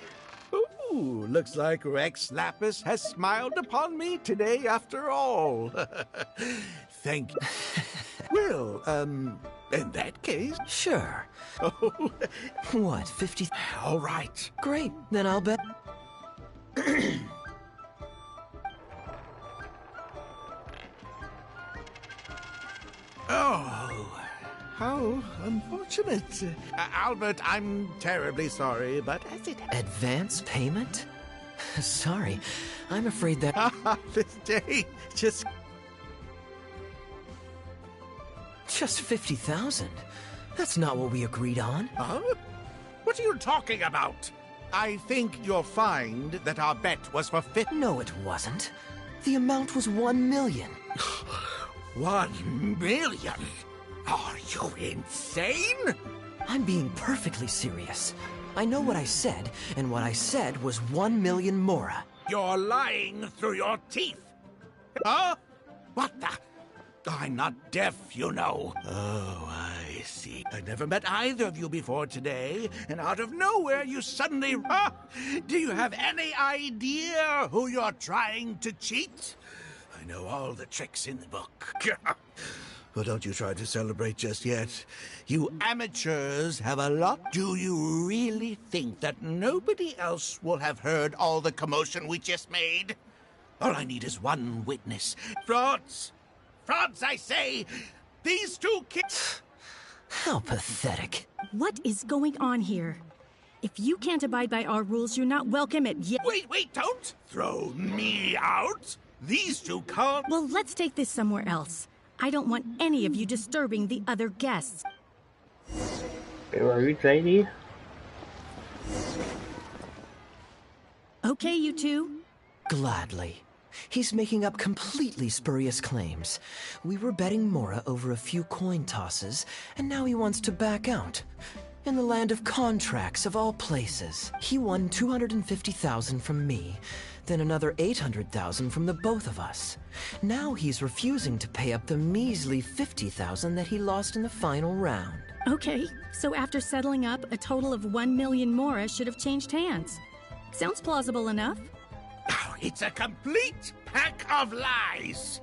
Ooh, looks like Rex Lapis has smiled upon me today after all. Thank you. Well, in that case... Sure. Oh. What, 50... All right. Great, then I'll bet... Oh, how unfortunate. Albert, I'm terribly sorry, but as it... Advance payment? Sorry, I'm afraid that... This day just... Just 50,000? That's not what we agreed on. Huh? What are you talking about? I think you'll find that our bet was for 50... No, it wasn't. The amount was 1 million. 1 million? Are you insane? I'm being perfectly serious. I know what I said, and what I said was 1 million mora. You're lying through your teeth. Huh? What the... I'm not deaf, you know. Oh, I see. I never met either of you before today, and out of nowhere you suddenly... Huh? Do you have any idea who you're trying to cheat? I know all the tricks in the book. Well, don't you try to celebrate just yet. You amateurs have a lot. Do you really think that nobody else will have heard all the commotion we just made? All I need is one witness. Frauds! Frauds, I say! These two kids... How pathetic. What is going on here? If you can't abide by our rules, you're not welcome at yet. Wait, don't throw me out! These two can't... Well, let's take this somewhere else. I don't want any of you disturbing the other guests. Where are you, JD? Okay, you two. Gladly. He's making up completely spurious claims. We were betting Mora over a few coin tosses, and now he wants to back out. In the land of contracts, of all places. He won 250,000 from me, then another 800,000 from the both of us. Now he's refusing to pay up the measly 50,000 that he lost in the final round. Okay, so after settling up, a total of 1 million Mora should have changed hands. Sounds plausible enough. Oh, it's a complete pack of lies.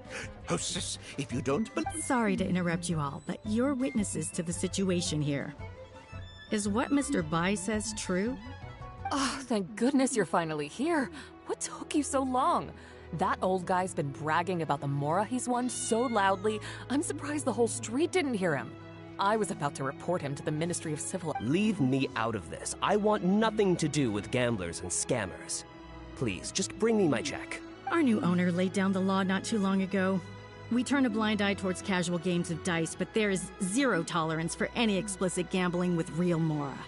Hostess, if you don't believe... Sorry to interrupt you all, but you're witnesses to the situation here. Is what Mr. Bai says true? Oh, thank goodness you're finally here. What took you so long? That old guy's been bragging about the Mora he's won so loudly, I'm surprised the whole street didn't hear him. I was about to report him to the Ministry of Civil... Leave me out of this. I want nothing to do with gamblers and scammers. Please, just bring me my check. Our new owner laid down the law not too long ago. We turn a blind eye towards casual games of dice, but there is zero tolerance for any explicit gambling with real Mora.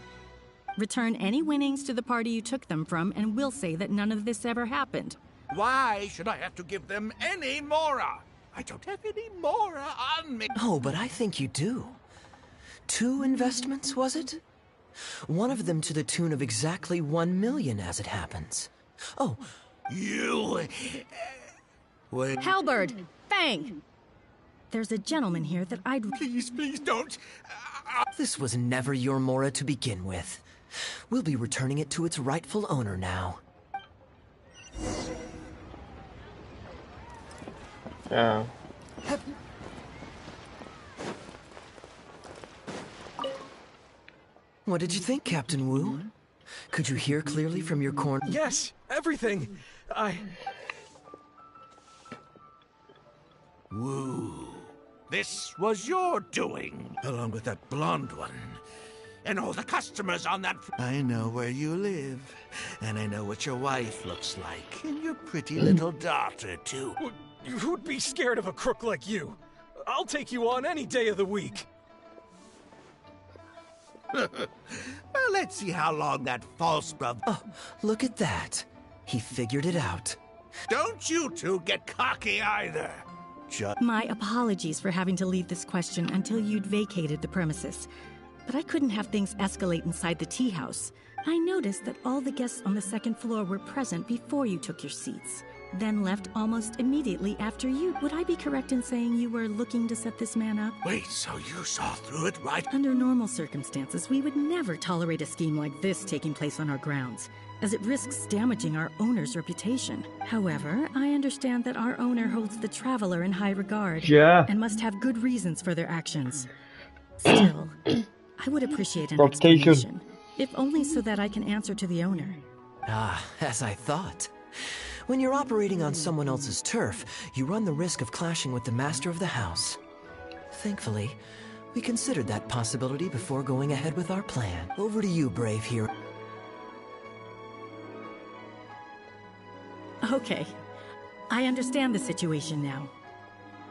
Return any winnings to the party you took them from, and we'll say that none of this ever happened. Why should I have to give them any Mora? I don't have any Mora on me. Oh, but I think you do. 2 investments, was it? One of them to the tune of exactly 1 million, as it happens. Oh. You... Wait. Halberd! Fang! There's a gentleman here that I'd... Please don't. This was never your Mora to begin with. We'll be returning it to its rightful owner now. Yeah. What did you think, Captain Wu? Could you hear clearly from your corner? Yes, everything. Woo. This was your doing, along with that blonde one. And all the customers on that... I know where you live, and I know what your wife looks like, and your pretty little daughter, too. Who'd be scared of a crook like you? I'll take you on any day of the week. Well, let's see how long that false brother... Oh, look at that. He figured it out. Don't you two get cocky either. My apologies for having to leave this question until you'd vacated the premises. But I couldn't have things escalate inside the tea house. I noticed that all the guests on the second floor were present before you took your seats, then left almost immediately after you. Would I be correct in saying you were looking to set this man up? Wait, so you saw through it, right? Under normal circumstances, we would never tolerate a scheme like this taking place on our grounds, as it risks damaging our owner's reputation. However, I understand that our owner holds the traveler in high regard, and must have good reasons for their actions. Still, I would appreciate an explanation, if only so that I can answer to the owner. Ah, as I thought. When you're operating on someone else's turf, you run the risk of clashing with the master of the house. Thankfully, we considered that possibility before going ahead with our plan. Over to you, brave hero. Okay, I understand the situation now.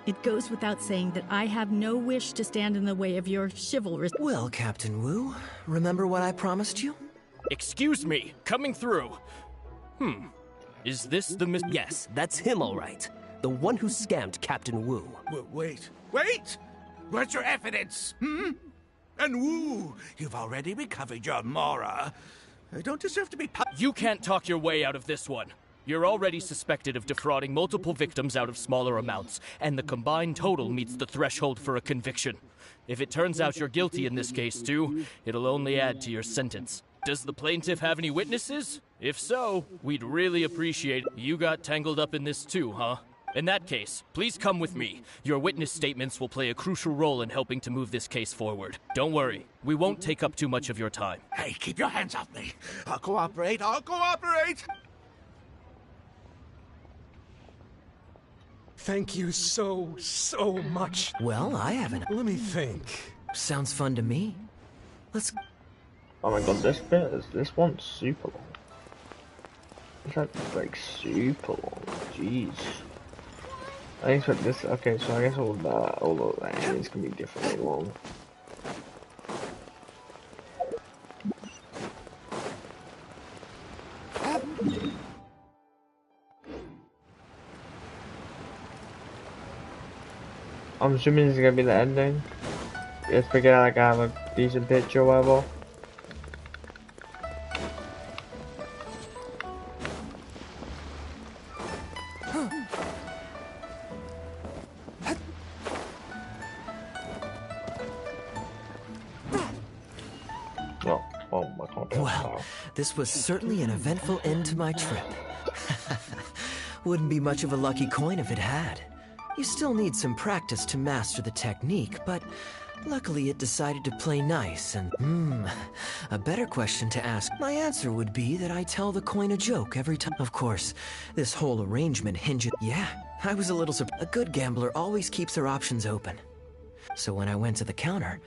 It goes without saying that I have no wish to stand in the way of your chivalrous... Well, Captain Wu, remember what I promised you? Excuse me, coming through. Is this the Yes, that's him all right. The one who scammed Captain Wu. Wait! Where's your evidence, And Wu, you've already recovered your Mora. I don't deserve to be... You can't talk your way out of this one. You're already suspected of defrauding multiple victims out of smaller amounts, and the combined total meets the threshold for a conviction. If it turns out you're guilty in this case, too, it'll only add to your sentence. Does the plaintiff have any witnesses? If so, we'd really appreciate it. You got tangled up in this too, huh? In that case, please come with me. Your witness statements will play a crucial role in helping to move this case forward. Don't worry, we won't take up too much of your time. Hey, keep your hands off me. I'll cooperate. Thank you so much. Well, I haven't... Let me think. Sounds fun to me. Let's... Oh my god, this one's super long. It's like super long. Jeez. I expect this. Okay, so I guess all of that is gonna be differently long. I'm assuming this is gonna be the ending. Let's figure out like I have a decent picture or whatever. Well, this was certainly an eventful end to my trip. Wouldn't be much of a lucky coin if it had. You still need some practice to master the technique, but luckily it decided to play nice and... a better question to ask. My answer would be that I tell the coin a joke every time. Of course, this whole arrangement hinges... Yeah, I was a little surprised. A good gambler always keeps their options open. So when I went to the counter,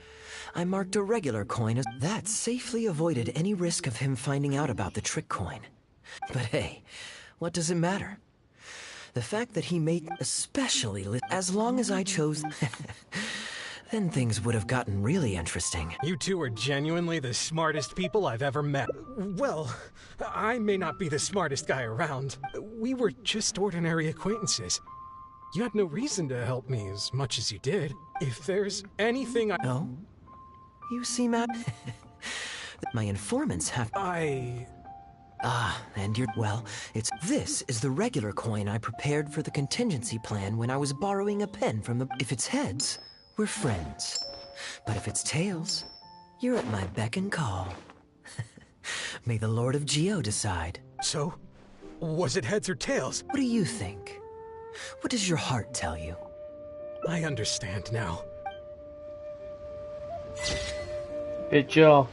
I marked a regular coin as... That safely avoided any risk of him finding out about the trick coin. But hey, what does it matter? The fact that he made especially as long as I chose... Then things would have gotten really interesting. You two are genuinely the smartest people I've ever met. Well, I may not be the smartest guy around. We were just ordinary acquaintances. You had no reason to help me as much as you did. If there's anything I... No? You seem my informants have... and you're... Well, it's... This is the regular coin I prepared for the contingency plan when I was borrowing a pen from the... If it's heads, we're friends. But if it's tails, you're at my beck and call. May the Lord of Geo decide. So, was it heads or tails? What do you think? What does your heart tell you? I understand now. Picture.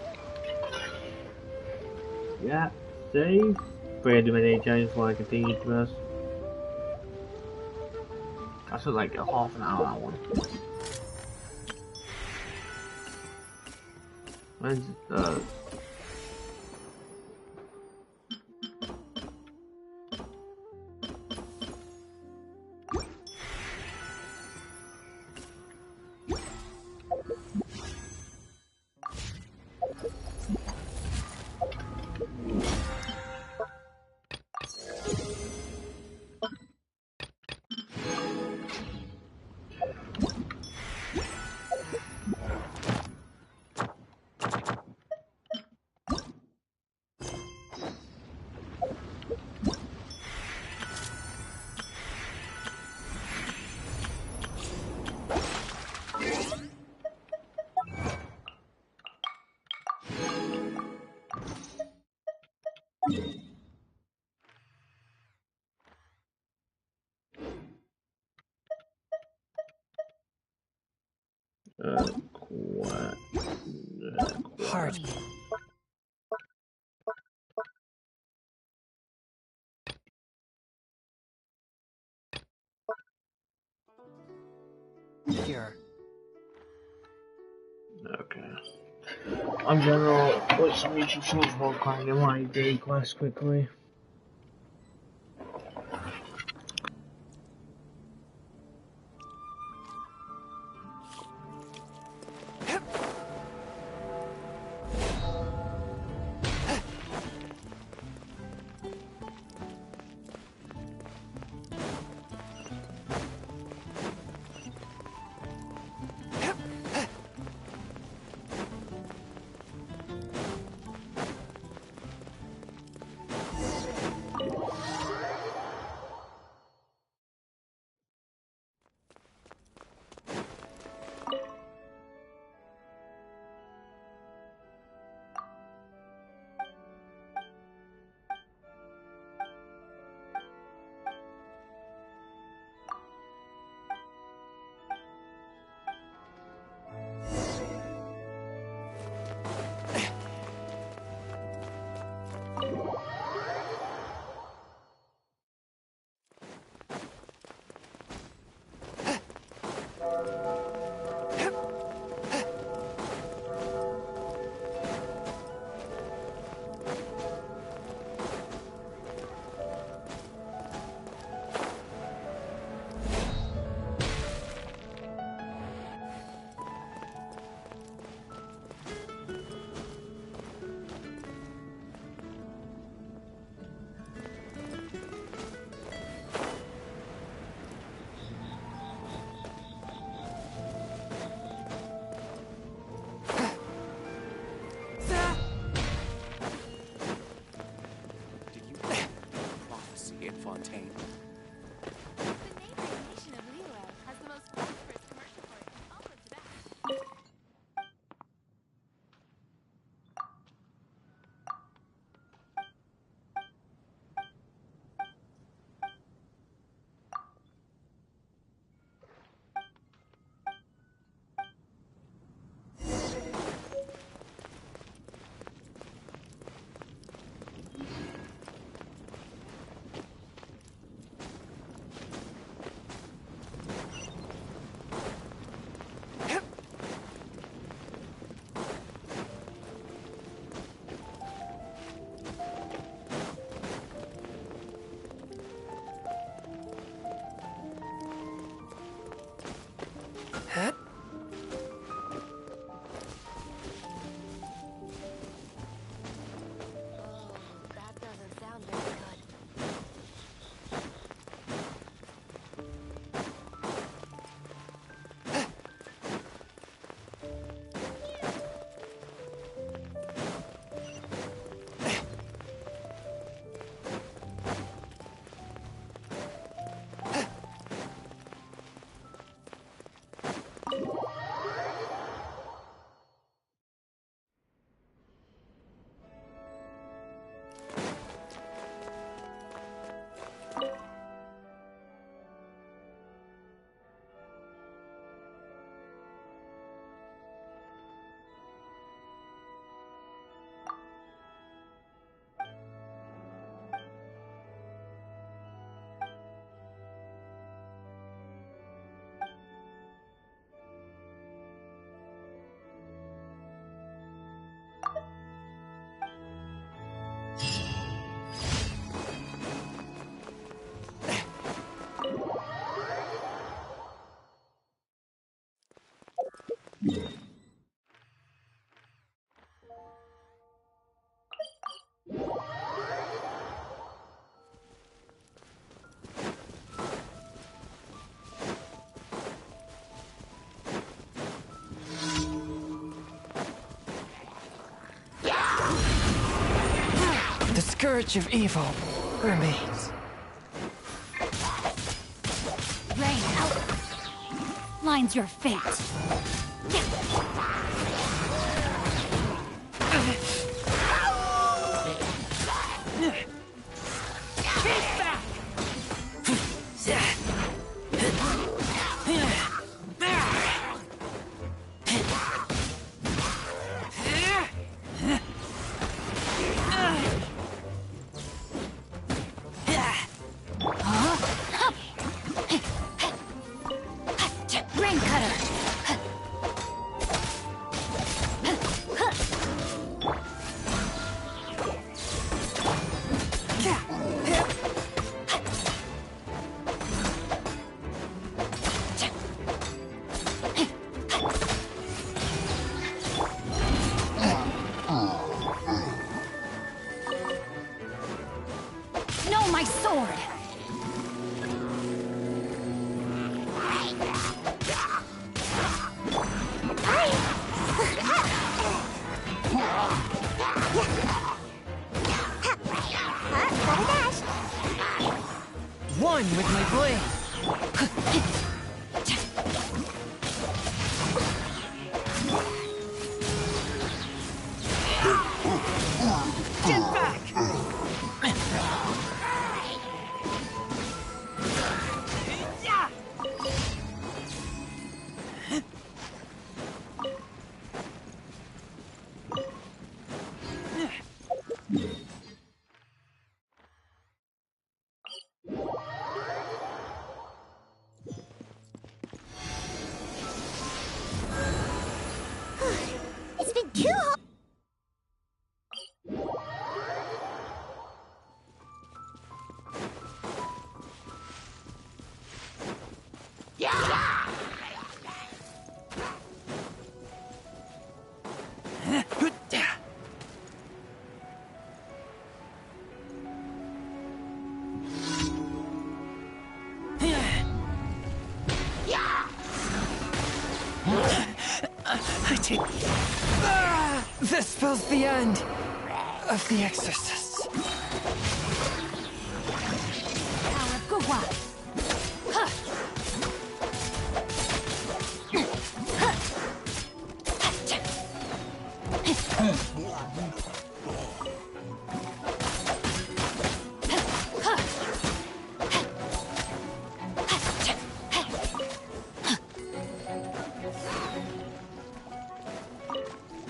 Yeah, save. Wait a minute, I just want to continue to this. I should like a half an hour that one. Where's the... Heart. Here. Okay. I'm gonna put some YouTube shorts while grinding my daily quest quickly. obtained. The neighboring nation of Liyue has the most prosperous commercial port in all of Tibet. That doesn't sound very good. The scourge of evil remains. Rain out. Line's your fate. Rain cutter. No, my sword. One with my blade. Get back! It's been too hot. I take... This spells the end of the exorcists.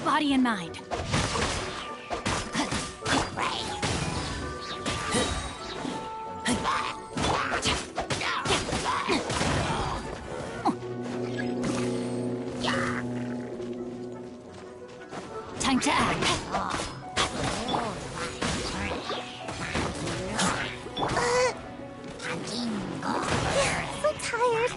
Body and mind. Time to act. So tired.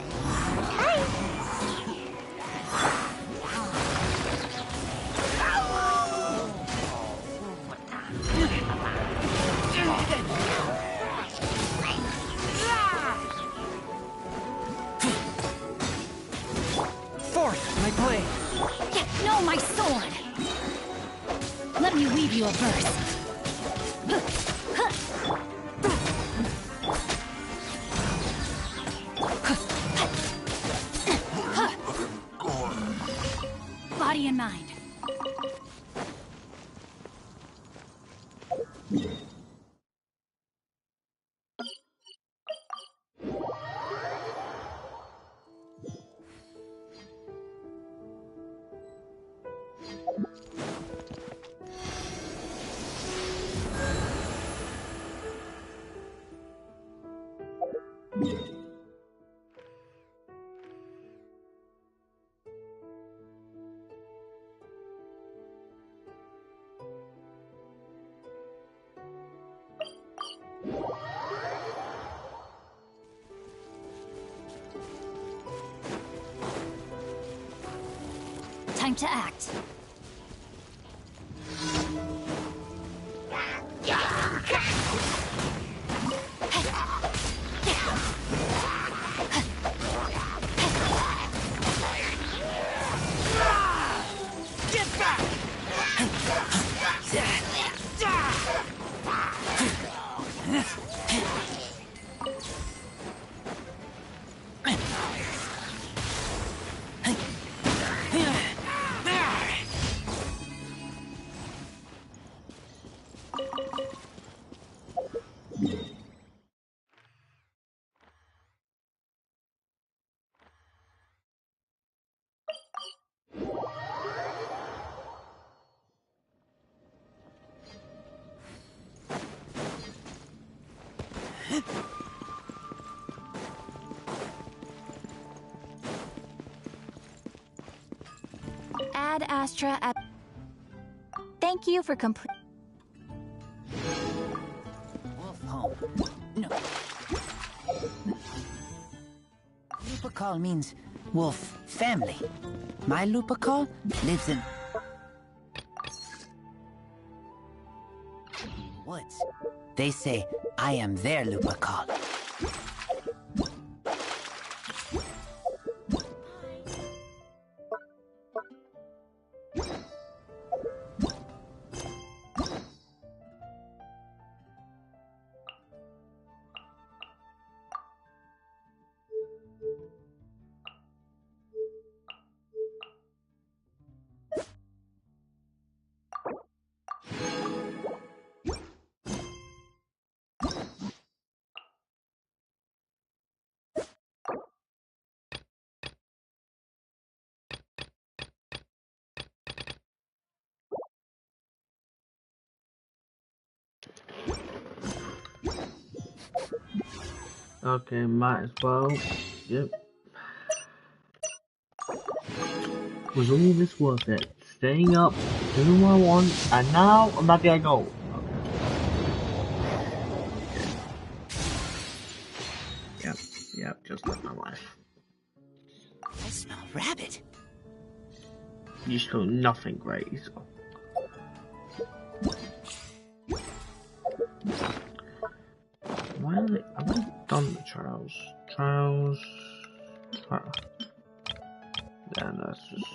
Fourth, my blade. No, my sword. Let me weave you a verse. Body and mind. Time to act. Get back! Ad Astra at... Thank you for complete... Wolf home. No. Lupacol means wolf family. My Lupacol lives in woods. They say I am their Lupacol. Okay, might as well. Yep. Was all this worth it? Staying up, doing what I want, and now I'm not gonna go. Yep, just like my life. I smell rabbit. You smell nothing great, so. Have I done the trials? Trials. Yeah, that's just.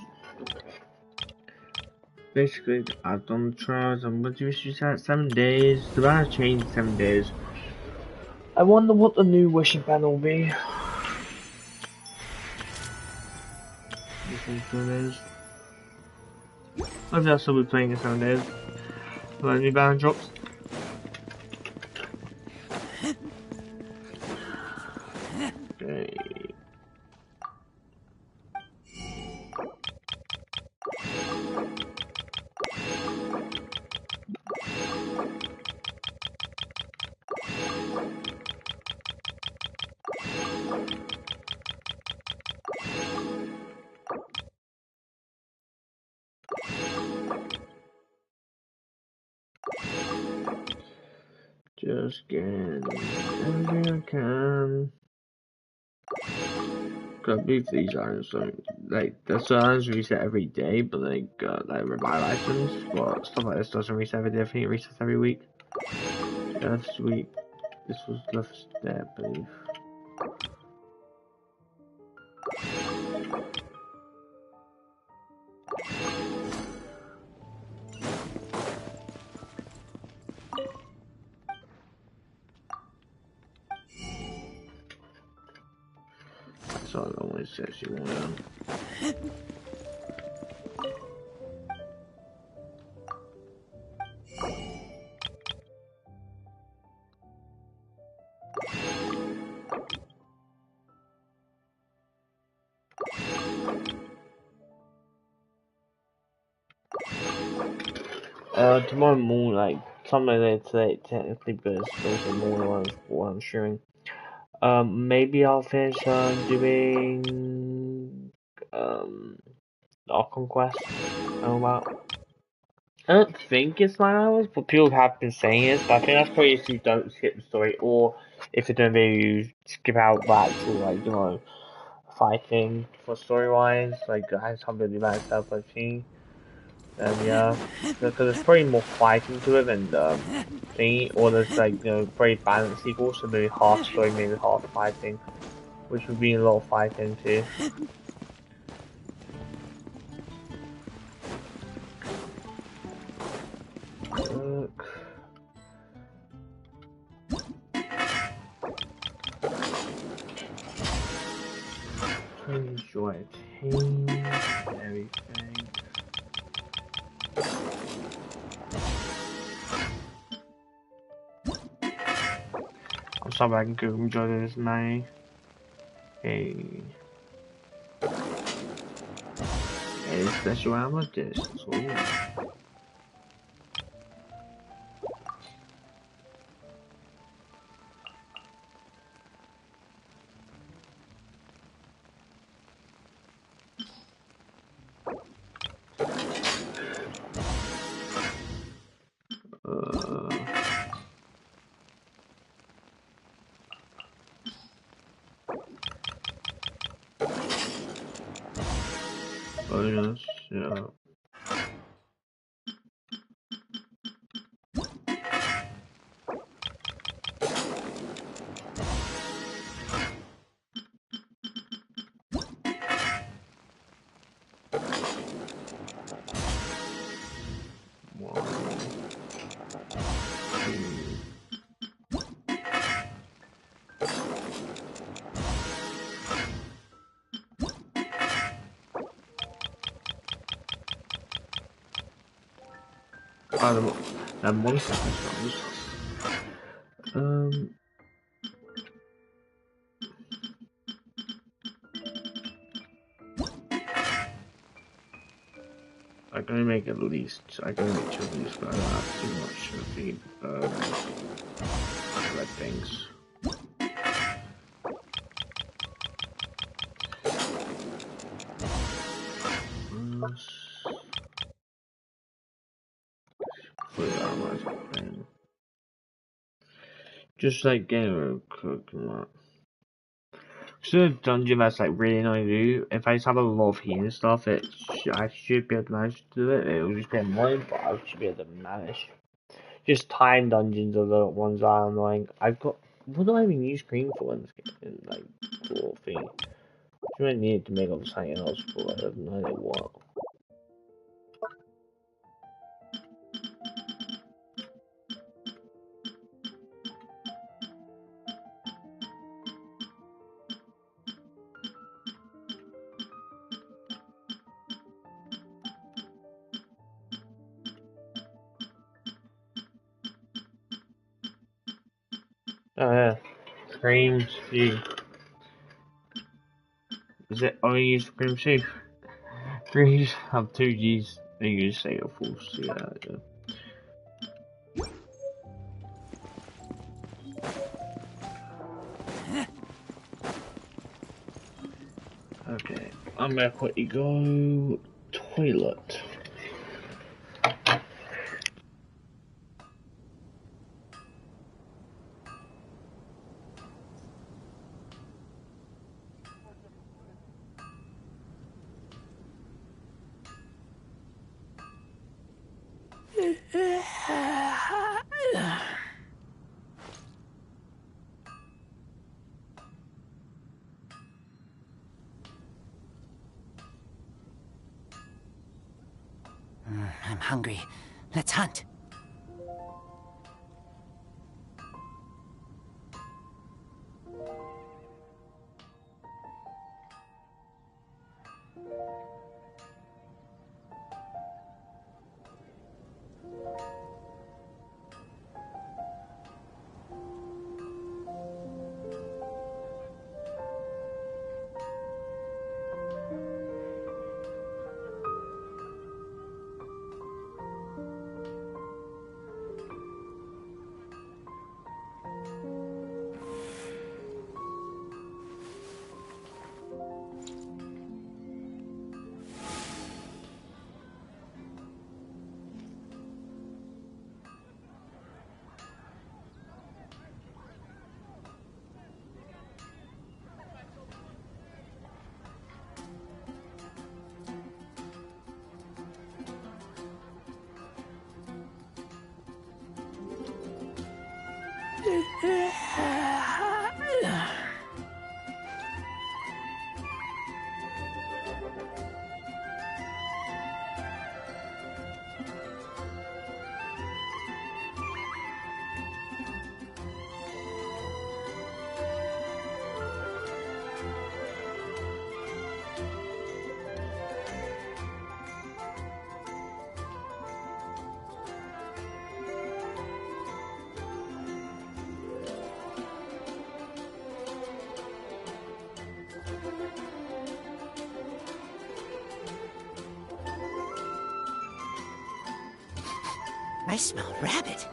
Basically, I've done the trials. I'm going to issue 7 days. The ban changed 7 days. I wonder what the new wishing banner will be. Hopefully I'll still be playing in 7 days. When the new banner drops. Okay. Just get everything I can. I believe these items don't, like, the items reset every day, but they got like revive items. But stuff like this doesn't reset every day. I think it resets every week. Yeah, this week, this was left there, I believe. So I always says you want. Tomorrow morning, like, something like today, technically, but it's also morning while I'm streaming. Maybe I'll finish, doing, the Archon quest. I don't think it's 9 hours, but people have been saying it, so I think that's probably if you don't skip the story, or if you don't maybe you skip out the actual, like, you know, fighting for story-wise, like, I have something about stuff I've seen. Yeah, because there's probably more fighting to it than thingy, or there's like, you know, pretty balanced sequels, so maybe half story, maybe half fighting, which would be a lot of fighting too. Look. Enjoy everything. I'm sorry, I can go enjoy this money. Hey. Hey, special ammo disc. Oh yes, yeah. That monster has I'm gonna make at least, I'm gonna make 2 of these, but I don't have too much of the, red things. Just like getting a cook and that. So a dungeon that's like really annoying to do, if I just have a lot of healing stuff, I should be able to manage to do it. It will just be annoying, but I should be able to manage. Just time dungeons are the ones that are annoying. What do I even use green for in this game? Like, for thing? You might need to make up something else, but I have no idea what. Cream stew. Is it only used for cream stew? Greens have two G's. They use say a full C. Yeah. Okay, I'm gonna quickly go toilet. I'm hungry. Let's hunt. I smell rabbit.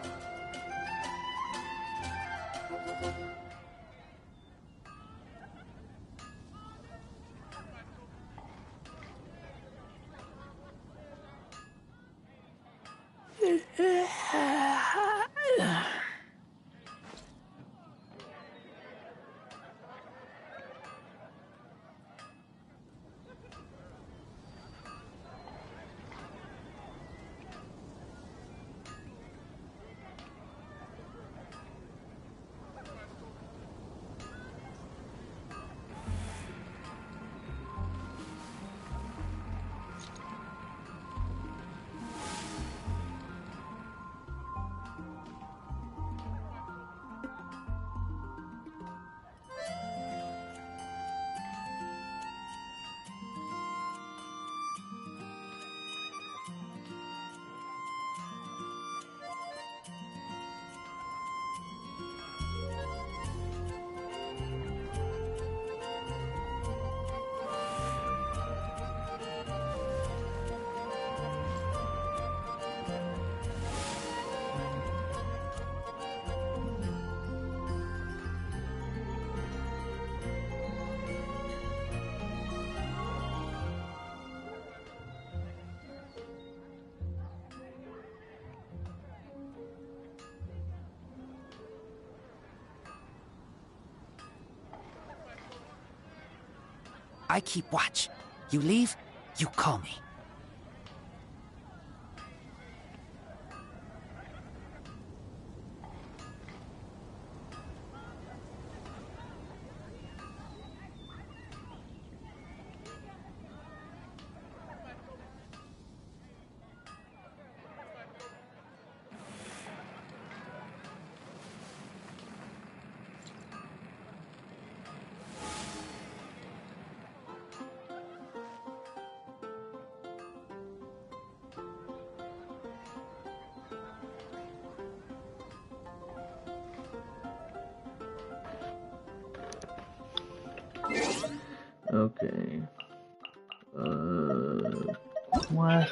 I keep watch. You leave, you call me. Okay. What?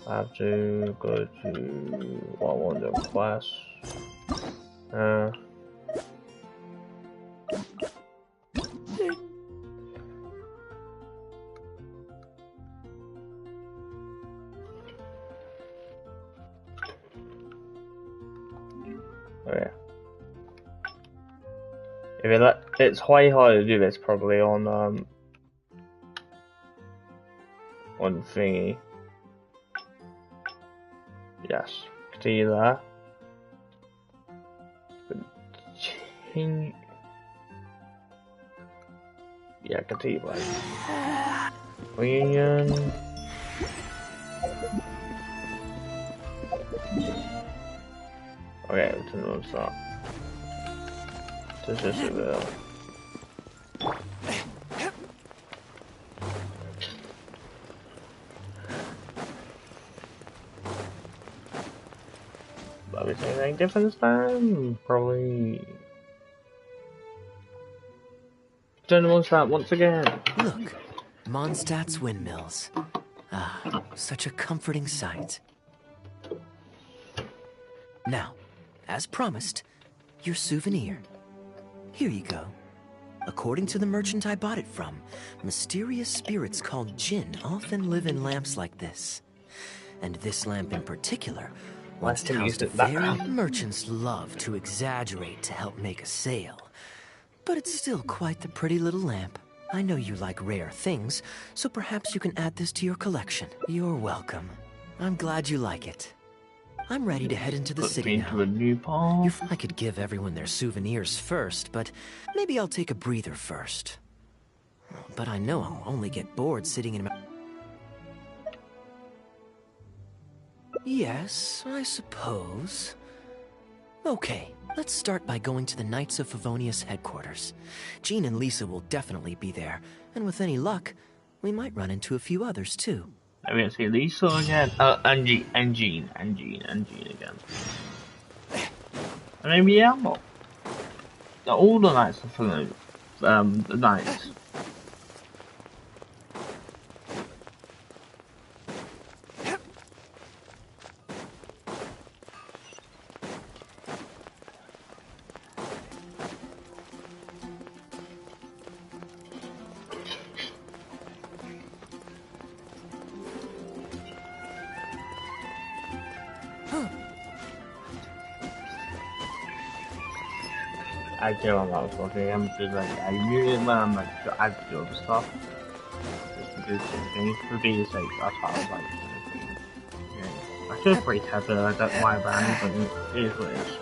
I have to go to one of the class. Okay. It's quite hard to do this probably on thingy. Yes, continue that. Continue. Yeah, continue like reunion. Okay, return to start. This is the. Let me say anything different this time? Probably. Turn to start once again. Look, Mondstadt's windmills. Ah, such a comforting sight. Now, as promised, your souvenir. Here you go. According to the merchant I bought it from, mysterious spirits called Jinn often live in lamps like this. And this lamp in particular once housed a very merchants love to exaggerate to help make a sale. But it's still quite the pretty little lamp. I know you like rare things, so perhaps you can add this to your collection. You're welcome. I'm glad you like it. I'm ready to head into the city now. I could give everyone their souvenirs first, but maybe I'll take a breather first. But I know I'll only get bored sitting in my... Yes, I suppose. Okay, let's start by going to the Knights of Favonius headquarters. Jean and Lisa will definitely be there, and with any luck, we might run into a few others too. Let me see Lisa again. And Jean again. And maybe Elmo. All the Knights of Favonius. The Knights. I care about what I was talking. I'm just like, I muted when I'm like, I do other stuff. Just to do things for being sake. That's what I was like. Yeah. I feel pretty tethered. I don't know why band, but it is what it is.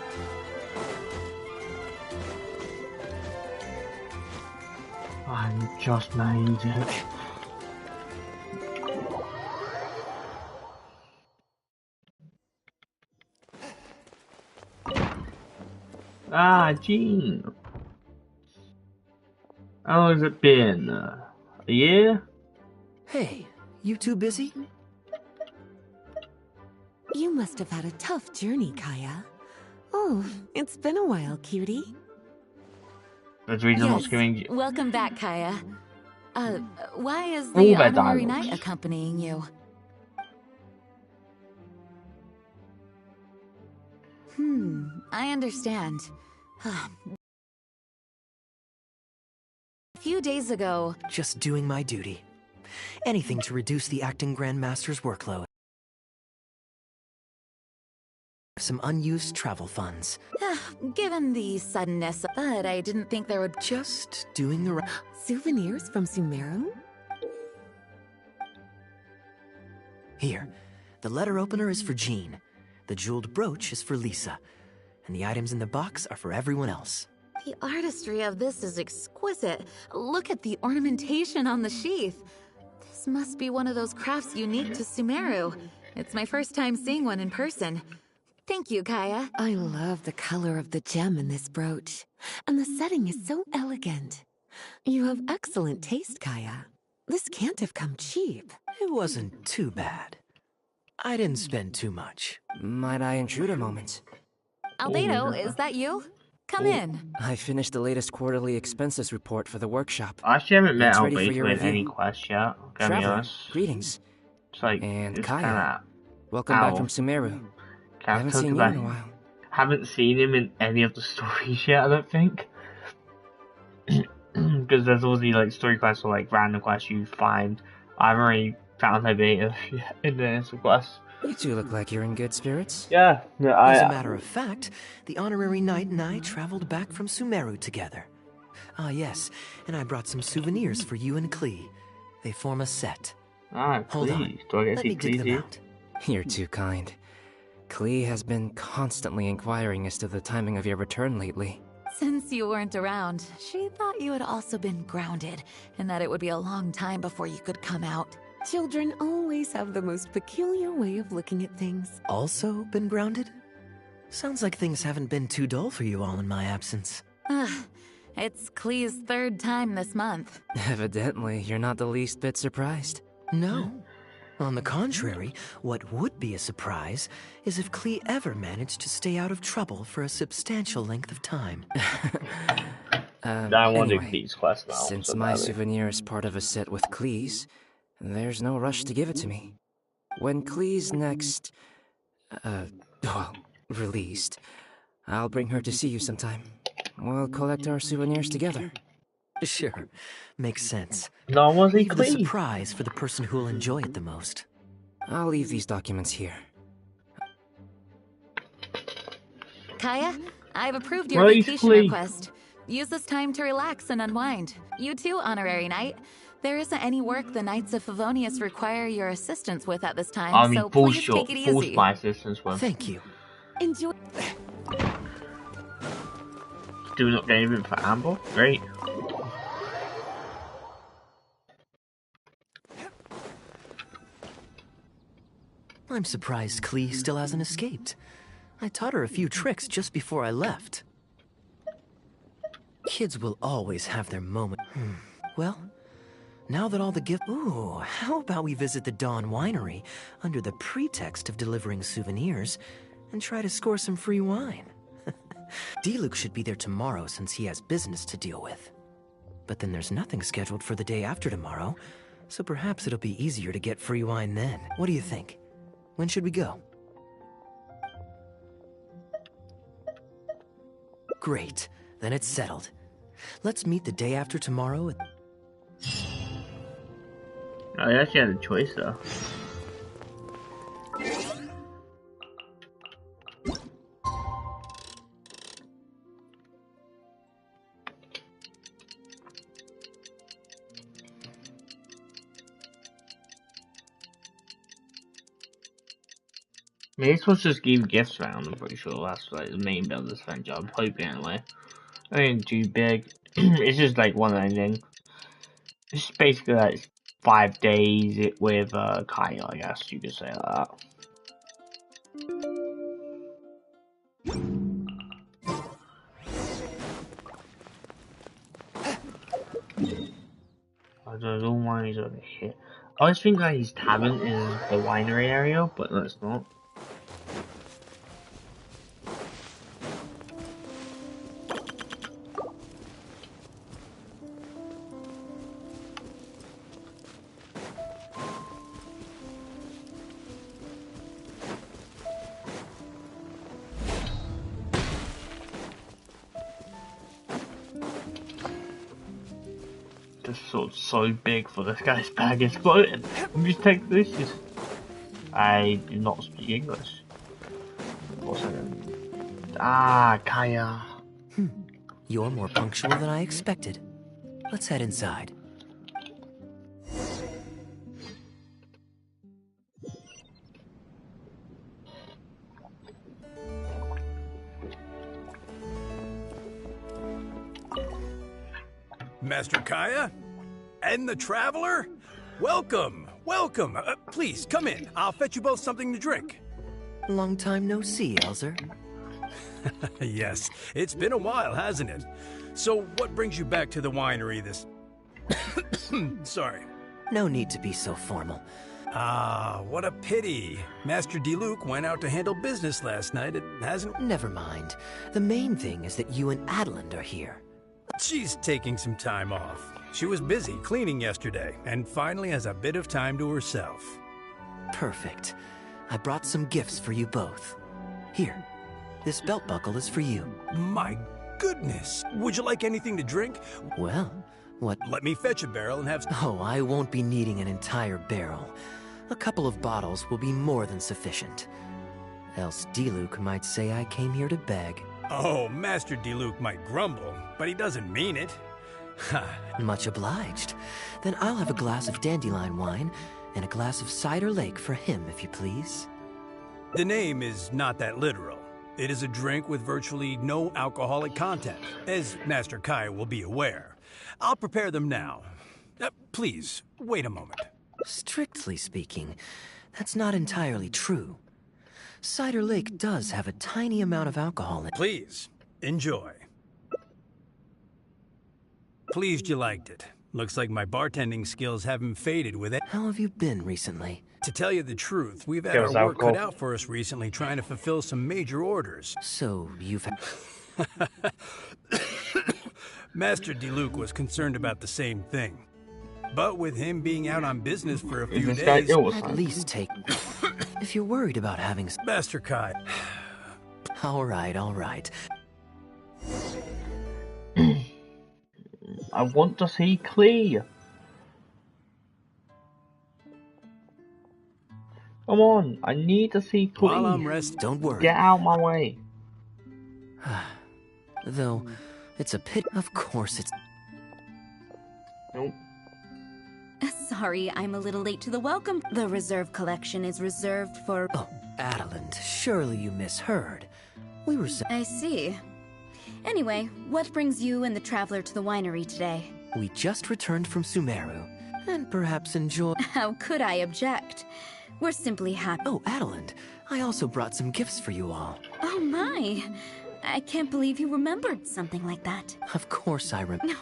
I just made it. Ah, Jean. How long has it been? A year? Hey, you too busy? You must have had a tough journey, Kaya. Oh, it's been a while, cutie. That's the reason what's giving you. Welcome back, Kaya. Why is the honorary knight accompanying you? I understand. A few days ago... Just doing my duty. Anything to reduce the acting Grandmaster's workload. Some unused travel funds. Given the suddenness, but I didn't think there would... Just doing the right... Souvenirs from Sumeru? Here, the letter opener is for Jean. The jeweled brooch is for Lisa. And the items in the box are for everyone else. The artistry of this is exquisite. Look at the ornamentation on the sheath. This must be one of those crafts unique to Sumeru. It's my first time seeing one in person. Thank you, Kaya. I love the color of the gem in this brooch. And the setting is so elegant. You have excellent taste, Kaya. This can't have come cheap. It wasn't too bad. I didn't spend too much. Might I intrude a moment? Albedo, is that you? Come in. I finished the latest quarterly expenses report for the workshop. I actually haven't met It's ready for your Albedo in review. any quest yet. Gotta be Traveler, honest. greetings. It's like, And it's Kaya, kinda welcome back ow. from Sumeru. Can't Haven't talk seen you about in a while. Haven't seen him in any of the stories yet, I don't think. Because there's always like story quests or like random quests you find. I've already found Albedo in the quest. You two look like you're in good spirits. Yeah, As a matter of fact, the honorary knight and I traveled back from Sumeru together. Ah, yes, and I brought some souvenirs for you and Klee. They form a set. Ah, Hold on. please. Do I get Let to me see dig them Klee? out. You're too kind. Klee has been constantly inquiring as to the timing of your return lately. Since you weren't around, she thought you had also been grounded, and that it would be a long time before you could come out. Children always have the most peculiar way of looking at things. Also been grounded? Sounds like things haven't been too dull for you all in my absence. It's Klee's third time this month. Evidently, you're not the least bit surprised. No. On the contrary, what would be a surprise is if Klee ever managed to stay out of trouble for a substantial length of time. I want to anyway, do Klee's quest now. Since so my badly. souvenir is part of a set with Klee's, there's no rush to give it to me. When Klee's next, released, I'll bring her to see you sometime. We'll collect our souvenirs together. Sure, makes sense. No, was he Leave the Klee? surprise for the person who'll enjoy it the most. I'll leave these documents here. Kaya, I've approved your Right, vacation Klee. request. Use this time to relax and unwind. You too, honorary knight. There isn't any work the Knights of Favonius require your assistance with at this time, I mean, so full please shot, take it full easy. my assistance with. Thank you. Enjoy. Do not get anything for Amber? Great. I'm surprised Klee still hasn't escaped. I taught her a few tricks just before I left. Kids will always have their moment. Well, now that all the gift... Ooh, how about we visit the Dawn Winery under the pretext of delivering souvenirs and try to score some free wine? Diluc should be there tomorrow since he has business to deal with. But then there's nothing scheduled for the day after tomorrow, so perhaps it'll be easier to get free wine then. What do you think? When should we go? Great. Then it's settled. Let's meet the day after tomorrow at... I actually had a choice though. Maybe it's supposed to just give gifts around, I'm pretty sure that's like the main build of this adventure, I'm hoping anyway. I ain't too big. It's just like one ending. It's basically like 5 days with Kyle, I guess you could say like that. Oh, there's all wineries over here. I always think that his tavern is the winery area, but no, it's not. This is so big for this guy's bag. It's floating. Let me just take this. I do not speak English. What's it? Ah, Kaya. You're more punctual than I expected. Let's head inside. Master Kaya? And the Traveler? Welcome, welcome. Please, come in. I'll fetch you both something to drink. Long time no see, Elzer. Yes, it's been a while, hasn't it? So, what brings you back to the winery this... Sorry. No need to be so formal. Ah, what a pity. Master Diluc went out to handle business last night. It hasn't... Never mind. The main thing is that you and Adeland are here. She's taking some time off. She was busy cleaning yesterday, and finally has a bit of time to herself. Perfect. I brought some gifts for you both. Here, this belt buckle is for you. My goodness! Would you like anything to drink? Well, what? Let me fetch a barrel and have... Oh, I won't be needing an entire barrel. A couple of bottles will be more than sufficient. Else Diluc might say I came here to beg. Oh, Master Diluc might grumble, but he doesn't mean it. Much obliged. Then I'll have a glass of dandelion wine and a glass of cider lake for him, if you please. The name is not that literal. It is a drink with virtually no alcoholic content, as Master Kaya will be aware. I'll prepare them now. Please, wait a moment. Strictly speaking, that's not entirely true. Cider Lake does have a tiny amount of alcohol in it. Please, enjoy. Pleased you liked it. Looks like my bartending skills haven't faded with it. How have you been recently? To tell you the truth, we've had our work cut out for us recently trying to fulfill some major orders. So, you've... Master Diluc was concerned about the same thing. But with him being out on business for a few days... At least take... If you're worried about having... Master Kai... All right. I want to see Klee. Come on, I need to see Klee. While I'm resting, don't worry. Get out my way. Though, it's a pit. Of course it's... Nope. Sorry, I'm a little late to the welcome. The reserve collection is reserved for... Oh, Adeland, surely you misheard. We were... I see. Anyway, what brings you and the traveler to the winery today? We just returned from Sumeru, and perhaps enjoy... How could I object? We're simply happy... Oh, Adeland, I also brought some gifts for you all. Oh my! I can't believe you remembered something like that. Of course I remember. No,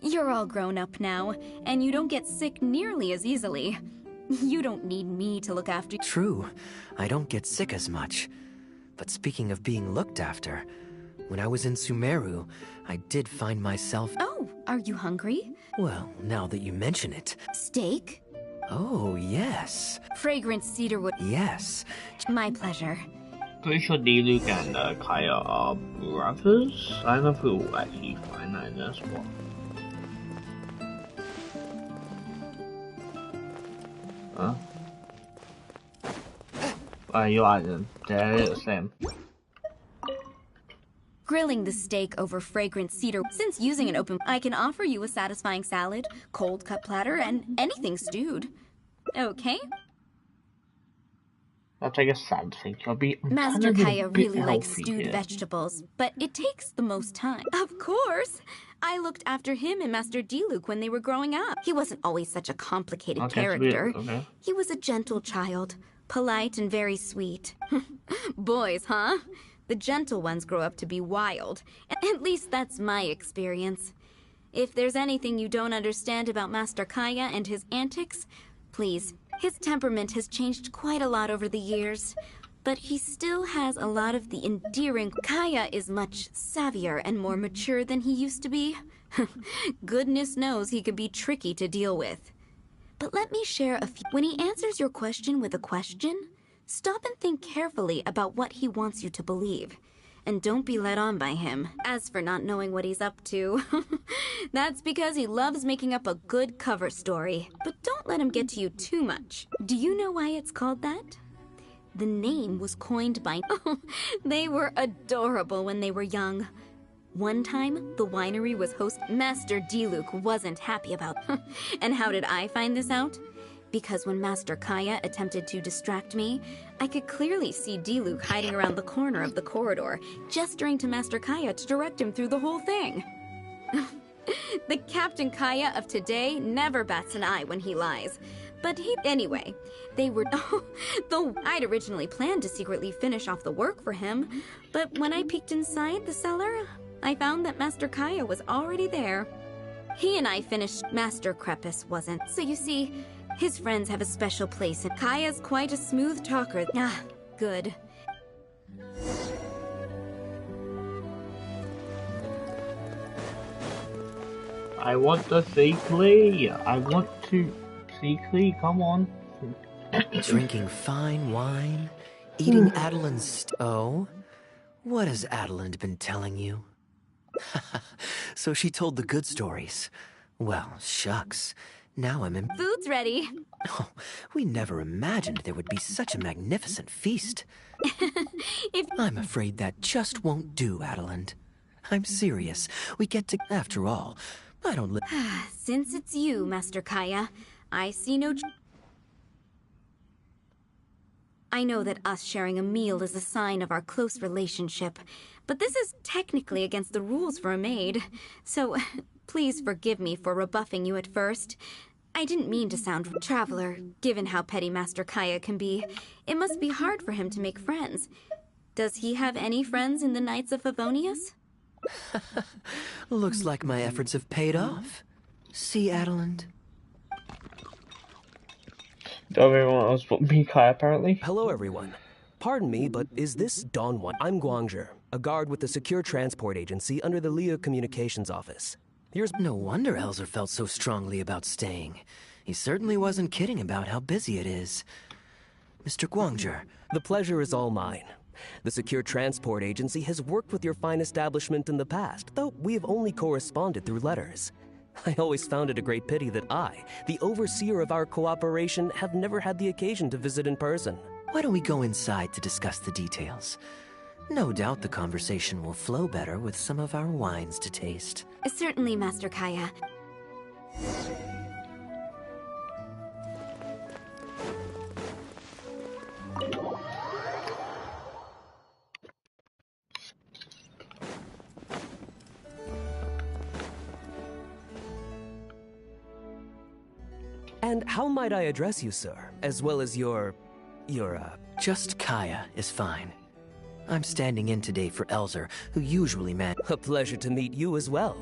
you're all grown up now, and you don't get sick nearly as easily. You don't need me to look after you. True, I don't get sick as much. But speaking of being looked after, when I was in Sumeru, I did find myself... Oh, are you hungry? Well, now that you mention it... Steak? Oh, yes. Fragrant cedarwood? Yes. My pleasure. Pretty sure Diluc and Kaya are brothers. I don't know if we'll actually find that in this one. You're right then. They're the same. Grilling the steak over fragrant cedar. Since using an open, I can offer you a satisfying salad, cold cut platter, and anything stewed. Okay? I'll take a sad thing. Master Kaya really likes stewed vegetables, but it takes the most time. Of course! I looked after him and Master Diluc when they were growing up. He wasn't always such a complicated character. Okay. He was a gentle child, polite and very sweet. Boys, huh? The gentle ones grow up to be wild. At least that's my experience. If there's anything you don't understand about Master Kaya and his antics, please. His temperament has changed quite a lot over the years, but he still has a lot of the endearing... Kaya is much savvier and more mature than he used to be. Goodness knows he could be tricky to deal with. But let me share a few... When he answers your question with a question, stop and think carefully about what he wants you to believe. And don't be led on by him. As for not knowing what he's up to, that's because he loves making up a good cover story. But don't let him get to you too much. Do you know why it's called that? The name was coined by... They were adorable when they were young. One time, the winery was Master Diluc wasn't happy about. And how did I find this out? Because when Master Kaya attempted to distract me, I could clearly see Diluc hiding around the corner of the corridor, gesturing to Master Kaya to direct him through the whole thing. The Captain Kaya of today never bats an eye when he lies. But anyway, they were... Though I'd originally planned to secretly finish off the work for him, but when I peeked inside the cellar, I found that Master Kaya was already there. He and I finished... Master Crepus wasn't. So you see... His friends have a special place, and Kaya's quite a smooth talker. Ah, good. I want to see Klee. I want to see Klee. Come on. Drinking fine wine, eating Adeline's oh? What has Adeline been telling you? So she told the good stories. Well, shucks. Now I'm in. Food's ready. Oh, we never imagined there would be such a magnificent feast. I'm afraid that just won't do, Adeline. I'm serious. We get to. After all, I don't live. Since it's you, Master Kaya, I see no. I know that us sharing a meal is a sign of our close relationship, but this is technically against the rules for a maid. So, please forgive me for rebuffing you at first. I didn't mean to sound traveler, given how petty Master Kaya can be. It must be hard for him to make friends. Does he have any friends in the Knights of Favonius? Looks like my efforts have paid off. See, Adeline? Don't everyone else but me, Kai, apparently. Hello, everyone. Pardon me, but is this Don One? I'm Guangzhe, a guard with the Secure Transport Agency under the Leo Communications Office. Here's... No wonder Elzer felt so strongly about staying. He certainly wasn't kidding about how busy it is. Mr. Guangzhe. The pleasure is all mine. The Secure Transport Agency has worked with your fine establishment in the past, though we have only corresponded through letters. I always found it a great pity that I, the overseer of our cooperation, have never had the occasion to visit in person. Why don't we go inside to discuss the details? No doubt the conversation will flow better with some of our wines to taste. Certainly, Master Kaya. And how might I address you, sir? As well as your... Just Kaya is fine. I'm standing in today for Elzer, who usually A pleasure to meet you as well.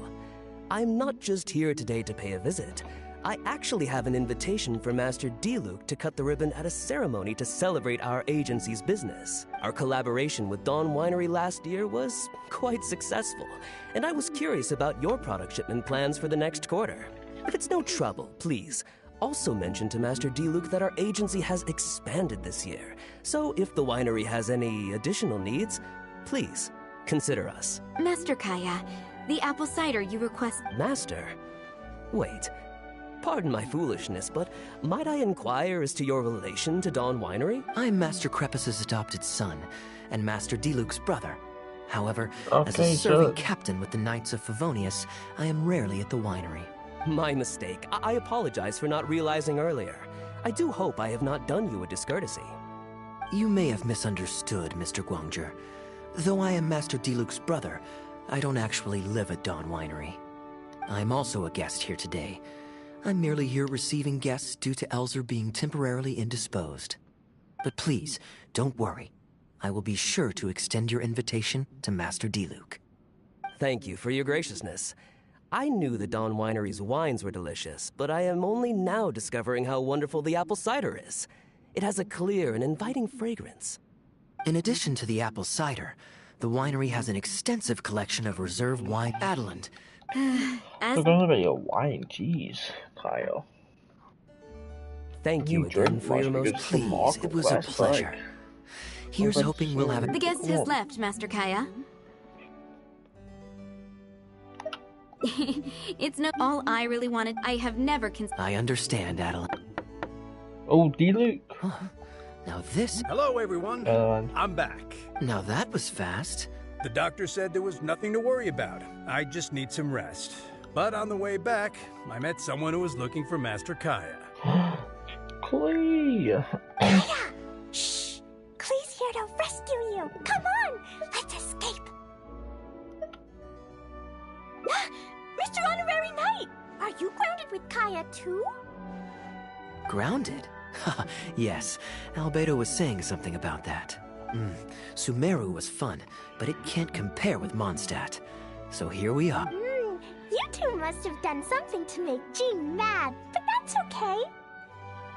I'm not just here today to pay a visit. I actually have an invitation for Master Diluc to cut the ribbon at a ceremony to celebrate our agency's business. Our collaboration with Dawn Winery last year was quite successful, and I was curious about your product shipment plans for the next quarter. If it's no trouble, please, also mention to Master Diluc that our agency has expanded this year. So if the winery has any additional needs, please consider us. Master Kaya, the apple cider you request... Master? Wait. Pardon my foolishness, but might I inquire as to your relation to Dawn Winery? I'm Master Crepus's adopted son, and Master Diluc's brother. However, as a Okay, serving captain with the Knights of Favonius, I am rarely at the winery. My mistake. I apologize for not realizing earlier. I do hope I have not done you a discourtesy. You may have misunderstood, Mr. Guangzhe. Though I am Master Diluc's brother, I don't actually live at Dawn Winery. I'm also a guest here today. I'm merely here receiving guests due to Elzer being temporarily indisposed. But please, don't worry. I will be sure to extend your invitation to Master Diluc. Thank you for your graciousness. I knew the Dawn Winery's wines were delicious, but I am only now discovering how wonderful the apple cider is. It has a clear and inviting fragrance. In addition to the apple cider, the winery has an extensive collection of reserve wine. Adeline. Forgot about your wine, jeez, Kyle. Thank you again for your most... Please, it was a pleasure. Here's hoping we'll have... The guest has left, Master Kaya. It's no... All I really wanted... I have never... I understand, Adeline. Oh, Diluc. Now this... Hello, everyone. I'm back. Now that was fast. The doctor said there was nothing to worry about. I just need some rest. But on the way back, I met someone who was looking for Master Kaya. Klee! Kaya! Shh! Klee's here to rescue you! Come on! Let's escape! Mr. Honorary Knight! Are you grounded with Kaya too? Grounded? Yes, Albedo was saying something about that. Sumeru was fun, but it can't compare with Mondstadt. So here we are. You two must have done something to make Jean mad, but that's okay.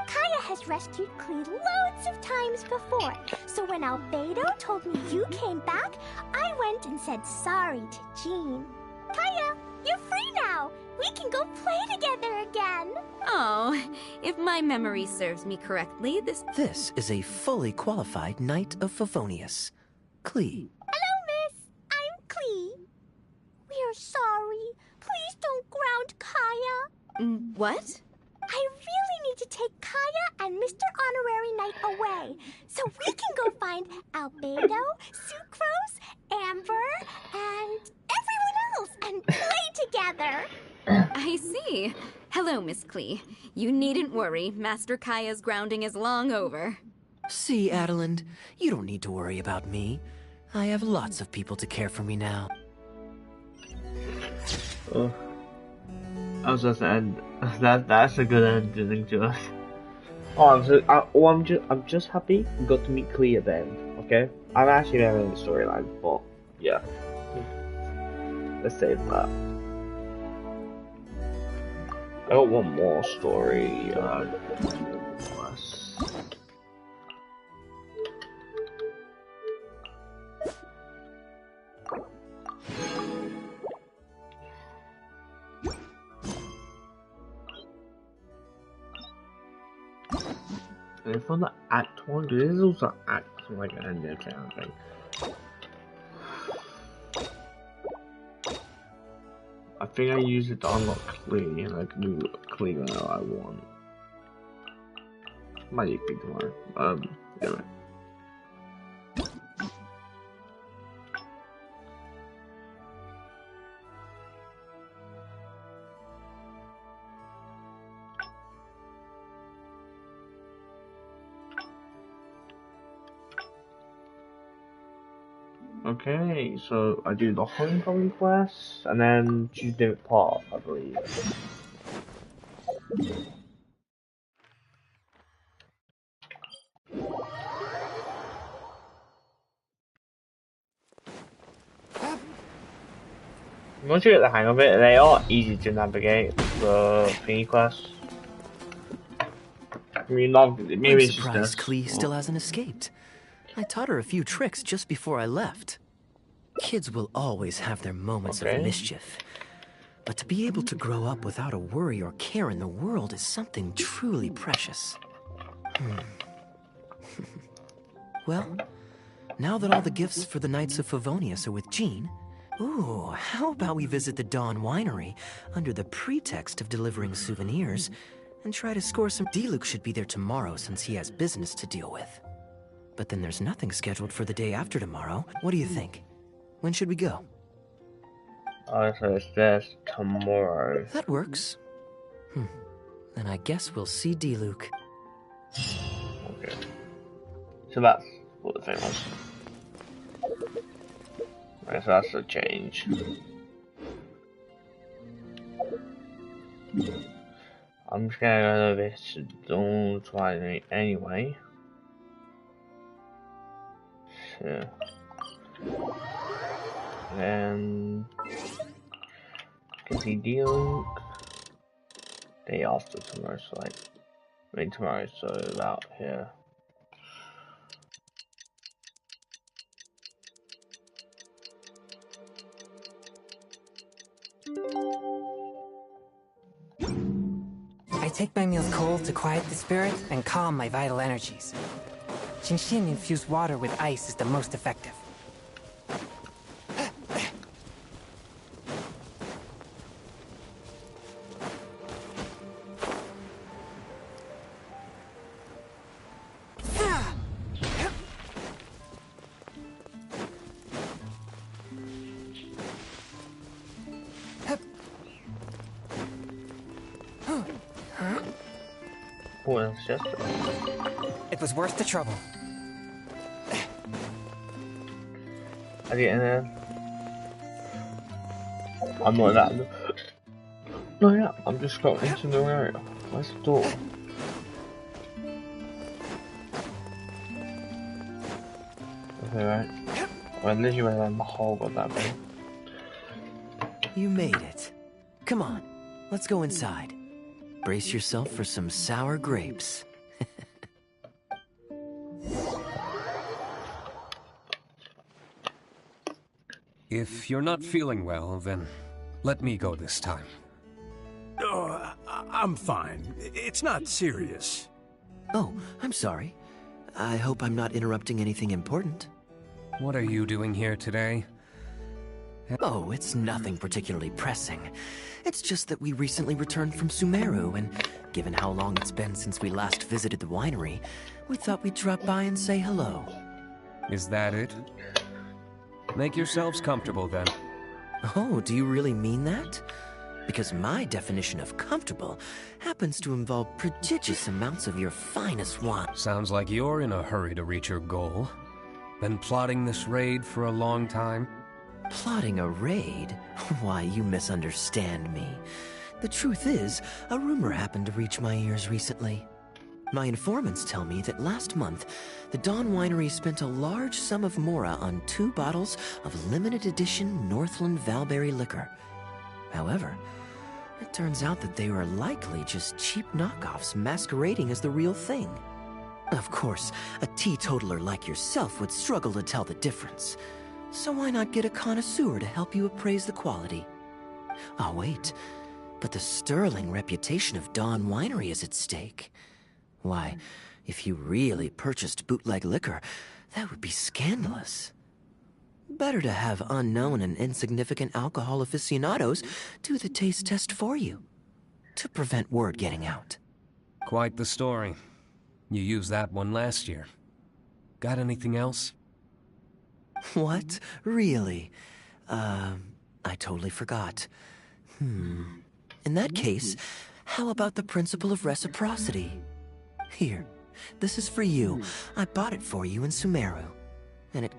Kaya has rescued Klee loads of times before, so when Albedo told me you came back, I went and said sorry to Jean. Kaya, you're free now! We can go play together again! Oh, if my memory serves me correctly, This is a fully qualified Knight of Favonius. Klee. Hello, miss! I'm Klee. We're sorry. Please don't ground Kaya. What? I really need to take Kaya and Mr. Honorary Knight away, so we can go find Albedo, Sucrose, Amber, and everyone else and play together. I see. Hello, Miss Klee. You needn't worry. Master Kaya's grounding is long over. See, Adelind, you don't need to worry about me. I have lots of people to care for me now. Oh. I was just end. That's a good ending to us. Oh, I'm just happy we got to meet Klee at the end. Okay, I'm actually very in the storyline, but yeah, let's save that. I got one more story. And from the Act 1, this is also Act like an ending kind of thing. I think I use it to unlock Klee, and I can do Klee whenever I want. Might be tomorrow. Anyway. Okay, so I do the homecoming quest, and then choose different path, I believe. Once you get the hang of it, they are easy to navigate, the thingy quests. I mean, not, maybe I'm it's just surprised this. Klee still hasn't escaped. I taught her a few tricks just before I left. Kids will always have their moments of mischief. But to be able to grow up without a worry or care in the world is something truly precious. Well, now that all the gifts for the Knights of Favonius are with Jean, ooh, how about we visit the Dawn Winery under the pretext of delivering souvenirs and try to score some... Diluc should be there tomorrow since he has business to deal with. But then there's nothing scheduled for the day after tomorrow. What do you think? When should we go? Oh, so it's this tomorrow. That works. Then I guess we'll see Diluc. Okay. So that's what the thing was. Right, so that's a change. I'm just gonna go to this Dawn Winery anyway. So. And can see Diluc day after tomorrow, so like I mean tomorrow, so about here. I take my meals cold to quiet the spirit and calm my vital energies. Genshin infused water with ice is the most effective. Oh, that's just It was worth the trouble. I get in there. I'm not that. No, yeah, I'm just got into the area. Where's the door? Okay, right. I literally went around the whole of that thing. You made it. Come on, let's go inside. Brace yourself for some sour grapes. If you're not feeling well, then let me go this time. Oh, I'm fine. It's not serious. Oh, I'm sorry. I hope I'm not interrupting anything important. What are you doing here today? Oh, it's nothing particularly pressing. It's just that we recently returned from Sumeru, and given how long it's been since we last visited the winery, we thought we'd drop by and say hello. Is that it? Make yourselves comfortable, then. Oh, do you really mean that? Because my definition of comfortable happens to involve prodigious amounts of your finest wine. Sounds like you're in a hurry to reach your goal. Been plotting this raid for a long time? Plotting a raid? Why, you misunderstand me. The truth is, a rumor happened to reach my ears recently. My informants tell me that last month, the Dawn Winery spent a large sum of mora on 2 bottles of limited edition Northland Valberry liquor. However, it turns out that they were likely just cheap knockoffs masquerading as the real thing. Of course, a teetotaler like yourself would struggle to tell the difference. So why not get a connoisseur to help you appraise the quality? Oh, wait. But the sterling reputation of Dawn Winery is at stake. Why, if you really purchased bootleg liquor, that would be scandalous. Better to have unknown and insignificant alcohol aficionados do the taste test for you, to prevent word getting out. Quite the story. You used that one last year. Got anything else? What? Really? I totally forgot. In that case, how about the principle of reciprocity? Here, this is for you. I bought it for you in Sumeru. And it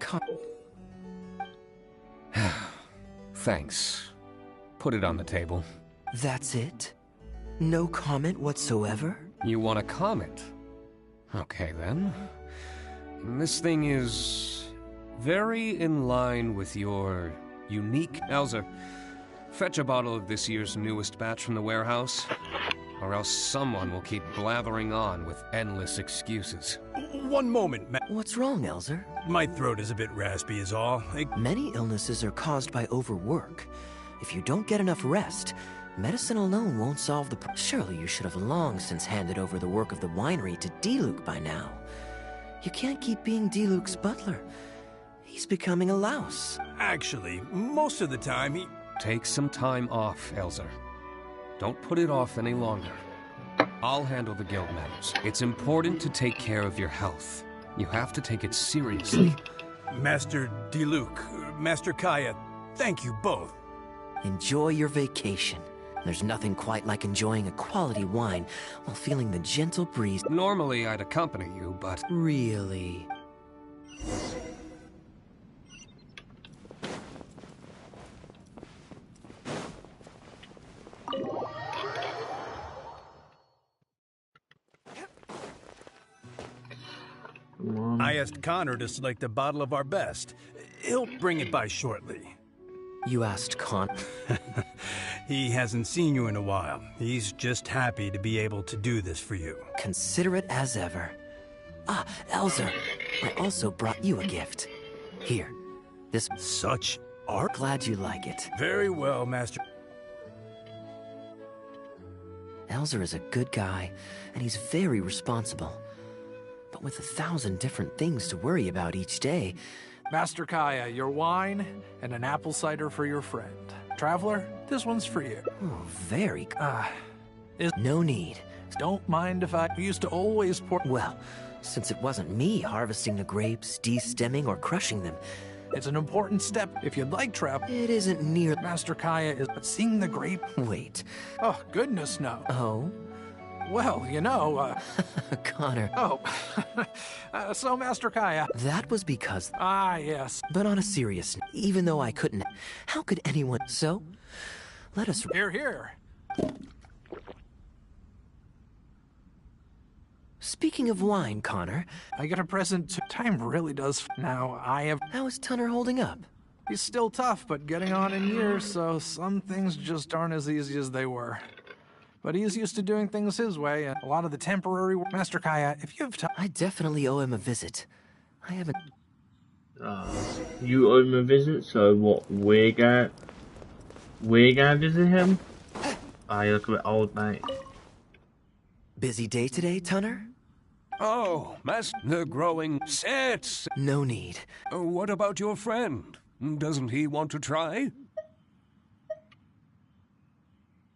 Thanks. Put it on the table. That's it? No comment whatsoever? You want a comment? Okay, then. This thing is very in line with your unique... Elzer, fetch a bottle of this year's newest batch from the warehouse, or else someone will keep blathering on with endless excuses. One moment, What's wrong, Elzer? My throat is a bit raspy is all. Many illnesses are caused by overwork. If you don't get enough rest, medicine alone won't solve the problem. Surely you should have long since handed over the work of the winery to Diluc by now. You can't keep being Diluc's butler. He's becoming a louse. Actually, most of the time he... Take some time off, Elzer. Don't put it off any longer. I'll handle the guild matters. It's important to take care of your health. You have to take it seriously. Master Diluc, Master Kaya, thank you both. Enjoy your vacation. There's nothing quite like enjoying a quality wine while feeling the gentle breeze. Normally I'd accompany you, but... Really? I asked Connor to select a bottle of our best. He'll bring it by shortly. You asked Con... He hasn't seen you in a while. He's just happy to be able to do this for you. Considerate as ever. Ah, Elzer, I also brought you a gift. Here, this... Such art? Glad you like it. Very well, Master. Elzer is a good guy, and he's very responsible. But with 1,000 different things to worry about each day... Master Kaya, your wine, and an apple cider for your friend. Traveler, this one's for you. Oh, very... No need. Don't mind if I used to always pour... Well, since it wasn't me harvesting the grapes, de-stemming, or crushing them... It's an important step if you'd like travel. It isn't near... Master Kaya is seeing the grape... Wait. Oh, goodness, no. Oh? Well, you know, Connor. Oh. So, Master Kaya... That was because... Ah, yes. But on a serious note, even though I couldn't... How could anyone... So? Let us... Here, here. Speaking of wine, Connor... I get a present too. Time really does... Now, I have... How is Tunner holding up? He's still tough, but getting on in years, so some things just aren't as easy as they were. but he is used to doing things his way. A lot of the temporary... Master Kaya, if you have time... I definitely owe him a visit. I haven't... You owe him a visit, so what, we're gonna visit him? You look a bit old, mate. Busy day today, Tunner? Oh, Master growing sets. No need. What about your friend? Doesn't he want to try?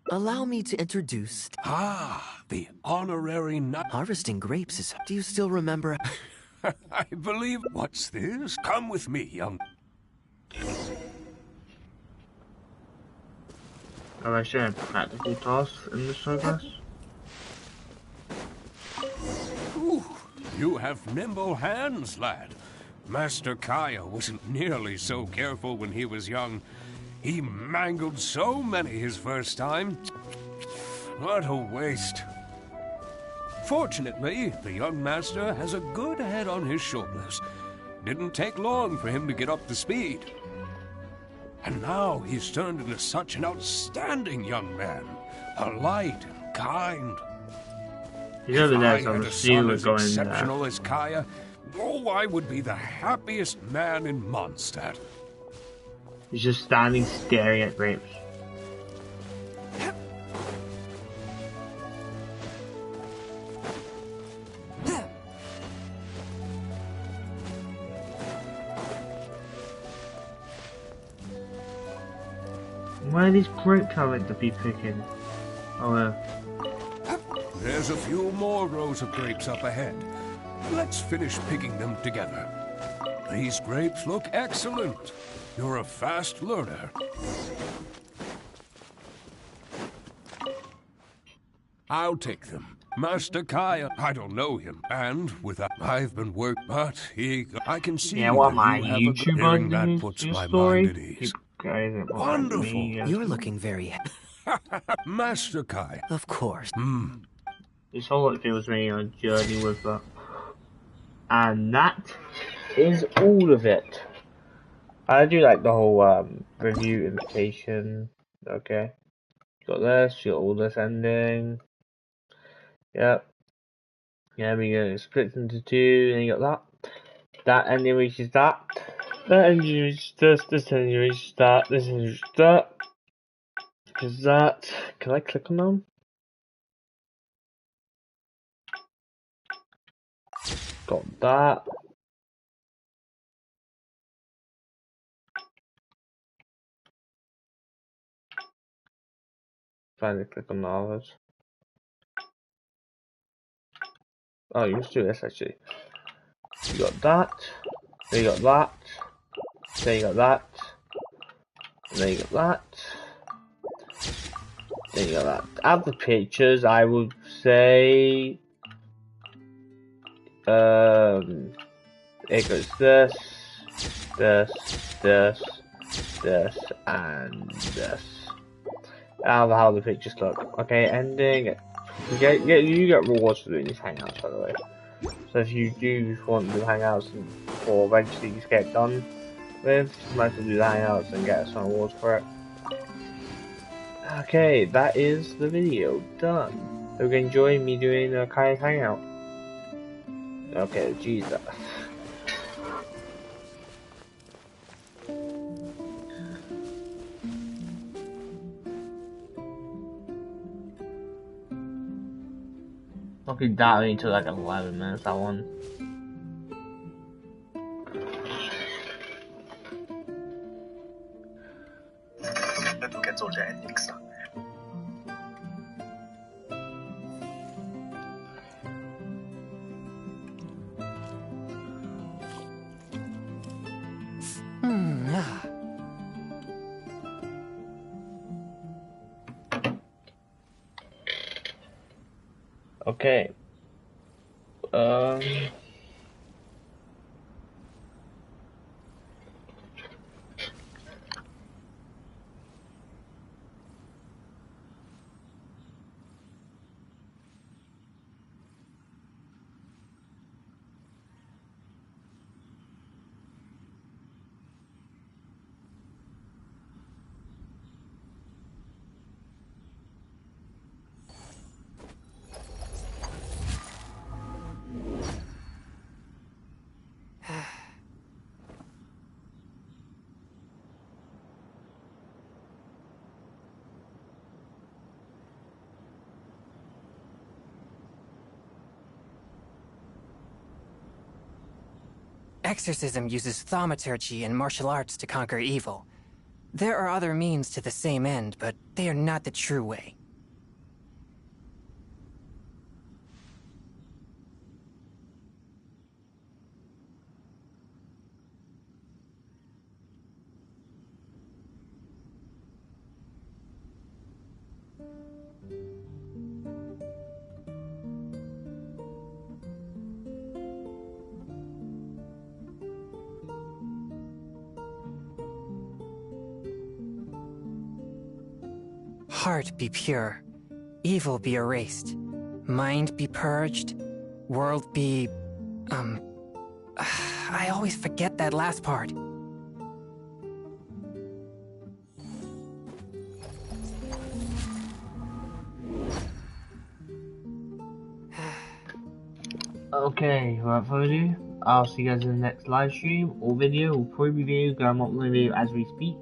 Allow me to introduce... Ah, the honorary nut... Harvesting grapes is... Do you still remember... I believe... What's this? Come with me, young... Have I shared practical tasks in this progress? Ooh, you have nimble hands, lad. Master Kaya wasn't nearly so careful when he was young. He mangled so many his first time. What a waste. Fortunately, the young master has a good head on his shoulders. Didn't take long for him to get up to speed. And now he's turned into such an outstanding young man. Polite and kind. He's over there, If I so had I'm a son assuming as going there. exceptional as Kaya, oh, I would be the happiest man in Mondstadt. He's just standing staring at grapes. Where are these grape coming to be picking? Oh, There's a few more rows of grapes up ahead. Let's finish picking them together. These grapes look excellent. You're a fast learner. I'll take them. Master Kaya, I don't know him, and I've been but I can see yeah, what that my you have a YouTuber hearing did that his puts your my story? mind at ease. Wonderful. You're looking very... Master Kai. Of course. This whole it feels me on a journey with that. And that is all of it. I do like the whole review invitation. Okay. Got this, got all this ending. Yep. Yeah, we go split into two, then you got that. That ending reaches that. That ending reaches this ending reaches that, this ending reaches that. Is that... Can I click on them? Got that. Finally click on the others. Oh, you must do this actually. You got that. Then you got that. Then you got that. And then you got that. Then you got that. Add the pictures, I would say. It goes this, this, and this. How the pictures look. Okay, ending. You get rewards for doing these hangouts, by the way. So if you do want to do hangouts or eventually you get done with, you might as well do the hangouts and get some rewards for it. Okay, that is the video done. Hope you enjoy me doing a Kaya's hangout. Okay, Jesus. Okay, that only took like 11 minutes, that one. Okay. exorcism uses thaumaturgy and martial arts to conquer evil. There are other means to the same end, but they are not the true way. Heart be pure, evil be erased, mind be purged, world be... I always forget that last part. Okay, without further ado, I'll see you guys in the next live stream or video, or probably video, because I'm uploading video as we speak.